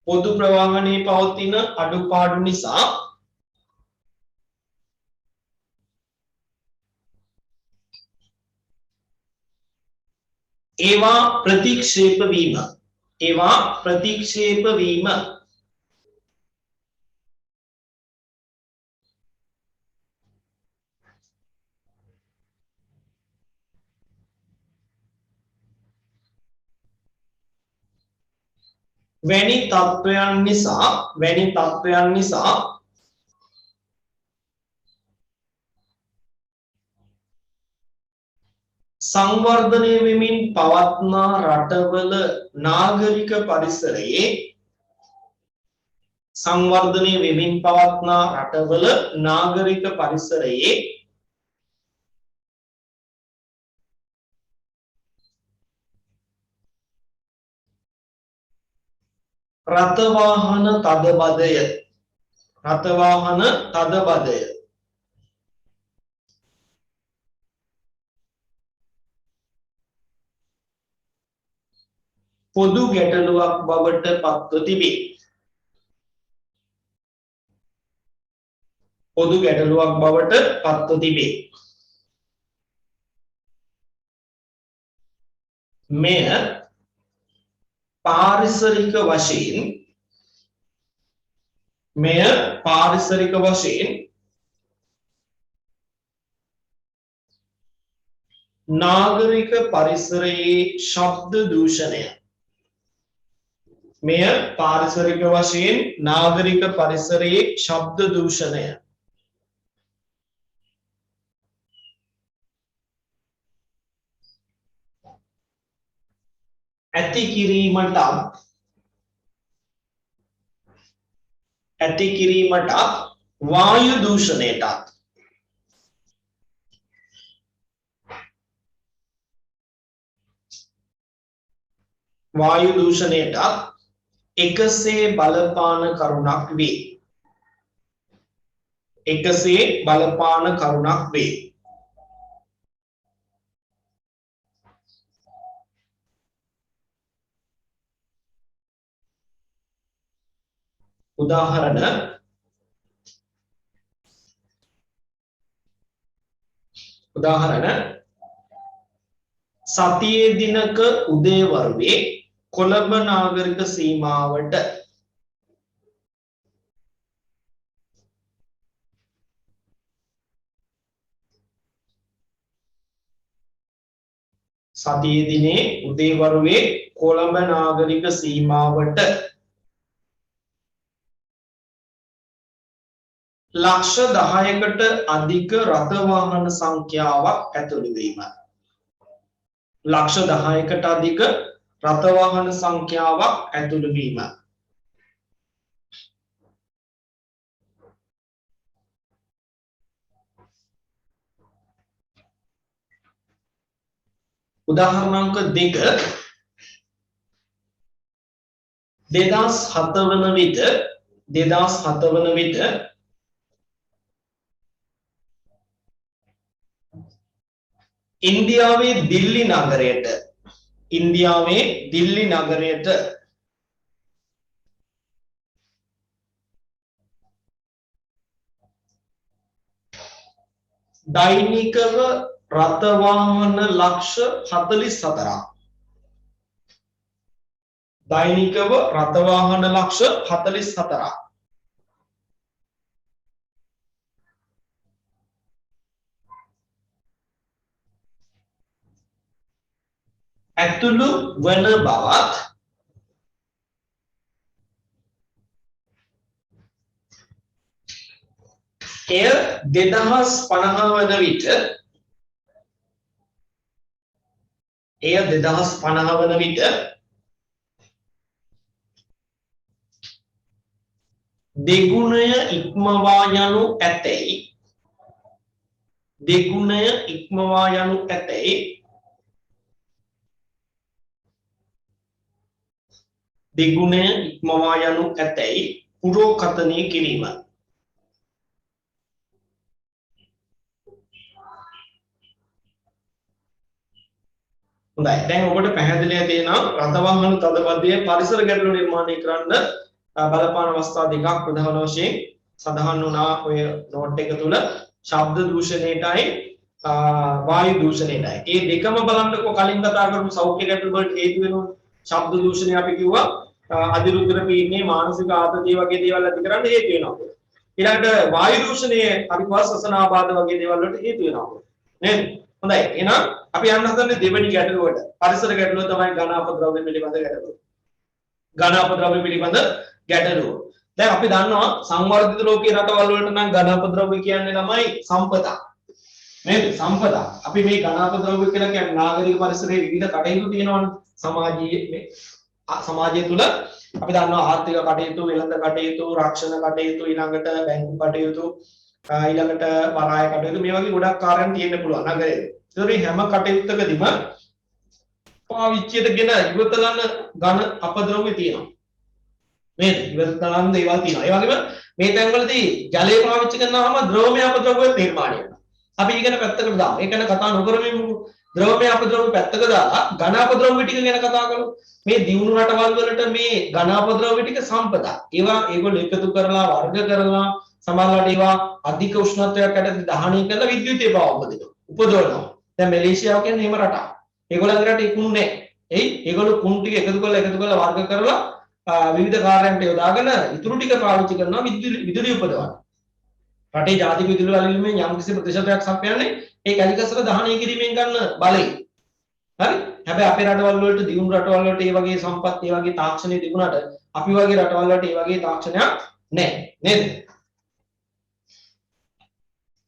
පොදු ප්‍රවාහනයේ පවතින අඩුපාඩු නිසා ඒවා ප්‍රතික්ෂේප වීම වැනි තත්ත්වයන් නිසා සංවර්ධනය වෙමින් පවත්නා රටවල නාගරික පරිසරයේ රථවාහන තදබදය පොදු ගැටලුවක් බවට පත්ව තිබේ. මෙය පාරිසරික වශයෙන් නාගරික පරිසරයේ ශබ්ද දූෂණය ඇති කිරීමට වායු දූෂණයට එකසේ බලපාන කරුණක් වේ. උදාහරණ සතියේ දිනක උදේවරුේ කොළඹ නාගරික සීමාවට ලක්ෂ 10කට අධික රථවාහන සංඛ්‍යාවක් ඇතුළු වීම. උදාහරණාංක 2 2007 වන විට ඉන්දියාවේ දිල්ලි නගරයට දෛනිකව රථවාහන ලක්ෂ 44ක් ඇතුළු වන බවත් එය 2050 වන විට දෙගුණය ඉක්මවා යනු ඇතැයි පුරෝකථනය කිරීම. හොඳයි. දැන් ඔබට පැහැදිලිව තියෙනවා රටවහන තදබදයේ පරිසර ගැටලු නිර්මාණය කරන්න බලපාන අවස්ථා දෙකක් ප්‍රධාන වශයෙන් සඳහන් වුණා ඔය නෝට් එක තුල ශබ්ද දූෂණයටයි වායු දූෂණයටයි. මේ දෙකම බලන්නකො කලින් කතා කරපු සෞඛ්‍ය ගැටලු වලට හේතු වෙනවා. ශබ්ද දූෂණය අපි කිව්වා අධිරුධිර පීඩනය මානසික ආතතිය වගේ දේවල් ඇති කරන්න හේතු වෙනවා. ඊළඟට වායු දූෂණය අපි ශ්වසන ආබාධ වගේ දේවල් වලට හේතු වෙනවා. නේද? හොඳයි. එහෙනම් අපි යන්න හදන්නේ දෙවෙනි ගැටලුවට. පරිසර ගැටලුව තමයි ඝන අපද්‍රව්‍ය පිළිබඳ ගැටලුව. ඝන අපද්‍රව්‍ය පිළිබඳ ගැටලුව. දැන් අපි දන්නවා සංවර්ධිත ලෝකයේ රටවල් වලට නම් ඝන අපද්‍රව්‍ය කියන්නේ ළමයි සම්පදා. නේද? සම්පදා. අපි මේ ඝන අපද්‍රව්‍ය කියලා කියන්නේ නාගරික පරිසරයේ විවිධ කටයුතු තියෙනවනේ. සමාජය තුල අපි දන්නවා ආර්ථික කටයුතු, වෙළඳ කටයුතු, රක්ෂණ කටයුතු, ඊළඟට බැංකු කටයුතු, ඊළඟට වරාය කටයුතු මේ වගේ ගොඩක් කාර්යයන් තියෙන්න පුළුවන් නගරේ. ඒතකොට මේ හැම කටයුත්තකදීම පාවිච්චියට ගෙන ඉවතලන ඝන අපද්‍රව්‍ය තියෙනවා. නේද? ඉවතලන දේවල් තියෙනවා. ඒ වගේම මේ තැන්වලදී ජලය පාවිච්චි කරනවාම ද්‍රවමය අපද්‍රව්‍ය නිර්මාණය වෙනවා. අපි ඉගෙන පැත්තකට දාමු. ඒක ගැන කතා නොකරමින් ද්‍රවමය අපද්‍රව්‍ය පැත්තක දාලා ඝන අපද්‍රව්‍ය ටික ගැන කතා කරමු. මේ දියුණු රටවල් වලට මේ ඝන අපද්‍රව්‍ය ටික සම්පදා. ඒවා ඒගොල්ලෝ එකතු කරලා වර්ග කරලා සමහරවිට ඒවා අධික උෂ්ණත්වයක් යටතේ දහනය කරලා විද්‍යුතය උපදවනවා. දැන් මැලේසියාව කියන්නේ එහෙම රටක්. ඒගොල්ලන්ගේ රටේ කුණු නැහැ. එයි ඒගොල්ලෝ කුණු ටික එකතු කරලා වර්ග කරලා විවිධ කාර්යයන්ට යොදාගෙන ඉතුරු ටික පාවිච්චි කරනවා විදුලිය උපදවන්න. රටේ ජාතික විදුලි වලින් යම් කිසි ප්‍රතිශතයක් සපයන්නේ ඒ කැලිකසල දහනය කිරීමෙන් ගන්න බලය. හරි? හැබැයි අපේ රටවල් වලට දියුණු රටවල් වලට මේ වගේ සම්පත්, මේ වගේ තාක්ෂණය තිබුණාට අපි වගේ රටවල් වලට මේ වගේ තාක්ෂණයක් නැහැ. නේද?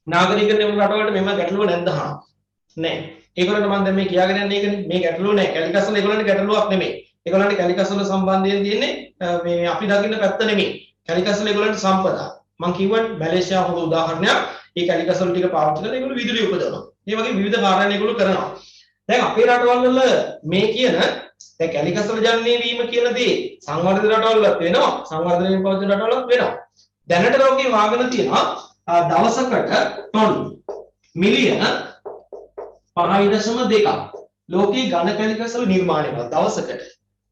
නාගරිකයන් රටවලට මෙම ගැටලුව නැද්ද අහනවා. නැහැ. ඒගොල්ලන්ට මම දැන් මේ කියාගෙන යන්නේ ඒකනේ. මේ ගැටලුව නැහැ. කැලිකසල ඒගොල්ලන්ට ගැටලුවක් නෙමෙයි. ඒගොල්ලන්ට කැලිකසල සම්බන්ධයෙන් තියෙන්නේ මේ අපි දකින්න පැත්ත නෙමෙයි. කැලිකසල ඒගොල්ලන්ට සම්පදා. මම කියවනේ මැලේසියාව හොඳ උදාහරණයක්. ඒ කැලිකසල ටික පාවිච්චි කරලා ඒගොල්ලෝ විදුලිය උපදවනවා. මේ වගේ විවිධ කාර්යයන් ඒගොල්ලෝ කරනවා. දැන් අපේ රටවල් වල මේ කියන දැන් කැලිකසල ජනනය වීම කියන දේ සංවර්ධිත රටවල් වලත් වෙනවා. සංවර්ධනයෙන් පවතින රටවල් වලත් වෙනවා. දැනට ලෝකේ වාගෙන තියෙනවා දවසකට ටොන් මිලියන 5.2ක් ලෝකේ ඝන කැලිකසල නිර්මාණය වෙනවා දවසකට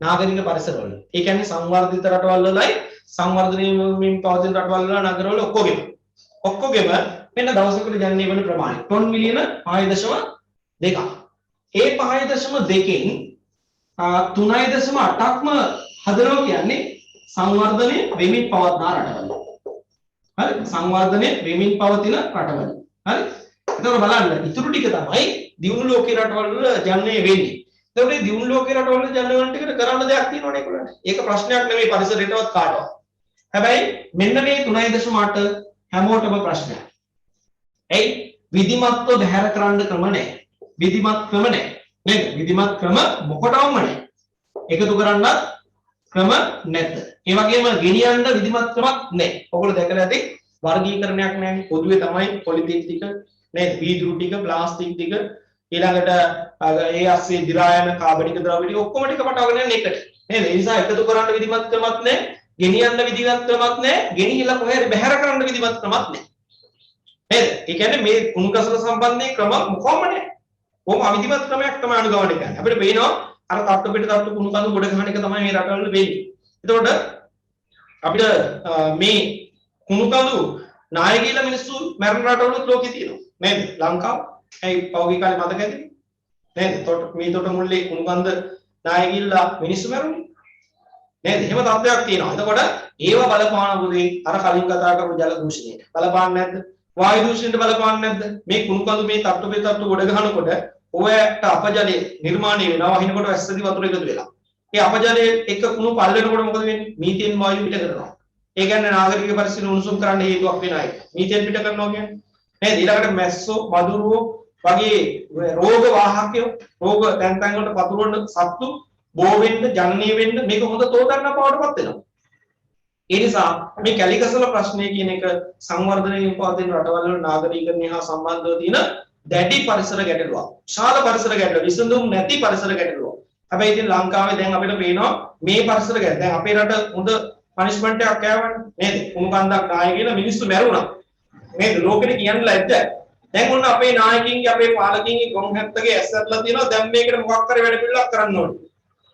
නාගරික පරිසරවල. ඒ කියන්නේ සංවර්ධිත රටවල් වලයි සංවර්ධනයෙන් පවතින රටවල් වල නගරවල ඔක්කොගෙම මෙන්න දවසකට ජනනය වෙන ප්‍රමාණය ටොන් මිලියන 5.2ක්. ඒ 5.2කින් 3.8ක්ම හදනවා කියන්නේ සංවර්ධනය වෙමින් පවත්නා රටවල. හරි? සංවර්ධනය වෙමින් පවතින රටවල. හරි? එතකොට බලන්න ඉතුරු ටික තමයි දියුණු ලෝකේ රටවල් වල ජනනය වෙන්නේ. එතකොට මේ දියුණු ලෝකේ රටවල් වල ජනනය වෙන ටිකට කරන්න දෙයක් තියෙනවනේ ඒගොල්ලන්ට. ඒක ප්‍රශ්නයක් නෙමෙයි පරිසරයටවත් කාටවත්. හැබැයි මෙන්න මේ 3.8 හැමෝටම ප්‍රශ්නයක්. එයි විධිමත්ව බැහැර කරන්න ක්‍රම නැහැ. විධිමත් ක්‍රම නැහැ. නේද? විධිමත් ක්‍රම මොකටවම නැහැ. එකතු කරන්නත් ක්‍රම නැත. ඒ වගේම ගෙනියන්න විධිමත් ක්‍රමක් නැහැ. ඔයගොල්ලෝ දැකලා ඇති වර්ගීකරණයක් නැහැ. පොදුවේ තමයි පොලිතින් ටික නේද? වීදුරු ටික, ප්ලාස්ටික් ටික, ඊළඟට ඒ ASCII දිරා යන කාබනික ද්‍රව්‍ය ටික ඔක්කොම ටික පටවගෙන යන එකට. නේද? ඒ නිසා එකතු කරන්න විධිමත් ක්‍රමක් නැහැ. ගෙනියන්න විධිමත් ක්‍රමක් නැහැ. ගෙනිහිලා කොහේ හරි බැහැර කරන්න විධිමත් ක්‍රමක් නැහැ. නේද? ඒ කියන්නේ මේ කුණු කසල සම්බන්ධයෙන් ක්‍රම මොකක්ම නැහැ. කොහොම අවිධිමත් ක්‍රමයක් තමයි අනුගමනය කරන්නේ. අපිට පේනවා අර තට්ටු පිට තට්ටු කුණු කඳු ගොඩ ගන්න එක තමයි මේ රටවල වෙන්නේ. එතකොට අපිට මේ කුණු කඳු නාය කියලා මිනිස්සු මරණ රටවලුත් ලෝකේ තියෙනවා. නේද? ලංකාව ඇයි පෞගී කාලේ මතක ඇති? නේද? මේ තොට මුල්ලේ කුණු කන්ද නාය කියලා මිනිස්සු මරුනේ. නේද? එහෙම තත්ත්වයක් තියෙනවා. එතකොට ඒව බලපාන පුතේ අර කලින් කතා කරපු ජල දූෂණයට බලපාන්නේ නැද්ද? වායු දූෂණයට බලපාන්නේ නැද්ද? මේ කුණු කඳු මේ තට්ටු පිට තට්ටු ගොඩ ගන්නකොට ඔයට අපජලය නිර්මාණය වෙනවා වහිනකොට වැස්සදී වතුර එකතු වෙලා. ඒ අපජලයේ එක කුණු පල් වෙනකොට මොකද වෙන්නේ? මීතේන් වායු පිට කරනවා. ඒ කියන්නේ නාගරික පරිසර උණුසුම් කරන්න හේතුවක් වෙනවා ඒක. මීතේන් පිට කරනවා කියන්නේ. නේද? ඊළඟට මැස්සෝ, වදුරුවෝ වගේ රෝග වාහකයෝ, රෝග තැන් තැන් වලට පතුරවන සත්තු බෝ වෙන්න, ජනනය වෙන්න මේක හොඳ තෝතන්න බවටපත් වෙනවා. ඒ නිසා මේ කැලිකසල ප්‍රශ්නය කියන එක සංවර්ධනයෙන් පවතින රටවල් වල නාගරිකයන් හා සම්බන්ධව තියෙන දැඩි පරිසර ගැටලුවක්. විශාල පරිසර ගැටලුවක්. විසඳුම් නැති පරිසර ගැටලුවක්. හැබැයි ඉතින් ලංකාවේ දැන් අපිට පේනවා මේ පරිසර ගැටලුව. දැන් අපේ රට හොඳ පනිෂ්මන්ට් එකක් කෑවනේ නේද? කුණු කන්දක් ආයේ කියලා මිනිස්සු මැරුණා. නේද? ලෝකෙට කියන්න ලැජ්ජයි. දැන් ඔන්න අපේ නායකින්ගේ අපේ පාලකින්ගේ ගොන් හැත්තගේ ඇස්සටලා තියෙනවා දැන් මේකට මොකක් කරේ වැඩ පිළිවෙලක් කරන්න ඕනේ.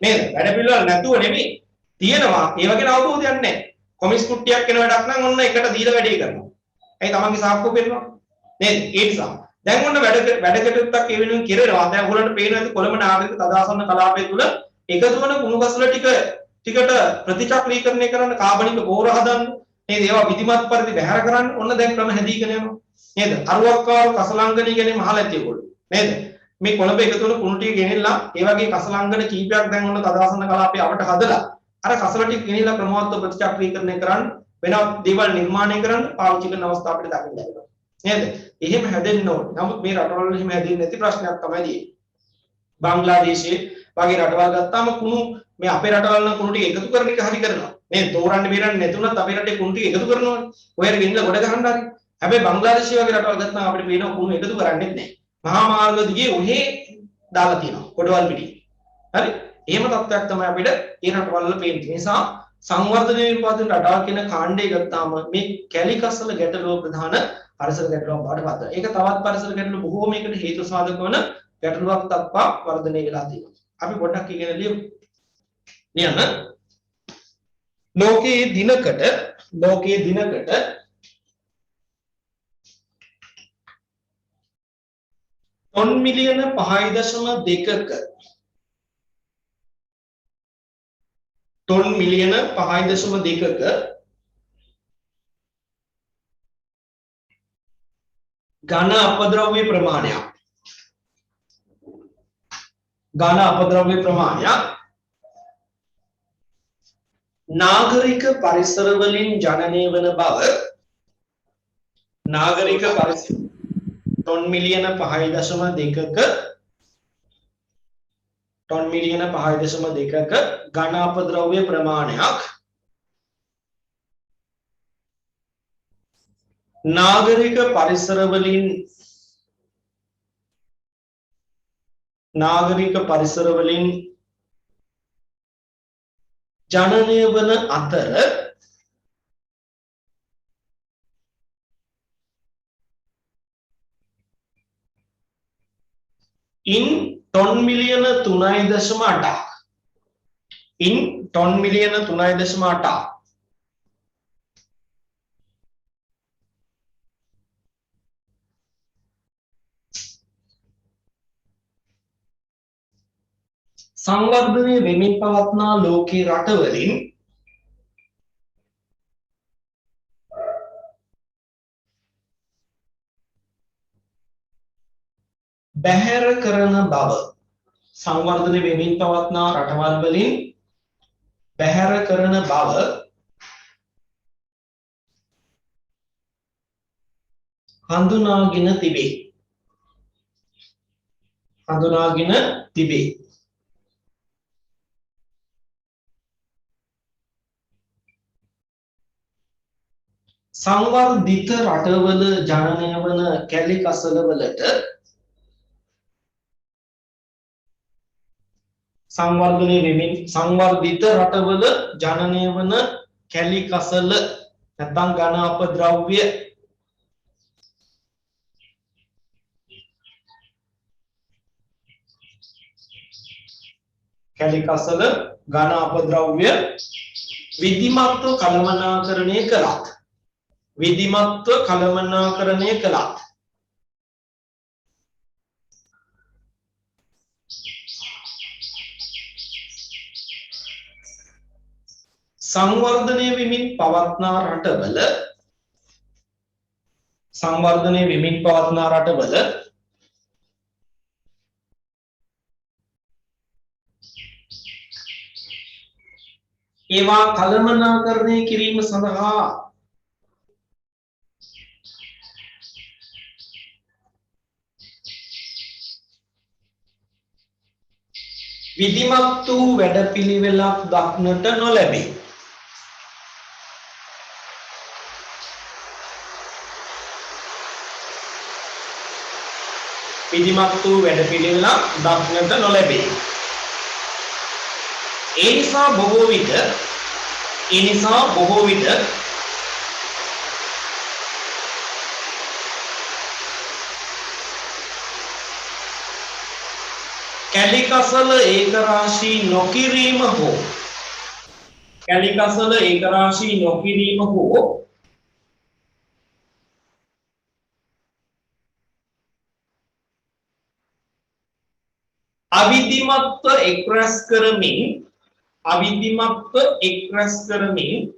නේද? වැඩ පිළිවෙල නැතුව නෙමෙයි. තියෙනවා. ඒ වගේ අවබෝධයක් නැහැ. කොමිස් කුට්ටියක් වෙන වැඩක් නම් ඔන්න එකට දීලා වැඩේ කරනවා. ඒ තමන්ගේ සාක්කුව පෙන්නනවා. නේද? ඒ නිසා දැන් ඔන්න වැඩකටුත්තක් ඒ වෙනුවෙන් කෙරෙනවා. දැන් ඔයගොල්ලන්ට පේනවා ඇති කොළඹ නාගරික තදාසන්න කලාපය තුල එකතු වන කුණු කසල ටිකට ප්‍රතිචක්‍රීකරණය කරන්න කාබනික බෝර හදන්න නේද? ඒවා විධිමත් පරිදි බැහැර කරන්න ඔන්න දැන් ක්‍රම හැදීගෙන යනවා. නේද? අරුවක්කාව කසලංගනී ගැනීම අහලා ඇති ඔයගොල්ලෝ. නේද? මේ කොළඹ එකතු වන කුණු ටික ගෙනෙලා ඒ වගේ කසලංගන කීපයක් දැන් ඔන්න තදාසන්න කලාපයේ අපට හදලා අර කසල ටික ගෙනිලා ක්‍රමවත්ව ප්‍රතිචක්‍රීකරණය කරන්න වෙනත් දේවල් නිර්මාණය කරන්න පාවිච්චි කරන අවස්ථා අපිට දකින්න ලැබෙනවා. නේද? එහෙම හැදෙන්න ඕනේ. නමුත් මේ රටවල එහෙම හැදෙන්නේ නැති ප්‍රශ්නයක් තමයි තියෙන්නේ. බංග්ලාදේශයේ වගේ රටවල් ගත්තාම කුණු මේ අපේ රටවල නම් කුණු ටික එකතු කරන එක හරි කරනවා. නේද? තෝරන්න බේරන්න නැතුණත් අපේ රටේ කුණු ටික එකතු කරනවානේ. ඔයර ගෙන්නලා ගොඩ ගහන්න හරි. හැබැයි බංග්ලාදේශය වගේ රටවල් ගත්තාම අපිට පේනවා කුණු එකතු කරන්නේ නැහැ. මහා මාර්ග දිගේ ඔහේ දාලා තියෙනවා. කොටවල් පිටින්. හරි? එහෙම තත්ත්වයක් තමයි අපිට ඒ රටවල පේන්නේ. ඒ නිසා සංවර්ධනය විපාදිත රටවල් කියන කාණ්ඩය ගත්තාම මේ කැලිකස්සල ගැටලුව ප්‍රධාන පරිසර ගැටලුවක් බවට පත් වෙනවා. ඒක තවත් පරිසර ගැටලු බොහෝමයකට හේතු සාධක වන ගැටලුවක් දක්වා වර්ධනය වෙලා තියෙනවා. අපි පොඩ්ඩක් ඉගෙන ලියමු. නියම ලෝකයේ දිනකට ටොන් මිලියන 5.2ක ටොන් මිලියන 5.2ක ඝන අපද්‍රව්‍ය ප්‍රමාණයක් නාගරික පරිසර වලින් ජනනය වන බව ටොන් මිලියන 5.2ක ඝන අපද්‍රව්‍ය ප්‍රමාණයක් නාගරික පරිසර වලින් ජනනය වන අතර in ටොන් මිලියන 3.8 සංවර්ධනය වෙමින් පවත්නා ලෝකේ රටවලින් බැහැර කරන බව සංවර්ධනය වෙමින් පවත්නා රටවල් වලින් බැහැර කරන බව හඳුනාගෙන තිබේ. සංවර්ධිත රටවල ජනනය වන කැලි කසල වලට සංවර්ධිත රටවල ජනනය වන කැලි කසල නැත්නම් ඝන අපද්‍රව්‍ය විධිමත්ව කළමනාකරණය කළත් සංවර්ධනය වෙමින් පවත්නා රටවල ඒවා කළමනාකරණය කිරීම සඳහා විධිමත් වූ වැඩපිළිවෙලක් දක්නට නොලැබේ. ඒ නිසා බොහෝ විට කැලිකසල ඒකරාශී නොකිරීම හෝ කැලිකසල ඒකරාශී නොකිරීම හෝ අවිධිමත්ව එක්රැස් කරමින් අවිධිමත්ව එක්රැස් කරමින්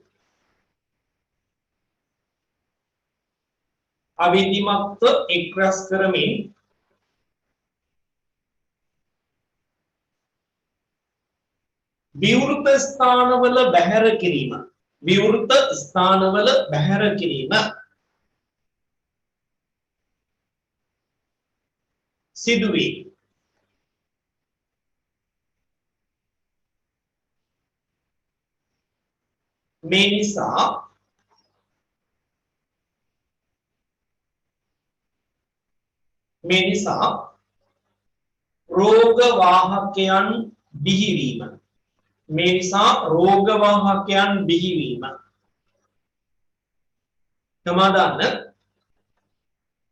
අවිධිමත්ව එක්රැස් කරමින් විවෘත ස්ථානවල බැහැර කිරීම විවෘත ස්ථානවල බැහැර කිරීම සිදුවේ මේ නිසා රෝග වාහකයන් බිහිවීම මේ නිසා රෝග වාහකයන් බිහිවීම සමාදාන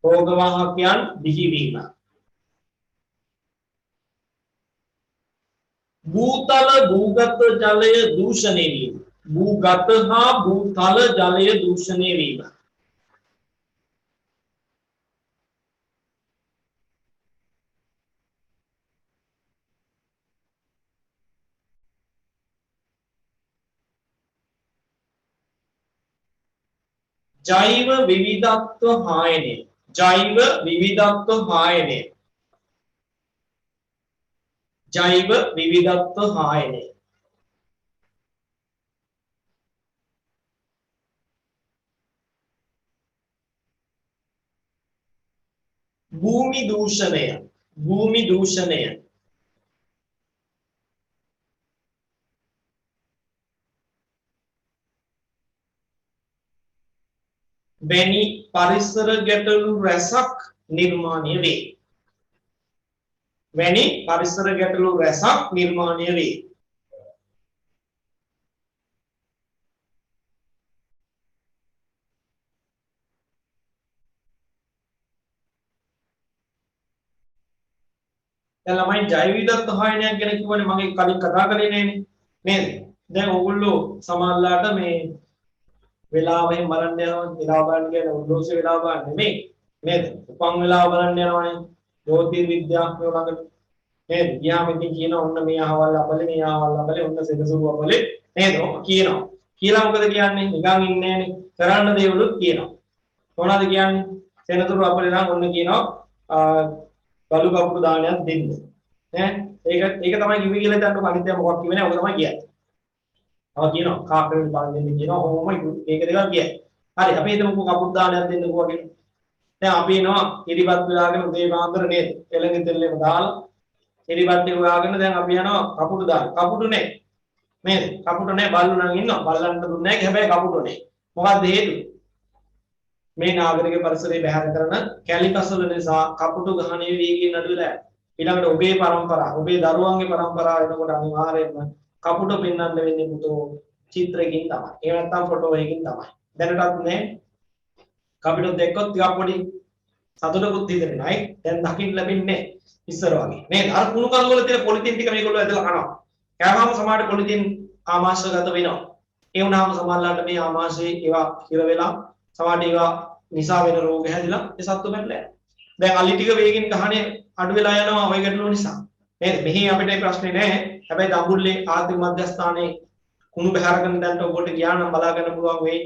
රෝග වාහකයන් බිහිවීම භූතල භූගත ජලය දූෂණය වීම භූගත හා භූතල ජලය දූෂණය වීම ජෛව විවිධත්ව හායනය ජෛව විවිධත්ව හායනය ජෛව විවිධත්ව හායනය භූමි දූෂණය වැනි පරිසර ගැටලු රැසක් නිර්මාණය වේ වැනි පරිසර ගැටලු රැසක් නිර්මාණය වේ දැන් ළමයි ජෛව විවිධත්ව හායනයක් ගැන කිව්වනේ මම කලින් කතා කරේ නේද නේද දැන් ඕගොල්ලෝ සමහරලාට මේ වෙලාවෙන් බලන්න යනවා වෙලාව බලන්න කියන්නේ උද්දෝෂ වෙලාව බලන්න නෙමෙයි නේද උපන් වෙලාව බලන්න යනවානේ ජ්‍යොතිර් විද්‍යාඥයෝ ළඟට නේද ගියාම ඉතින් කියනවා ඔන්න මේ අහවල් අපලේ මේ අහවල් අපලේ ඔන්න සෙනසුරු අපලේ නේද කියනවා කියලා මොකද කියන්නේ නිකන් ඉන්නේ නෑනේ කරන්න දේවලුත් කියනවා මොනවද කියන්නේ සෙනසුරු අපලේ නම් ඔන්න කියනවා බලු කපුරු දානයක් දෙන්න ඈ ඒක තමයි කිව්වේ කියලා හිතන්න අනිත්‍ය මොකක් කිව්වේ නෑ ඔක තමයි කියන්නේ අව කියනවා කාකරේ බලන් දෙන්න කියනවා ඕම මේක දෙකක් කියයි හරි අපි හිතමුකෝ කපුරු දානයක් දෙන්නකෝ වගේ දැන් අපි එනවා ඉරිපත් වෙලාගෙන උදේ පාන්දර නේද එළඟ තෙල්ලේම දාලා ඉරිපත් එක හොයාගෙන දැන් අපි යනවා කපුරු දාන කපුරු නේ නේද කපුරු නේ බල්ලු නම් ඉන්නවා බල්ලන්ට දුන්නේ නැහැ හැබැයි කපුරු නේ මොකක්ද හේතුව මේ නාගරික පරිසරය බැහැර කරන කැලිකසල නිසා කපුටු ගහණයේ වේගයෙන් අඩු වෙලා ඊළඟට ඔබේ પરම්පරාව ඔබේ දරුවන්ගේ પરම්පරාව එනකොට අනිවාර්යයෙන්ම කපුට පෙන්වන්න වෙන්නේ පුතෝ චිත්‍රයකින් තමයි. ඒ නැත්තම් ෆොටෝ එකකින් තමයි. දැනටත් නේ කපුට දැක්කොත් ටිකක් පොඩි සතුටකුත් හිතෙන්නේ නයි. දැන් දකින්න ලැබෙන්නේ ඉස්සර වගේ. නේද? අර කුණු කල් වල තියෙන පොලිතින් ටික මේගොල්ලෝ ඇදලා කනවා. කෑවම සමහරට පොලිතින් ආමාශයගත වෙනවා. ඒ වුණාම සමහරලාට මේ ආමාශයේ ඒවා හිර වෙලා සමහරට ඒවා නිසා වෙන රෝග හැදිලා ඒ සත්තු මැරලා යනවා. දැන් අලි ටික වේගෙන් ගහන්නේ අඩු වෙලා යනවා ওই ගැටලුව නිසා. නේද? මෙහි අපිට ඒ ප්‍රශ්නේ නැහැ. හැබැයි දඹුල්ලේ ආර්ථික මධ්‍යස්ථානයේ කුණු බහැරගෙන දැන්ට ඔබට ගියා නම් බලා ගන්න පුළුවන් වෙයි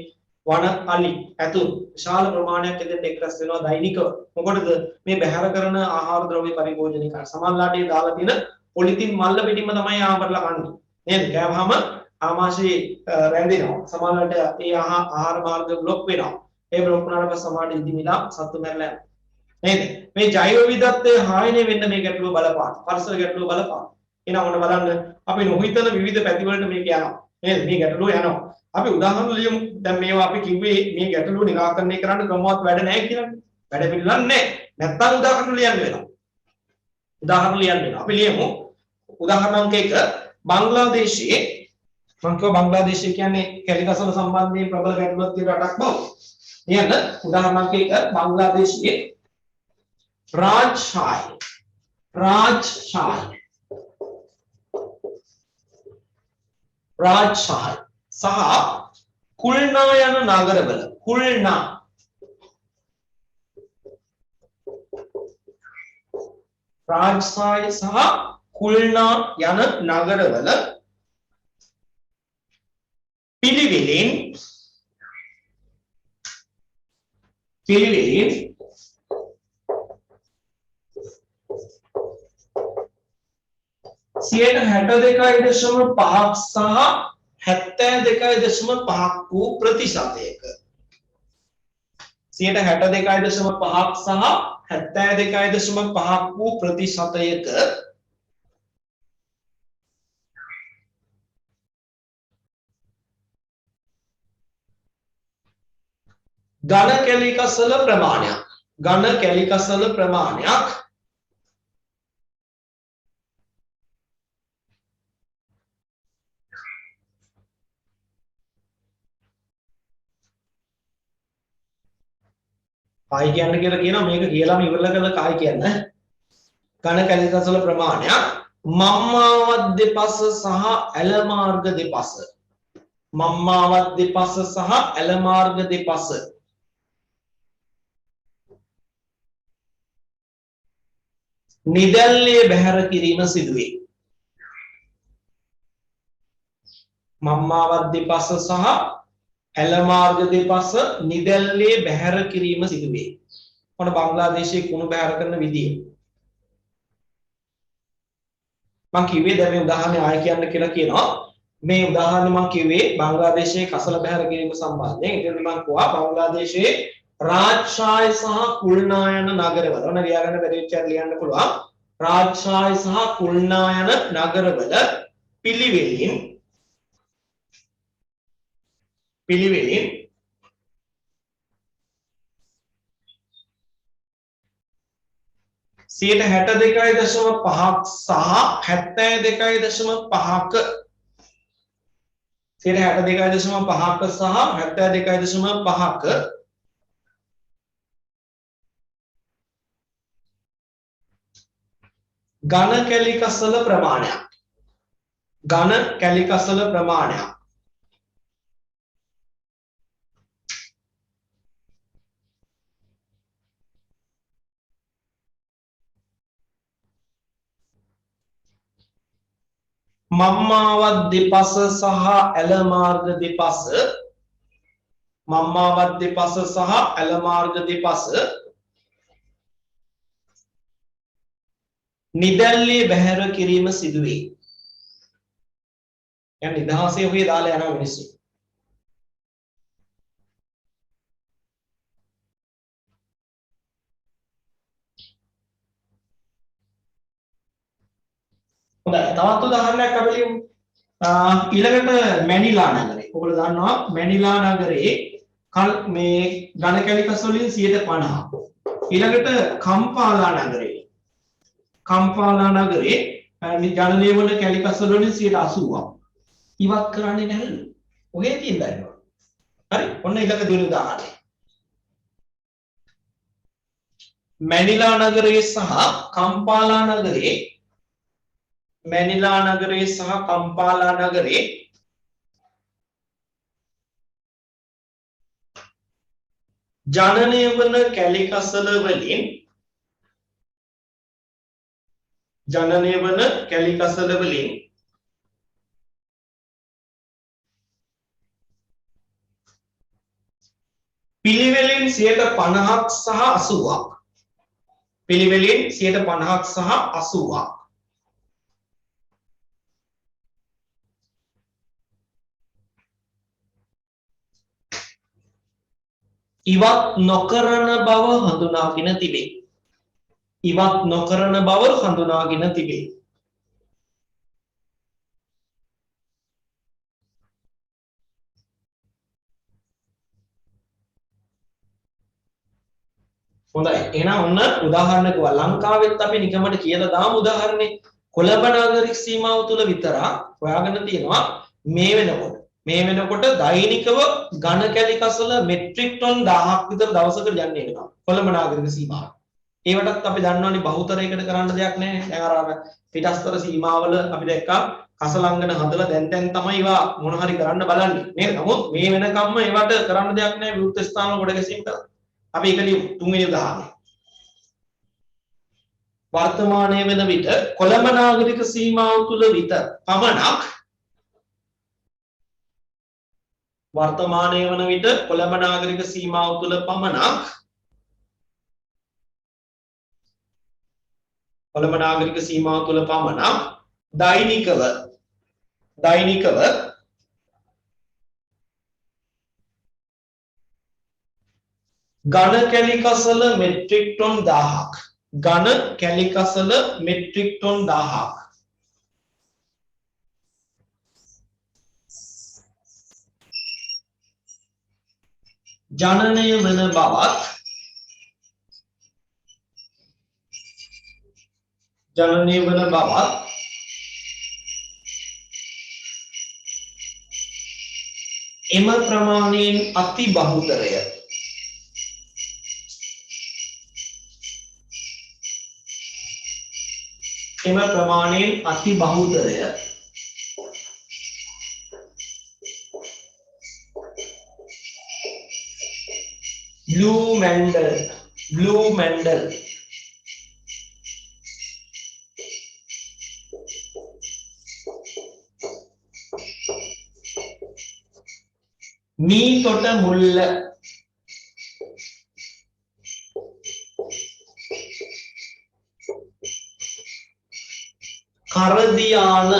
වන අලි ඇතුළු විශාල ප්‍රමාණයක් එතෙන්ට එක්රැස් වෙනවා දෛනිකව. මොකටද මේ බහැර කරන ආහාර ද්‍රව්‍ය පරිභෝජනය කරන සමහරලාට ඒ දාලා තියෙන පොලිතින් මල්ල පිටින්ම තමයි ආහාරලා කන්නේ. නේද? කෑවහම ආමාශයේ රැඳෙනවා. සමහරලාට ඒ ආහාර මාර්ග බ්ලොක් වෙනවා. ඒ බ්ලොක් වුණාට පස්සේ සමහරට ඉදිමිලා සත්තු මැරලා යනවා. නේද? මේ ජෛව විවිධත්වයේ හායනය වෙන්න මේ ගැටලුව බලපාන. පරිසර ගැටලුව බලපාන. එහෙනම් ඔන්න බලන්න අපි නොහිතන විවිධ පැති වලට මේක යනවා. නේද? මේ ගැටලුව යනවා. අපි උදාහරණ ලියමු. දැන් මේවා අපි කිව්වේ මේ ගැටලුව නිරාකරණය කරන්න ක්‍රමවත් වැඩ නැහැ කියලා. වැඩ පිළිලක් නැහැ. නැත්තම් උදාහරණ ලියන්න වෙනවා. උදාහරණ ලියන්න වෙනවා. අපි ලියමු. උදාහරණ අංක 1 බංග්ලාදේශයේ මම කියව බංග්ලාදේශය කියන්නේ කැලිකසල සම්බන්ධයෙන් ප්‍රබල ගැටලුවක් තියෙන රටක් බව. එහෙනම් උදාහරණ අංක 1 බංග්ලාදේශයේ රාජ්ශාහි රාජ්සාහි සහ කුල්නා යන නගරවල කුල්නා රාජ්සාහි සහ කුල්නා යන නගරවල පිළිවෙලින් පිළිවෙලින් 62.5ක් සහ 72.5ක් වූ ප්‍රතිශතයක 62.5ක් සහ 72.5ක් වූ ප්‍රතිශතයක ඝන කැලිකසල ප්‍රමාණයක් කායි කියන්න කියලා කියනවා මේක කියලාම ඉවරලා කරලා කායි කියන්න ඝන කැලිකසල ප්‍රමාණයක් මම්මාවත් දෙපස සහ ඇල මාර්ග දෙපස මම්මාවත් දෙපස සහ ඇල මාර්ග දෙපස නිදැල්ලේ බැහැර කිරීම සිදුවේ මම්මාවත් දෙපස සහ ඇල මාර්ග දෙපස නිදැල්ලේ බැහැර කිරීම සිදුවේ. මොන බංග්ලාදේශයේ කුණු බැහැර කරන විදිය. මම කිව්වේ දැන් මේ උදාහරණය ආයෙ කියන්න කියලා කියනවා. මේ උදාහරණය මම කිව්වේ බංග්ලාදේශයේ කසල බැහැර කිරීම සම්බන්ධයෙන්. ඒකෙන් මම කිව්වා බංග්ලාදේශයේ රාජ්සාහි සහ කුල්නා යන නගරවල ඔන්න ලියාගන්න බැරි වෙච්ච අය ලියන්න පුළුවන්. රාජ්සාහි සහ කුල්නා යන නගරවල පිළිවෙලින් 62.5ක් සහ 72.5ක 62.5ක සහ 72.5ක ඝන කැලිකසල ප්‍රමාණයක් මම්මාවත් දෙපස සහ ඇල මාර්ග දෙපස නිදැල්ලේ බැහැර කිරීම සිදුවේ. යන නිදහසේ ඔහේ දාලා යනවා මිනිස්සු. හොඳයි තවත් උදාහරණයක් අපි ලියමු. ඊළඟට මැනිලා නගරේ. ඔයගොල්ලෝ දන්නවා මැනිලා නගරේ මේ ඝන කැලිකස් වලින් 50%. ඊළඟට කම්පාලා නගරේ ජනනය වන කැලිකස් වලින් 80%ක්. ඉවත් කරන්නේ නැහැලු. ඔහේ තියෙන දන්නවා. හරි. ඔන්න ඊළඟ දෙවෙනි උදාහරණය. මැනිලා නගරේ සහ කම්පාලා නගරේ ජනනය වන කැලිකසල වලින් පිළිවෙලින් 50ක් සහ 80ක් ඉවත් නොකරන බව හඳුනාගෙන තිබේ. හොඳයි එහෙනම් ඔන්න උදාහරණයක් වා ලංකාවෙත් අපි නිකමට කියලා දාමු උදාහරණේ කොළඹ නගරික සීමාව තුල විතරක් හොයාගෙන තියෙනවා මේ වෙනකොට දෛනිකව ඝන කැලිකසල මෙට්‍රික් ටන් 1000ක් විතර දවසකට යන්නේ වෙනවා කොළඹ නගරික සීමාව. ඒවටත් අපි දන්නවනේ බහුතරයකට කරන්න දෙයක් නැහැ. දැන් අර පිටස්තර සීමාවල අපි දැක්කා කසලංගන හදලා දැන් තමයි ඒවා මොන හරි කරන්න බලන්නේ නේද? නමුත් මේ වෙනකම්ම ඒවට කරන්න දෙයක් නැහැ විවෘත ස්ථාන වල ගොඩ ගැසීම් කරලා. අපි ඒක ලියමු තුන්වෙනි උදාහරණය. වර්තමානයේ වෙන විට කොළඹ නාගරික සීමාව තුල විතර පමණක් වර්තමානයේ වන විට කොළඹ නාගරික සීමාව තුල පමණක් කොළඹ නාගරික සීමාව තුල පමණක් දෛනිකව ඝන කැලි කසල මෙට්‍රික් ටොන් 1000ක් ඝන කැලි කසල මෙට්‍රික් ටොන් 1000ක් ජනනය වන බවත් එම ප්‍රමාණයෙන් අති බහුතරය Blue Mandel මීතොට මුල්ල කරදියාන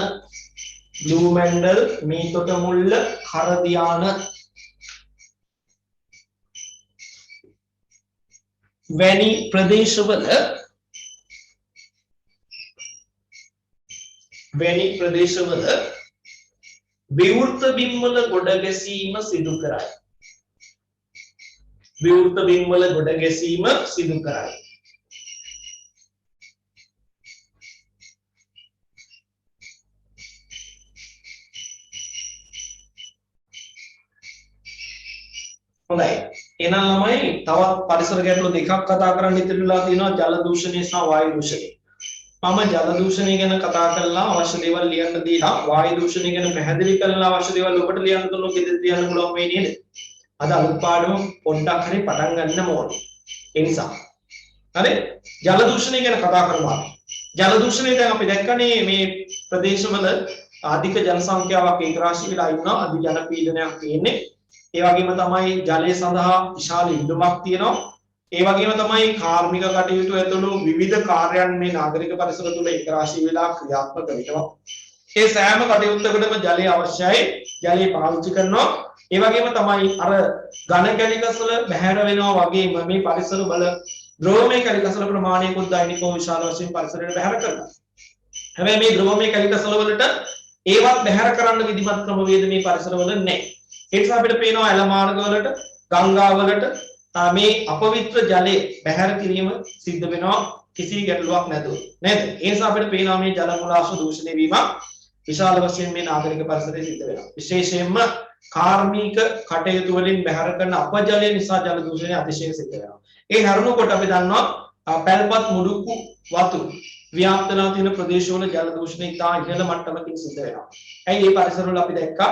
Blue Mandel මීතොට මුල්ල කරදියාන වැනි ප්‍රදේශවල විවෘත බිම්වල ගොඩ ගැසීම සිදු කරයි. හොඳයි. එහෙනම් ළමයි තවත් පරිසර ගැටලු දෙකක් කතා කරන්න ඉතිරිලා තියෙනවා ජල දූෂණය සහ වායු දූෂණය. මම ජල දූෂණය ගැන කතා කළා අවශ්‍ය දේවල් ලියන්න දීලා වායු දූෂණය ගැන පැහැදිලි කරලා අවශ්‍ය දේවල් ඔබට ලියන්න දුන්නොත් ඉතින් ලියන්න පුළුවන් වෙයි නේද? අද අලුත් පාඩම පොඩ්ඩක් හරි පටන් ගන්න ඕනේ. ඒ නිසා හරි ජල දූෂණය ගැන කතා කරමු. ජල දූෂණය දැන් අපි දැක්කනේ මේ ප්‍රදේශවල අධික ජනසංඛ්‍යාවක් ඒකරාශී වෙලා ඉන්නවා. අධි ජන පීඩනයක් තියෙන්නේ. ඒ වගේම තමයි ජලය සඳහා විශාල ඉල්ලුමක් තියෙනවා. ඒ වගේම තමයි කාර්මික කටයුතු ඇතුළු විවිධ කාර්යයන් මේ නාගරික පරිසර තුළ ඒකරාශී වෙලා ක්‍රියාත්මක වෙනවා. ඒ සෑම කටයුත්තකටම ජලය අවශ්‍යයි. ජලය පාවිච්චි කරනවා. ඒ වගේම තමයි අර ඝන කැලි කසල බැහැර වෙනවා වගේම මේ පරිසර වල ද්‍රවමය කැලි කසල ප්‍රමාණයකුත් දෛනිකව විශාල වශයෙන් පරිසරයට බැහැර කරනවා. හැබැයි මේ ද්‍රවමය කැලි කසල වලට ඒවත් බැහැර කරන්න විධිමත් ක්‍රමවේද මේ පරිසරවල නැහැ. ඒ නිසා අපිට පේනවා ඇල මාර්ග වලට, ගංගා වලට මේ අපවිත්‍ර ජලය බැහැර කිරීම සිද්ධ වෙනවා කිසි ගැටලුවක් නැතුව. නේද? ඒ නිසා අපිට පේනවා මේ ජල මූලාශ්‍ර දූෂණය වීම විශාල වශයෙන් මේ නාගරික පරිසරයේ සිද්ධ වෙනවා. විශේෂයෙන්ම කාර්මික කටයුතු වලින් බැහැර කරන අපජලය නිසා ජල දූෂණය අතිශයින් සිද්ධ වෙනවා. ඒ හැරුණකොට අපි දන්නවා පැල්පත් මුඩුක්කු වතු ව්‍යාප්ත වෙලා තියෙන ප්‍රදේශවල ජල දූෂණය ඉතා ඉහළ මට්ටමකින් සිද්ධ වෙනවා. ඇයි මේ පරිසරවල අපි දැක්කා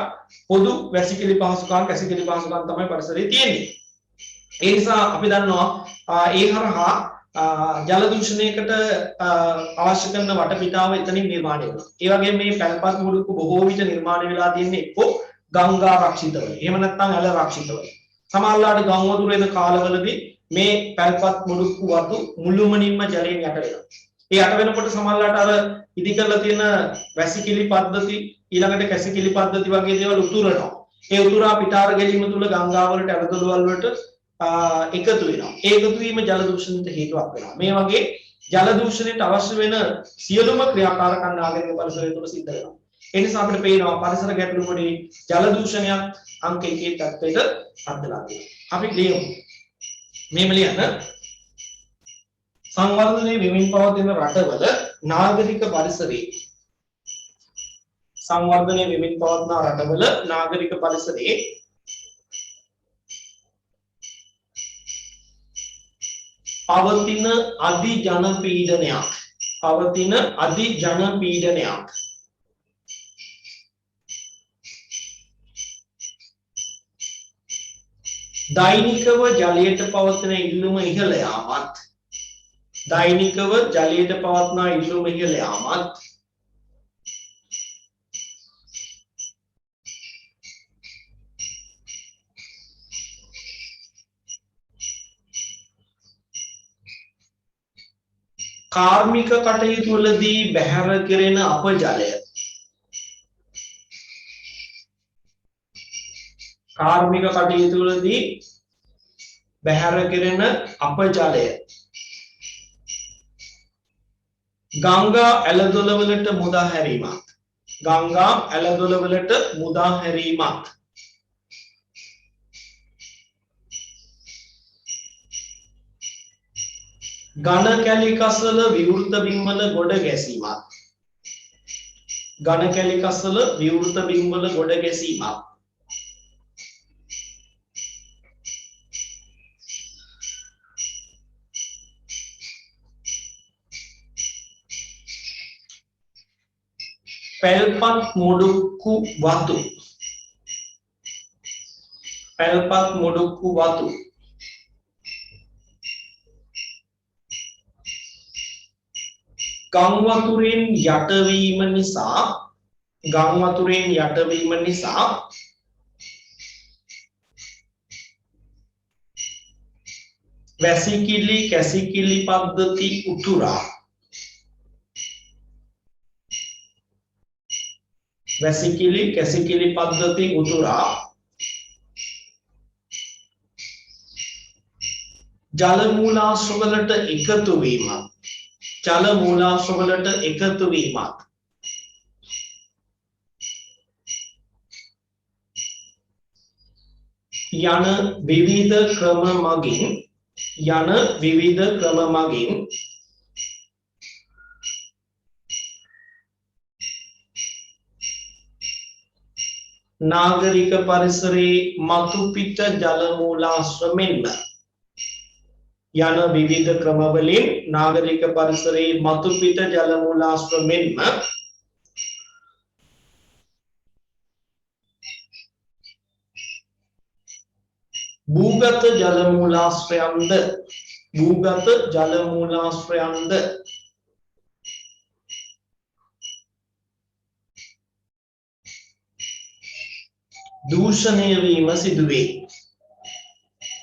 පොදු වැසිකිලි පහසුකම් කැසිකිලි පහසුකම් තමයි පරිසරයේ තියෙන්නේ. ඒ නිසා අපි දන්නවා ඒ හරහා ජල දූෂණයකට අවශ්‍ය කරන වටපිටාව එතනින් නිර්මාණය වෙනවා. ඒ වගේම මේ පැල්පත් මුඩුක්කු බොහෝ විට නිර්මාණය වෙලා තියෙන්නේ එක්කෝ ගංගා රක්ෂිතවල. එහෙම නැත්නම් ඇල රක්ෂිතවල. සමහරවිට ගම් වතුර එන කාලවලදී මේ පැල්පත් මුඩුක්කු වතු මුළුමනින්ම ජලයෙන් යට වෙනවා. ඒ යට වෙනකොට සමහරවිට අර ඉදි කරලා තියෙන වැසිකිලි පද්ධති ඊළඟට කැසිකිලි පද්ධති වගේ දේවල් උතුරනවා. ඒ උතුරා පිටාර ගැලීම තුල ගංගා වලට ඇලදොළවල් වලට එකතු වෙනවා. ඒ එකතු වීම ජල දූෂණයට හේතුවක් වෙනවා. මේ වගේ ජල දූෂණයට අවශ්‍ය වෙන සියලුම ක්‍රියාකාරකම් නාගරික පරිසරය තුළ සිද්ධ වෙනවා. ඒ නිසා අපිට පේනවා පරිසර ගැටලු වලදී ජල දූෂණයක් අංක 1 තත්ත්වයට අද්දලා තියෙනවා. අපි ලියමු. මේම ලියන්න. සංවර්ධනයේ වෙමින් පවතින රටවල නාගරික පරිසරයේ සංවර්ධනයේ වෙමින් පවත්න රටවල නාගරික පරිසරයේ පවතින අධි ජන පීඩනයක්. පවතින අධි ජන පීඩනයක්. දෛනිකව ජලයට පවතින ඉල්ලුම ඉහළ යාමත්. දෛනිකව ජලයට පවත්නා ඉල්ලුම ඉහළ යාමත්. කාර්මික කටයුතු වලදී බැහැර කෙරෙන අපජලය. කාර්මික කටයුතු වලදී බැහැර කෙරෙන අපජලය. ගංගා ඇලදොල වලට මුදා හැරීමක්. ගංගා ඇලදොල වලට මුදා හැරීමක්. ඝන කැලි කසල විවෘත බිම්වල ගොඩ ගැසීමක්. ඝන කැලි කසල විවෘත බිම්වල ගොඩ ගැසීමක්. පැල්පත් මොඩුක්කු වතු. පැල්පත් මොඩුක්කු වතු. ගම් වතුරෙන් යටවීම නිසා වැසිකිලි කැසිකිලි පද්ධති උතුරා. වැසිකිලි කැසිකිලි පද්ධති උතුරා ජල මූලාශ්‍රවලට එකතු වීමත්. ජල මූලාශ්‍රවලට එකතු වීමත්. යන විවිධ ක්‍රම මගින් නාගරික පරිසරයේ මතු පිට ජල මූලාශ්‍ර මෙන්ම යන විවිධ ක්‍රමවලින් නාගරික පරිසරයේ මතු පිට ජල මූලාශ්‍ර මෙන්ම භූගත ජල මූලාශ්‍රයන්ද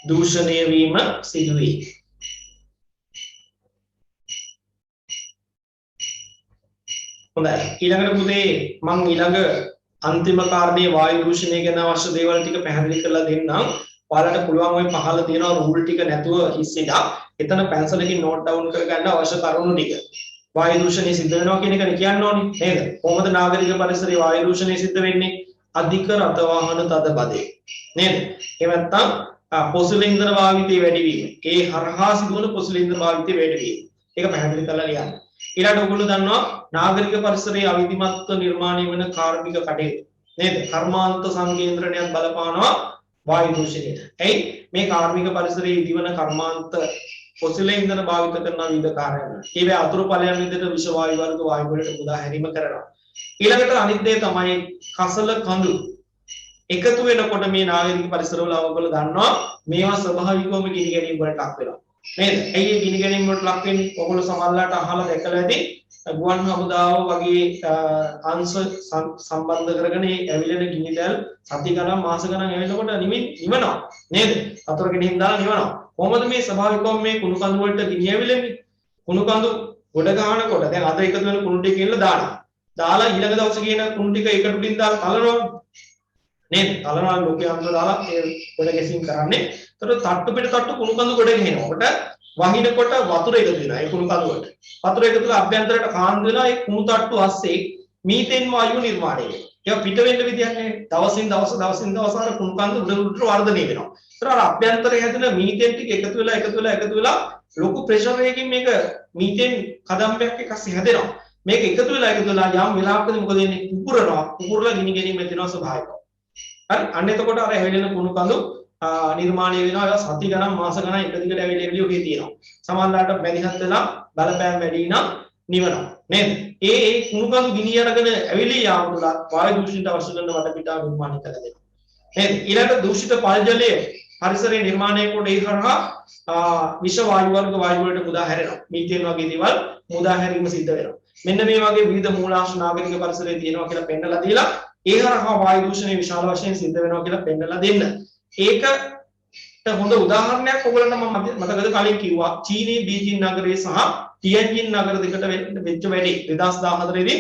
දූෂණය වීම සිදුවේ. හොඳයි, ඊළඟට පුතේ මම ඊළඟ අන්තිම කාරණේ වායු දූෂණය ගැන අවශ්‍ය දේවල් ටික පැහැදිලි කරලා දෙන්නම්. ඔයාලට පුළුවන් ওই පහළ තියෙන රූල් ටික නැතුව හිස් එකක් එතන පැන්සලකින් නෝට් ඩවුන් කරගන්න අවශ්‍ය කරුණු ටික. වායු දූෂණය සිද්ධ වෙනවා කියන එක කියන්න ඕනේ නේද? කොහොමද නාගරික පරිසරයේ වායු දූෂණය සිද්ධ වෙන්නේ? අධික රථ වාහන තද බදේ නේද? එහෙම නැත්නම් පොසිල ඉන්ධන භාවිතය වැඩි වීම. ඒ හරහා සිදුවන පොසිල ඉන්ධන භාවිතය වැඩි වීම. ඒක පැහැදිලි කරලා ලියන්න. ඊළඟට ඔයගොල්ලෝ දන්නවා නාගරික පරිසරයේ අවිධිමත්ව නිර්මාණය වන කාර්මික කටයුතු නේද? කර්මාන්ත සංකේන්ද්‍රණයක් බලපානවා වායු දූෂණයට. එයි මේ කාර්මික පරිසරයේ ඉදිවන කර්මාන්ත පොසිල ඉන්ධන භාවිත කරන විවිධ කාර්යයන්. ඒවේ අතුරු ඵලයන් විදිහට විෂ වායු වර්ග වායු වලට මුදා හැරීම කරනවා. ඊළඟට අනිත් දේ තමයි කසල කඳු එකතු වෙනකොට මේ නාගරික පරිසරවල ඔයගොල්ලෝ දන්නවා මේවා ස්වභාවිකවම ගිනි ගැනීම වලට ලක් වෙනවා නේද? ඇයි මේ ගිනි ගැනීම වලට ලක් වෙන්නේ? ඔයගොල්ලෝ සමහරලාට අහලා දැකලා ඇති ගුවන් හමුදාව වගේ අංශ සම්බන්ධ කරගෙන ඇවිලෙන ගිනි දැල් සති ගණන් මාස ගණන් ඇවිල්නකොට නිවනවා නේද? වතුර ගෙනින් දාලා නිවනවා. කොහොමද මේ ස්වභාවිකවම මේ කුණු කඳු වලට ගිනි ඇවිලෙන්නේ? කුණු කඳු ගොඩ ගන්නකොට දැන් අද එකතු වෙන කුණු ටික කියලා දානවා. දාලා ඊළඟ දවසේ කියන කුණු ටික එකට උඩින් දාලා තලනවා නේද? තලනවා ලෝකයේ අන්ත දාලා ඒ ගොඩ ගැසීම් කරන්නේ. ඒතකොට තට්ටු පිට තට්ටු කුණු කඳු ගොඩ ගෙනිනවා. කොට වහිනකොට වතුර එකතු වෙනවා ඒ කුණු කඳු වලට. වතුර එකතු වෙලා අභ්‍යන්තරයට කාන්දු වෙලා ඒ කුණු තට්ටු ASCII මීතේන් වායුව නිර්මාණය වෙනවා. ඒක පිට වෙන්න විදියක් නැහැ. දවසින් දවස අර කුණු කඳු උඩට වර්ධනය වෙනවා. ඒතර අර අභ්‍යන්තරයේ හැදෙන මීතේන් ටික එකතු වෙලා ලොකු ප්‍රෙෂර් එකකින් මේක මීතේන් කදම්බයක් එකක් හැදෙනවා. මේක එකතු වෙලා යම් වෙලාවකදී මොකද වෙන්නේ? පුපුරනවා. පුපුරලා ගිනි ගැනීම ඇතිවෙනවා ස්වභාවිකව. හරි? අන්න එතකොට අර හැදෙන කුණු කඳු නිර්මාණය වෙනවා. ඒවා සති ගණන් මාස ගණන් එක දිගට ඇවිල්ලා ඔහේ තියෙනවා. සමහරවිට මැදිහත් වෙලා බලපෑම් වැඩි නම් නිවනවා. නේද? ඒ කුණුකඳු ගිනි අරගෙන ඇවිලී යාම තුළ වායු දූෂණයට අවශ්‍ය කරන වටපිටාව නිර්මාණය කරලා දෙනවා. නේද? ඊළඟට දූෂිත පල් ජලය පරිසරයේ නිර්මාණය කොට ඒ කරා විෂ වායු වර්ග වායු වලට මුදා හැරෙනවා. මීතේන් වගේ දේවල් මුදා හැරීම සිද්ධ වෙනවා. මෙන්න මේ වගේ විවිධ මූලාශ්‍ර නාගරික පරිසරයේ තියෙනවා කියලා පෙන්නලා දීලා ඒ හරහා වායු දූෂණය විශාල වශයෙන් සිද්ධ වෙනවා කියලා පෙන්නලා දෙන්න. ඒකට හොඳ උදාහරණයක් ඔයගොල්ලන්ට මම මතකද කලින් කිව්වා චීනයේ බීජිං නගරයේ සහ ටියන්ජින් නගර දෙකට වෙච්ච වැඩි 2014 දී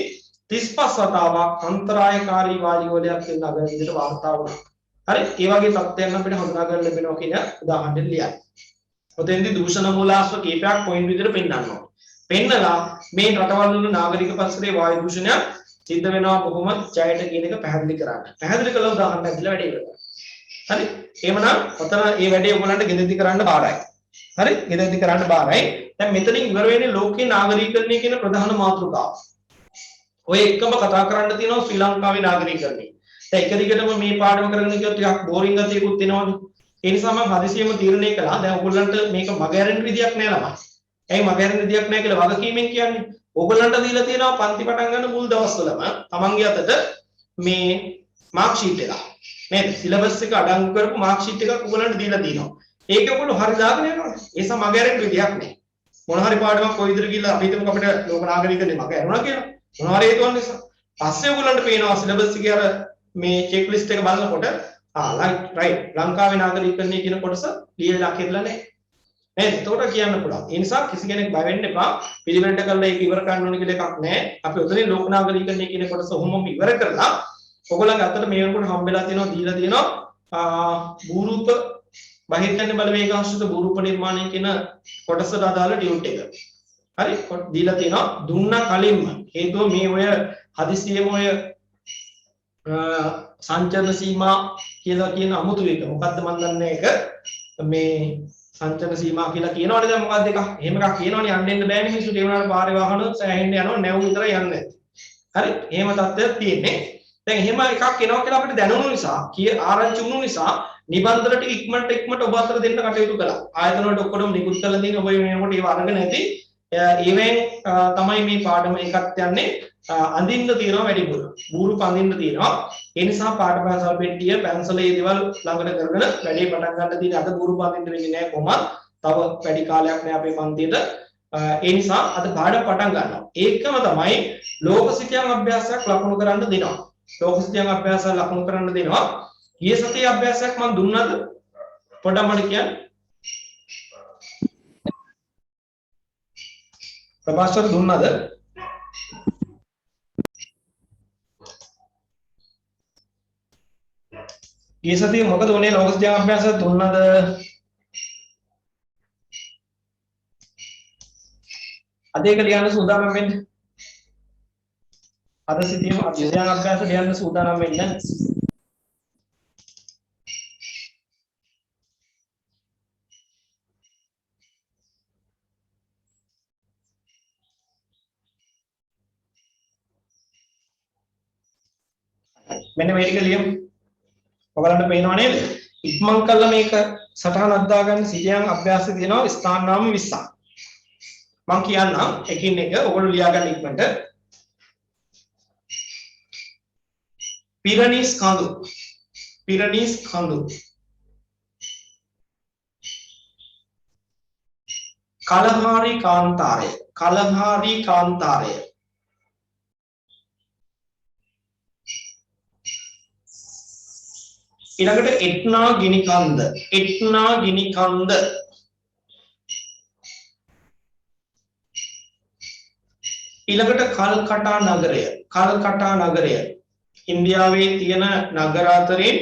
35 වතාවක් අන්තරායකාරී වායු වලයක් වෙන නගර විදිහට වාර්තා වුණා. හරි ඒ වගේ තත්ත්වයන් අපිට හඳුනා ගන්න ලැබෙනවා කියන උදාහරණයක් ලියන්න. ඔතෙන්දී දූෂණ මූලාශ්‍ර කීපයක් පොයින්ට් විදිහට පෙන්නනවා. පෙන්නලා මේ රටවල් වල නාගරික පරිසරයේ වායු දූෂණය සිද්ධ වෙනවා කොහොම ජයට කියන එක පැහැදිලි කරන්න. පැහැදිලි කළා උදාහරණයක් දීලා වැඩේ ඉවර කරන්න. හරි? එහෙමනම් ඔතන මේ වැඩේ ඔයගොල්ලන්ට ගෙදෙද්දි කරන්න බාරයි. හරි? ගෙදෙද්දි කරන්න බාරයි. දැන් මෙතනින් ඉවර වෙන්නේ ලෝකේ නාගරීකරණය කියන ප්‍රධාන මාතෘකාව. ඔය එකම කතා කරන්න තියෙනවා ශ්‍රී ලංකාවේ නාගරීකරණය. දැන් එක දිගටම මේ පාඩම කරගෙන ගියොත් ටිකක් බෝරින් ගතියකුත් එනවනේ. ඒ නිසා මම හදිසියෙම තීරණය කළා දැන් ඔයගොල්ලන්ට මේක මගහැරෙන්න විදියක් නෑ ළමයි. ඇයි මගහැරෙන්න විදියක් නෑ කියලා වගකීමෙන් කියන්නේ. ඔයගොල්ලන්ට දීලා තියෙනවා පන්ති පටන් ගන්න මුල් දවස්වලම තමන්ගේ අතට මේ මාක් ෂීට් එක. නේද? සිලබස් එක අඩංගු කරපු මාක් ෂීට් එකක් ඔයගොල්ලන්ට දීලා තියෙනවා. ඒක ඔයගොල්ලෝ හරි දාගෙන යනවනේ. ඒ නිසා මගහැරෙන්න විදියක් නෑ. මොන හරි පාඩමක් කොයි විදිහට ගිහලා අපි හිතමු අපිට ලෝක නාගරිකයනේ මගහැරුණා කියලා. මොන හරි හේතුවක් නිසා. පස්සේ ඔයගොල්ලන්ට පේනවා සිලබස් එකේ අර මේ චෙක් ලිස්ට් එක බලනකොට රයිට් ලංකාවේ නාගරිකයන්නේ කියන කොටස ලියලා කියලා නැහැ. නේද? එතකොට කියන්න පුළුවන්. ඒ නිසා කිසි කෙනෙක් බය වෙන්න එපා. පිළිවෙලට කරලා ඒක ඉවර කරන්න ඕන කියලා එකක් නැහැ. අපි උතනින් ලෝක නාගරිකයන්නේ කියන කොටස ඔහොමම ඉවර කරලා ඔයගොල්ලන්ගේ අතට මේ වෙනකොට හම්බෙලා තියෙනවා දීලා තියෙනවා භූරූප බහිර්ගත බලවේග ආශ්‍රිත භූරූප නිර්මාණය කියන කොටසට අදාළ ටියුට් එක. හරි? දීලා තියෙනවා දුන්න කලින්ම. හේතුව මේ ඔය හදිසියෙම ඔය සංචරණ සීමා කියලා කියන අමුතු එක. මොකද්ද මන් දන්නේ ඒක. මේ සංචරණ සීමා කියලා කියනවනේ දැන් මොකක්ද එක. එහෙම එකක් කියනවනේ යන්න එන්න බෑනේ මිනිස්සුන්ට. ඒ වුණාට පාරේ වාහන සෑහෙන්න යනවා නැව් විතරයි යන්නේ. හරි? එහෙම තත්ත්වයක් තියෙන්නේ. දැන් එහෙම එකක් එනවා කියලා අපිට දැනුණු නිසා, ආරංචි වුණු නිසා නිබන්ධන ටික ඉක්මනට ඔබ අතර දෙන්න කටයුතු කළා. ආයතන වලට ඔක්කොම නිකුත් කරලා තියෙන ඔබ වෙනකොට ඒව අරගෙන නැති. ඒවෙන් තමයි මේ පාඩම එකක් යන්නේ. අඳින්න තියෙනවා වැඩිපුර. බూరుප අඳින්න තියෙනවා. ඒ නිසා පාඨഭാෂා පෙට්ටිය පැන්සලේ දේවල් ළඟට කරගෙන වැඩේ පටන් ගන්න තියෙන අද බూరుප අඳින්න වෙන්නේ නැහැ කොහොමද? තව වැඩි කාලයක් නැහැ අපේ පන්තියට. ඒ නිසා අද පාඩම පටන් ගන්නවා. ඒකම තමයි ලෝක සිතියම් අභ්‍යාසයක් ලකුණු කරන්න දෙනවා. ලෝක සිතියම් අභ්‍යාසයක් ලකුණු කරන්න දෙනවා. ඊයේ සතියේ අභ්‍යාසයක් මම දුන්නද? පොඩ්ඩක් මට කියන්න. ප්‍රභාස්වර දුන්නද? ඊයේ සතියේ මොකද උනේ ලෝක සිතියම් අභ්‍යාසයක් දුන්නද? අද ඒක ලියන්න සූදානම් වෙන්න. අද සිතියම් අභ්‍යාස ලියන්න සූදානම් වෙන්න. මෙන්න මේ ටික ලියමු. ඔයාලන්ට පේනව නේද? ඉක්මන් කළා මේක සටහනක් දාගන්න සිතියම් අභ්‍යාසය තියෙනවා ස්ථාන නාම 20ක්. මම කියන්නම් එකින් එක ඔයගොල්ලෝ ලියා ගන්න ඉක්මනට. පිරණීස් කඳු. පිරණීස් කඳු. කලහාරි කාන්තාරය. කලහාරි කාන්තාරය. ඊළඟට එට්නා ගිනි කන්ද. එට්නා ගිනි කන්ද. ඊළඟට කල්කටා නගරය. කල්කටා නගරය ඉන්දියාවේ තියෙන නගර අතරින්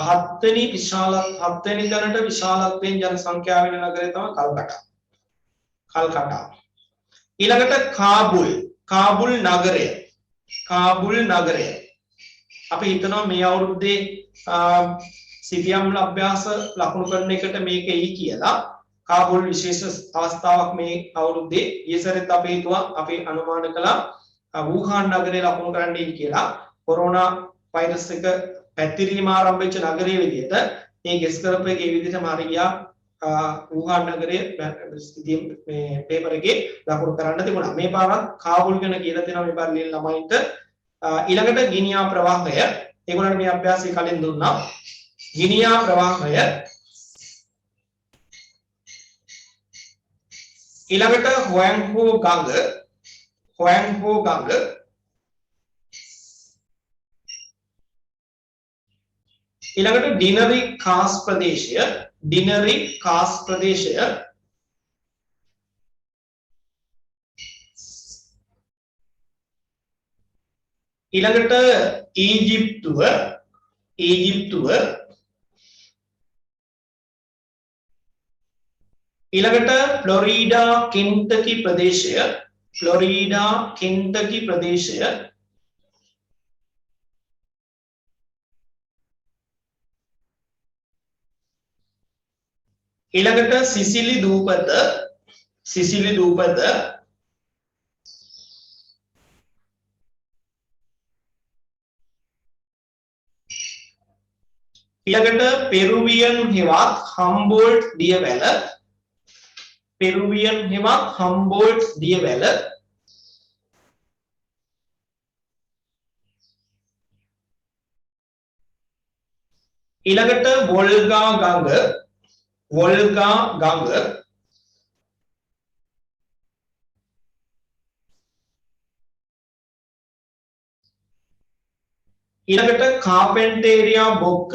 හත්වෙනි තැනට විශාලත්වයෙන් ජනසංඛ්‍යාව වෙන නගරය තමයි කල්කටා. කල්කටා. ඊළඟට කාබුල්. කාබුල් නගරය. කාබුල් නගරය. අපි හිතනවා මේ අවුරුද්දේ සිතියම් අභ්‍යාස ලකුණු කරන එකට මේක එයි කියලා. කාබුල් විශේෂ අවස්ථාවක් මේ අවුරුද්දේ ඊසරෙත් අපි හිතුවා අපි අනුමාන කළා වුහාන් නගරේ ලකුණු කරන්නයි කියලා. කොරෝනා වෛරස් එක පැතිරීම ආරම්භ වෙච්ච නගරයේ විදිහට මේ ගෙස් කරපු එකේ විදිහටම හරි ගියා වුහාන් නගරයේ මේ පේපර් එකේ ලකුණු කරන්න තිබුණා. මේ පාරත් කාබුල් ගැන කියලා තියෙනවා මේ පාර ලියන ළමයින්ට. ඊළඟට ගිනියා ප්‍රවාහය. ඒගොල්ලන්ට මේ අභ්‍යාසය කලින් දුන්නා. ගිනියා ප්‍රවාහය. ඊළඟට හොයන්හෝ ගඟ. හොයන්හෝ ගඟ. ඊළඟට ඩිනරි කාස් ප්‍රදේශය. ඩිනරි කාස් ප්‍රදේශය. ඊළඟට ඊජිප්තුව. ඊජිප්තුව. ඊළඟට ෆ්ලොරිඩා කෙන්ටකි ප්‍රදේශය. ෆ්ලොරිඩා කෙන්ටකි ප්‍රදේශය. ඊළඟට සිසිලි දූපත. සිසිලි දූපත. ඊළඟට පෙරුවියන් හෙවත් හම්බෝල්ට් දියවැල. පෙරුවියන් හෙවත් හම්බෝල්ට් දියවැල. ඊළඟට වොල්ගා ගඟ. වොල්ගා ගඟ. ඊළඟට කාපෙන්ටේරියා බොක්ක.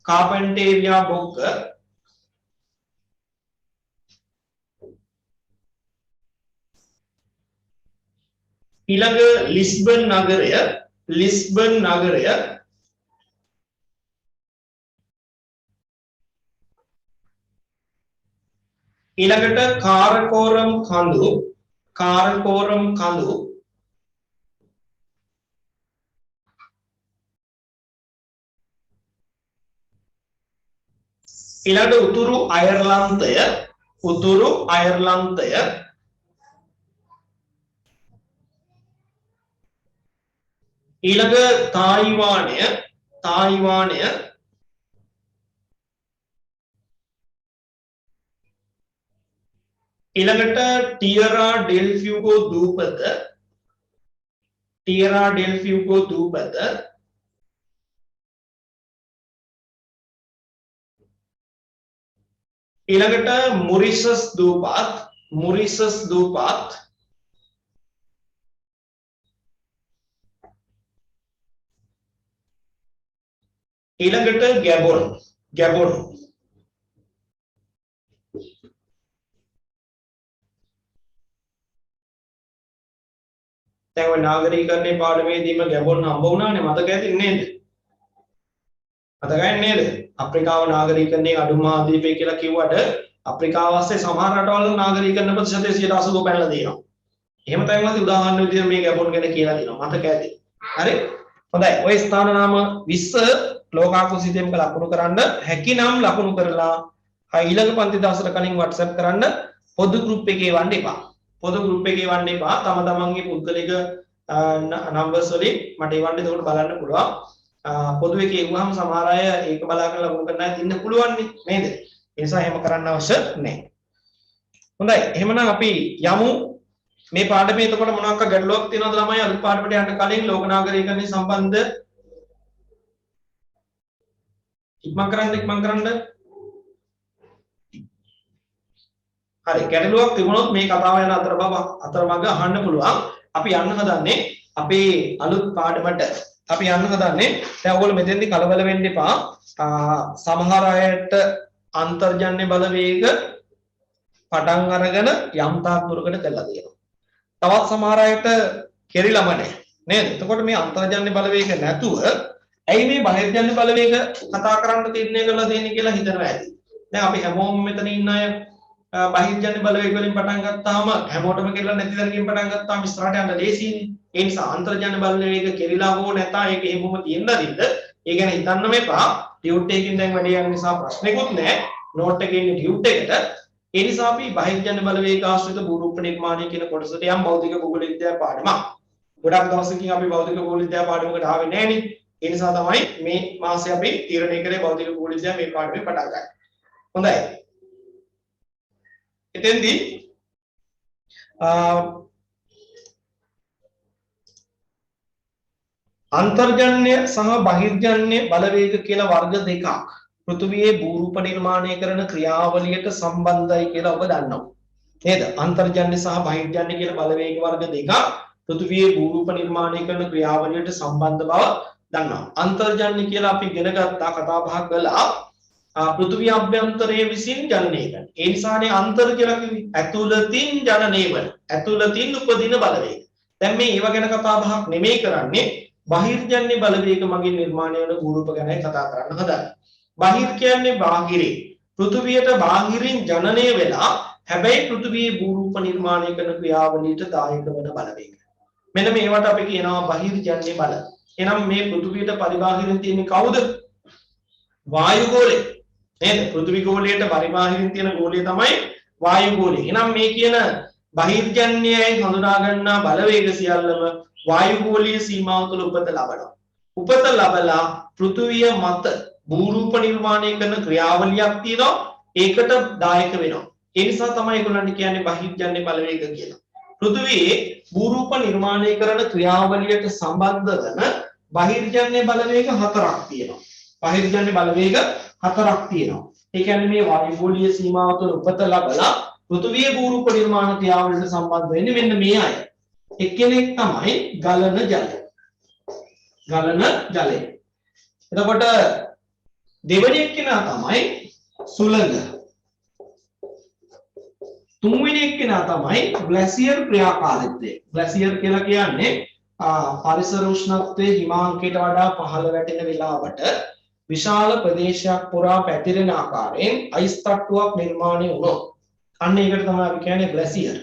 කාපෙන්ටේරියා බොක්ක. ඊළඟ ලිස්බන් නගරය. ලිස්බන් නගරය. ඊළඟට කාරකෝරම් කඳු. කාරකෝරම් කඳු. ඊළඟට උතුරු අයර්ලන්තය. උතුරු අයර්ලන්තය. ඊළඟ තායිවානය. තායිවානය. ඊළඟට ටියරා ඩෙල් ෆ්යුගෝ දූපත. ටියරා ඩෙල් ෆ්යුගෝ දූපත. ඊළඟට මොරිසස් දූපත්. මොරිසස් දූපත්. ඊළඟට ගැබොන්. ගැබොන්. දැන් ඔය නාගරිකකරණයේ පාඩමේදීම ගැබොන් හම්බ වුණානේ මතක ඇති නේද? මතකයි නේද? අප්‍රිකාව නාගරිකකරණයේ අඩුමාදීපේ කියලා කිව්වට අප්‍රිකාව ASCII සමහර රටවල නාගරිකකරණ ප්‍රතිශතය 80% පැනලා තියෙනවා. එහෙම තමයි උදාහරණ විදිහට මේ ගැබොන් ගැන කියලා දෙනවා. මතක ඇති. හරි? හොඳයි. ඔය ස්ථාන නාම 20 ලෝකාකෘතියක ලකුණු කරන්න හැකිනම් ලකුණු කරලා ඊළඟ පන්ති දවසට කලින් WhatsApp කරන්න පොදු group එකේ වන්න එපා. පොදු group එකේ වන්න එපා. තම තමන්ගේ පුද්ගලික numbers වලින් මට එවන්න එතකොට බලන්න පුළුවන්. පොදු එකේ වුවහම සමහර අය ඒක බලාගෙන ලකුණු කරන්න අය ඉන්න පුළුවන් නේද? ඒ නිසා එහෙම කරන්න අවශ්‍ය නැහැ. හොඳයි. එහෙමනම් අපි යමු මේ පාඩමේ එතකොට මොනවාක් ගැටලුවක් තියෙනවද ළමයි අද පාඩමට යන්න කලින් ලෝක නාගරිකකරණය සම්බන්ධ ඉක්මන් කරන්න හරි ගැටලුවක් තිබුණොත් මේ කතාව යන අතරමඟ අහන්න පුළුවන්. අපි යන්න හදන්නේ අපේ අලුත් පාඩමට. අපි යන්න හදන්නේ දැන් ඔයගොල්ලෝ මෙතෙන්දී කලබල වෙන්න එපා. සමහර අයට අන්තර්ජන්‍ය බලවේග පටන් අරගෙන යම් තාක් දුරකට කරලා තියෙනවා. තවත් සමහර අයට කෙරිලම නැහැ නේද? එතකොට මේ අන්තර්ජන්‍ය බලවේග නැතුව ඇයි මේ බහිර්ජන්‍ය බලවේග කතා කරන්න තීරණය කරලා තියෙන්නේ කියලා හිතනවා ඇති. දැන් අපි හැමෝම මෙතන ඉන්න අය බහිර්ජන්‍ය බලවේග වලින් පටන් ගත්තාම හැමෝටම කියලා නැති දරකින් පටන් ගත්තාම ඉස්සරහට යන්න ලේසියිනේ. ඒ නිසා අන්තර්ජන්‍ය බලවේග කෙරිලා හෝ නැතා ඒක එහෙමම තියෙන්න දින්ද ඒ ගැන හිතන්නම එපා. ටියුට් එකකින් දැන් වැඩි යන නිසා ප්‍රශ්නෙකුත් නැහැ. නෝට් එකේ ඉන්නේ ටියුට් එකට. ඒ නිසා අපි බහිර්ජන්‍ය බලවේග ආශ්‍රිත භූරූප නිර්මාණය කියන කොටසට යම් භෞතික භූගෝල විද්‍යාව පාඩමක්. ගොඩක් දවසකින් අපි භෞතික භූගෝල විද්‍යාව පාඩමකට ආවේ නැහනේ. ඒ නිසා තමයි මේ මාසය අපි තීරණය කරේ භෞතික භූගෝල විද්‍යාව මේ පාඩමේ පටන් ගන්න. හොඳයි. එතෙන්දී අන්තර්ජන්‍ය සහ බහිර්ජන්‍ය බලවේග කියලා වර්ග දෙකක් පෘථිවියේ භූරූප නිර්මාණය කරන ක්‍රියාවලියට සම්බන්ධයි කියලා ඔබ දන්නවා. නේද? අන්තර්ජන්‍ය සහ බහිර්ජන්‍ය කියලා බලවේග වර්ග දෙකක් පෘථිවියේ භූරූප නිර්මාණය කරන ක්‍රියාවලියට සම්බන්ධ බව දන්නවා. අන්තර්ජන්‍ය කියලා අපි ඉගෙන ගත්තා කතා බහ කළා පෘථිවිය අභ්‍යන්තරයේ විසින් ජනනය කරන. ඒ නිසානේ අන්තර් කියලා කිව්වේ. ඇතුළතින් ජනනය වන. ඇතුළතින් උපදින බලවේග. දැන් මේ ඒව ගැන කතා බහක් නෙමෙයි කරන්නේ. බහිර්ජන්‍ය බලවේග මගින් නිර්මාණය වන භූරූප ගැනයි කතා කරන්න හදන්නේ. බහිර් කියන්නේ බාහිරින්. පෘථිවියට බාහිරින් ජනනය වෙලා හැබැයි පෘථිවියේ භූරූප නිර්මාණය කරන ක්‍රියාවලියට දායක වන බලවේග. මෙන්න මේවට අපි කියනවා බහිර්ජන්‍ය බල. එහෙනම් මේ පෘථිවියට පරිබාහිරින් තියෙන්නේ කවුද? වායු ගෝලය. නේද? පෘථිවි ගෝලයට පරිබාහිරින් තියෙන ගෝලය තමයි වායු ගෝලය. එහෙනම් මේ කියන බහිර්ජන්‍යයයි හඳුනා ගන්නා බලවේග සියල්ලම වායු ගෝලීය සීමාව තුළ උපත ලබනවා. උපත ලබලා පෘථිවිය මත භූරූප නිර්මාණය කරන ක්‍රියාවලියක් තියෙනවා. ඒකට දායක වෙනවා. ඒ නිසා තමයි ඒගොල්ලන්ට කියන්නේ බහිර්ජන්‍ය බලවේග කියලා. පෘථිවියේ භූරූප නිර්මාණය කරන ක්‍රියාවලියට සම්බන්ධ වන බහිර්ජන්‍ය බලවේග හතරක් තියෙනවා. බහිර්ජන්‍ය බලවේග හතරක් තියෙනවා. ඒ කියන්නේ මේ වායු ගෝලීය සීමාව තුළ උපත ලබලා පෘථිවියේ භූරූප නිර්මාණ ක්‍රියාවලියට සම්බන්ධ වෙන්නේ මෙන්න මේ අය. එක්කෙනෙක් තමයි ගලන ජලය. ගලන ජලය. එතකොට දෙවෙනි එක්කෙනා තමයි සුළඟ. තුන්වෙනි එක්කෙනා තමයි ග්ලැසියර් ක්‍රියාකාරීත්වය. ග්ලැසියර් කියලා කියන්නේ පරිසර උෂ්ණත්වයේ හිමාංකයට වඩා පහළ වැටෙන වෙලාවට විශාල ප්‍රදේශයක් පුරා පැතිරෙන ආකාරයෙන් අයිස් තට්ටුවක් නිර්මාණය වුණොත් අන්න ඒකට තමයි අපි කියන්නේ ග්ලැසියර්.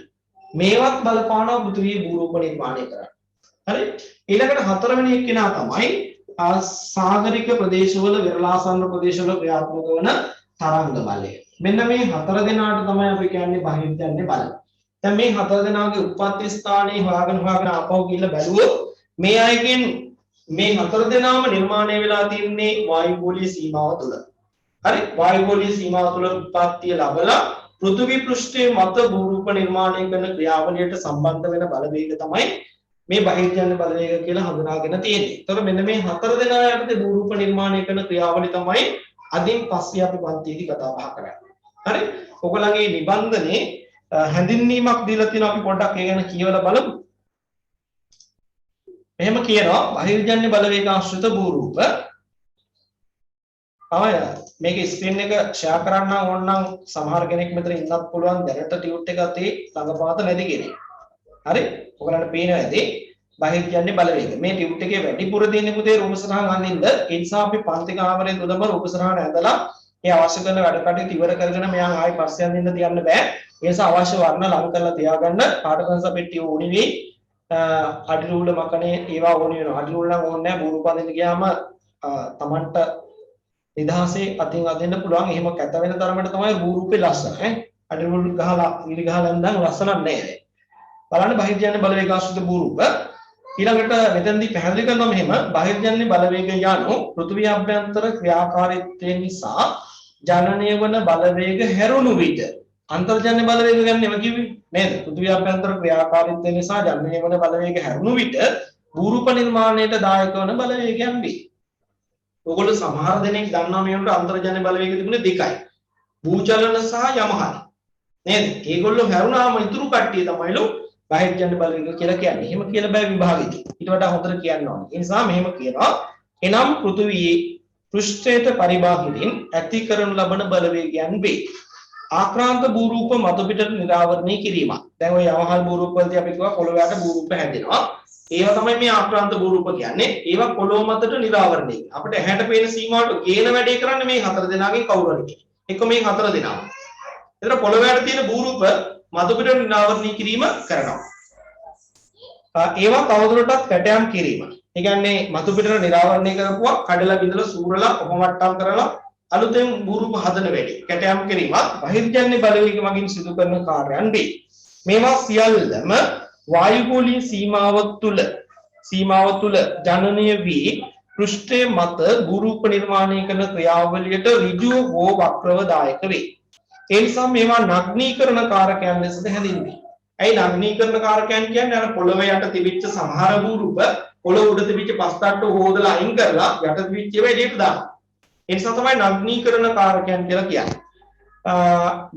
මේවත් බලපානවා පෘථිවියේ භූරූප නිර්මාණය කරන්න. හරි? ඊළඟට හතරවෙනි එක්කෙනා තමයි සාගරික ප්‍රදේශවල විරලාසන්න ප්‍රදේශවල ක්‍රියාත්මක වන තරංග බලය. මෙන්න මේ හතර දෙනාට තමයි අපි කියන්නේ බහිර්ජන්‍ය බල. දැන් මේ හතර දෙනාගේ උත්පත්ති ස්ථානයේ හොයාගෙන ආපහු ගිහිල්ලා බැලුවොත් මේ අයගෙන් මේ හතර දෙනාම නිර්මාණය වෙලා තින්නේ වායු ගෝලීය සීමාව තුළ. හරි? වායු ගෝලීය සීමාව තුළ උත්පත්තිය ලැබලා පෘථිවි පෘෂ්ඨයේ මත භූරූප නිර්මාණය කරන ක්‍රියාවලියට සම්බන්ධ වෙන බලවේග තමයි මේ බහිර්ජන්‍ය බලවේග කියලා හඳුනාගෙන තියෙන්නේ. ඒතකොට මෙන්න මේ හතර දෙනා යටතේ භූරූප නිර්මාණය කරන ක්‍රියාවලිය තමයි අදින් පස්සේ අපි පන්තියේදී කතා බහ කරන්නේ. හරි? ඔයගොල්ලන්ගේ නිබන්ධනේ හැඳින්වීමක් දීලා තියෙනවා අපි පොඩ්ඩක් ඒ ගැන කියවලා බලමු. එහෙම කියනවා බහිර්ජන්‍ය බලවේග ආශ්‍රිත භූරූප. මේක ස්ක්‍රීන් එක ෂෙයා කරන්න ඕන නම් සමහර කෙනෙක් මෙතන ඉන්නත් පුළුවන් දැනට ටියුට් එක අතේ ළඟපාත නැති කෙනෙක්. හරි? ඔයගලන්ට පේනවා ඇති බහිර්ජන්‍ය බලවේග. මේ ටියුට් එකේ වැඩිපුර දෙන්නේ පුතේ රූප සටහන් අඳින්න. ඒ නිසා අපි පන්ති කාමරේ තුලම රූප සටහන් ඇඳලා ඒ අවශ්‍ය කරන වැඩ කටයුතු ඉවර කරගෙන මෙයන් ආයි පස්සේ අඳින්න තියන්න බෑ. ඒ නිසා අවශ්‍ය වර්ණ ලං කරලා තියාගන්න. පාඨකංශ පෙට්ටිය ඕනි වෙයි. අඩි රූල මකනේ ඒවා ඕනි වෙනවා. අඩි රූල නම් ඕනේ නැහැ. භූරූප අඳින්න ගියාම තමන්ට නිදහසේ අතින් අදින්න පුළුවන්. එහෙම කැත වෙන තරමට තමයි භූරූපේ ලස්සන. අඩි රූල් ගහලා ඉලි ගහලා නම් ලස්සනක් නැහැ. බලන්න බහිර්ජන්‍ය බලවේග ආශ්‍රිත භූරූප. ඊළඟට මෙතනදී පැහැදිලි කරනවා මෙහෙම බහිර්ජන්‍ය බලවේග යනු පෘථිවි අභ්‍යන්තර ක්‍රියාකාරීත්වය නිසා ජනනය වන බලවේග හැරුණු විට අන්තර්ජන්‍ය බලවේග ගැන නෙමෙයි කිව්වේ නේද? පෘථිවි අභ්‍යන්තර ක්‍රියාකාරීත්වය නිසා ජනනය වන බලවේග හැරුණු විට භූරූප නිර්මාණයට දායක වන බලවේගයන් වේ. ඔයගොල්ලෝ සමහර දෙනෙක් දන්නවා මේ වුණට අන්තර්ජන්‍ය බලවේග තිබුණේ දෙකයි. භූචලන සහ යමහන. නේද? ඒගොල්ලෝ හැරුණාම ඉතුරු කට්ටිය තමයිලු බහිර්ජන්‍ය බලවේග කියලා කියන්නේ. එහෙම කියලා බෑ විභාගෙදී. ඊට වඩා හොඳට කියන්න ඕනේ. ඒ නිසා මෙහෙම කියනවා. එනම් පෘථිවියේ පෘෂ්ඨයට පරිබාහිරින් ඇති කරනු ලබන බලවේගයන් වේ. ආක්‍රාන්ත භූරූප මත පිටට නිරාවරණය කිරීම. දැන් ඔය යමහල් භූරූප වලදී අපි කිව්වා පොළොව යට භූරූප හැදෙනවා. ඒවා තමයි මේ ආක්‍රාන්ත භූරූප කියන්නේ. ඒවා පොළොව මතට නිරාවරණය. අපිට ඇහැට පේන සීමාවට ගේන වැඩේ කරන්නේ මේ හතර දෙනාගෙන් කවුරු හරි. එක මේ හතර දෙනාම. ඒතර පොළොව යට තියෙන භූරූප මත පිටට නිරාවරණය කිරීම කරනවා. ඒවා තවදුරටත් කැටයම් කිරීම. ඒ කියන්නේ මතු පිටට නිරාවරණය කරපුවා කඩලා බිඳලා සූරලා ඔපමට්ටම් කරලා අලුතෙන් භූරූප හදන වැඩි. කැටයම් කිරීමත් බහිර්ජන්‍ය බලවේග මගින් සිදු කරන කාර්යයන් වේ. මේවා සියල්ලම වායුගෝලීය සීමාව තුළ ජනනය වී පෘෂ්ඨයේ මත ගුරුප නිර්මාණය කරන ක්‍රියාවලියට ඍජුව හෝ වක්‍රව දායක වේ. ඒ නිසා මේවා නග්නීකරණ කාරකයන් ලෙසද හැඳින්වේ. ඇයි නග්නීකරණ කාරකයන් කියන්නේ? අර පොළව යට තිබිච්ච සමහර ගුරුප පොළව උඩ තිබිච්ච පස්තට්ටු හොදලා අයින් කරලා යට තිබිච්ච ඒවා එළියට දානවා. ඒ නිසා තමයි නග්නීකරණ කාරකයන් කියලා කියන්නේ.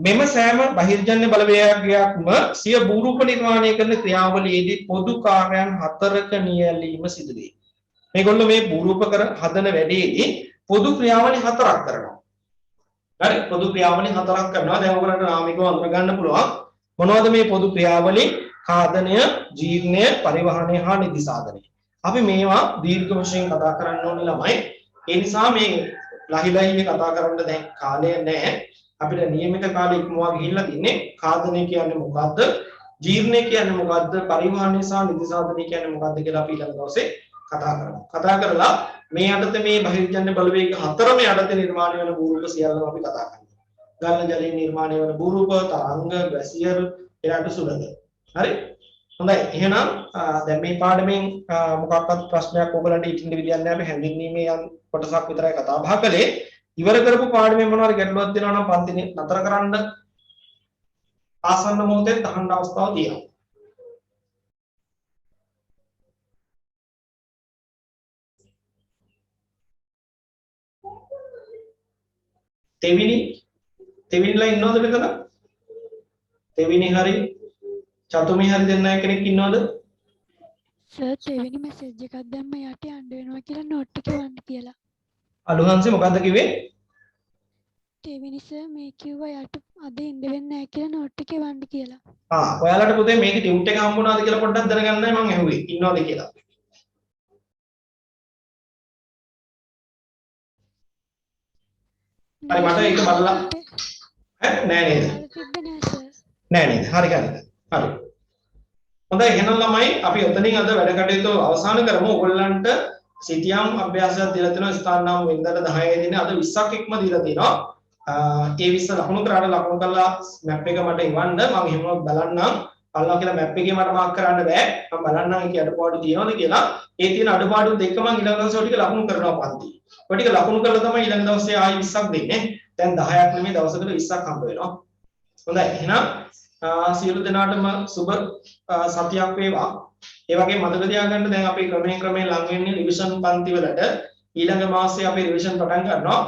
මෙම සෑම බහිර්ජන්‍ය බලවේගයක්ම සිය භූරූප නිර්මාණය කරන ක්‍රියාවලියේදී පොදු කාර්යයන් හතරක නියැලීම සිදු වේ. මේගොල්ලෝ මේ භූරූප කර හදන වැඩේදී පොදු ක්‍රියාවලි හතරක් කරනවා. හරි පොදු ක්‍රියාවලි හතරක් කරනවා. දැන් ඔයගලන්ට නාමිකව අඳුර ගන්න පුළුවන්. මොනවද මේ පොදු ක්‍රියාවලි? ඛාදනය, ජීර්ණය, පරිවහනය හා නිදිසාදනය. අපි මේවා දීර්ඝ වශයෙන් කතා කරන්න ඕනේ ළමයි. ඒ නිසා මේ ලහිලහියේ කතා කරන්න දැන් කාලය නැහැ. අපිට නියමිත කාලෙ ඉක්මවා ගිහිල්ලා තින්නේ. ඛාදනය කියන්නේ මොකද්ද? ජීර්ණය කියන්නේ මොකද්ද? පරිවහනය සහ නිදිසාදනය කියන්නේ මොකද්ද කියලා අපි ඊළඟ දවසේ කතා කරමු. කතා කරලා මේ යටතේ මේ බහිර්ජන්‍ය බලවේග හතරම යටතේ නිර්මාණය වෙන භූරූප සියල්ලම අපි කතා කරමු. ගලන ජලයෙන් නිර්මාණය වෙන භූරූප, තරංග, ගැසියර්, එරට සුළඟ. හරි? හොඳයි. එහෙනම් දැන් මේ පාඩමෙන් මොකක්වත් ප්‍රශ්නයක් ඔයගලන්ට ඉතින් විදියක් නැහැ. අපි හැඳින්වීමේ යම් කොටසක් විතරයි කතා බහ කළේ. ඉවර කරපු පාඩමෙන් මොනවාරි ගැටලුවක් තියෙනවා නම් පන්ති නතර කරන්න. ආසන්න මොහොතේ අහන්න අවස්ථාව තියෙනවා. තෙවිනිලා ඉන්නවද මෙතන? තෙවිනි හරි චතුමි හරි දෙන්න කෙනෙක් ඉන්නවද? සර් දෙවෙනි මෙසේජ් එකක් දැම්ම යට යන්න වෙනවා කියලා නෝට් එක වන්න කියලා. අලුහන්සේ මොකද්ද කිව්වේ? දෙවෙනි සර් මේ කිව්වා යට අද ඉන්න වෙන්නේ නැහැ කියලා නෝට් එක වන්න කියලා. ඔයාලට පුතේ මේකේ ටියුට් එක හම්බුණාද කියලා පොඩ්ඩක් දැනගන්නයි මම ඇහුවේ. ඉන්නවද කියලා. හරි මට ඒක බලලා නෑ නේද? තිබ්බේ නෑ සර්. නෑ නේද? හරි හරි. හරි. හොඳයි එහෙනම් ළමයි අපි ඔතනින් අද වැඩ කටයුතු අවසන් කරමු. ඔයගොල්ලන්ට සිටියම් අභ්‍යාසයක් දීලා තියෙනවා. ස්ථාන නම් වෙනදාට 10 දින අද 20ක් ඉක්ම දීලා තියෙනවා. ඒ 20 ලකුණු කරාට ලකුණු කරලා මැප් එක මට ඉවන්න මම එහෙම බලන්නම්. බලනවා කියලා මැප් එකේ මට මාක් කරන්න බෑ. මම බලන්නම් ඒකේ අඩුපාඩු තියෙනවද කියලා. ඒ තියෙන අඩුපාඩු දෙක මම ඊළඟ දවසේ ටික ලකුණු කරනවා පන්ති. ඔය ටික ලකුණු කරලා තමයි ඊළඟ දවසේ ආයි 20ක් දෙන්නේ. දැන් 10ක් නෙමෙයි දවසකට 20ක් හම්බ වෙනවා. හොඳයි. එහෙනම් සියලු දෙනාටම සුබ සතියක් වේවා. ඒ වගේම මතක තියාගන්න දැන් අපි ක්‍රමයෙන් ලං වෙන්නේ රිවිෂන් පන්ති වලට. ඊළඟ මාසයේ අපි රිවිෂන් පටන් ගන්නවා.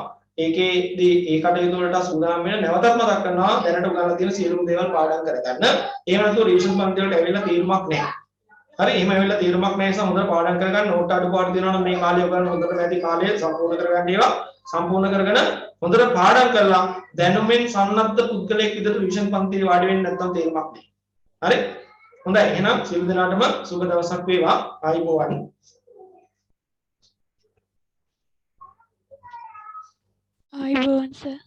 ඒකේදී ඒ කටයුතු වලට සූදානම් වෙන නැවතත් මතක් කරනවා දැනට උගන්ලා තියෙන සියලුම දේවල් පාඩම් කරගන්න. එහෙම නැතුව රිවිෂන් පන්ති වලට ඇවිල්ලා තීරමක් නැහැ. හරි එහෙම ඇවිල්ලා තීරමක් නැහැ නිසා හොඳට පාඩම් කරගන්න. නෝට් අඩුපාඩු තියෙනවා නම් මේ කාලේ ඔයගොල්ලෝ හොඳට නැති කාලේ සම්පූර්ණ කරගන්න ඒවා. සම්පූර්ණ කරගෙන හොඳට පාඩම් කරලා දැනුමෙන් සන්නද්ධ පුද්ගලයෙක් විදිහට රිවිෂන් පන්තියේ වාඩි වෙන්න නැත්නම් තේරුමක් නැහැ. හරි? හොඳයි. එහෙනම් සියලු දෙනාටම සුබ දවසක් වේවා. ආයිබෝවන්. ආයිබෝවන් සර්.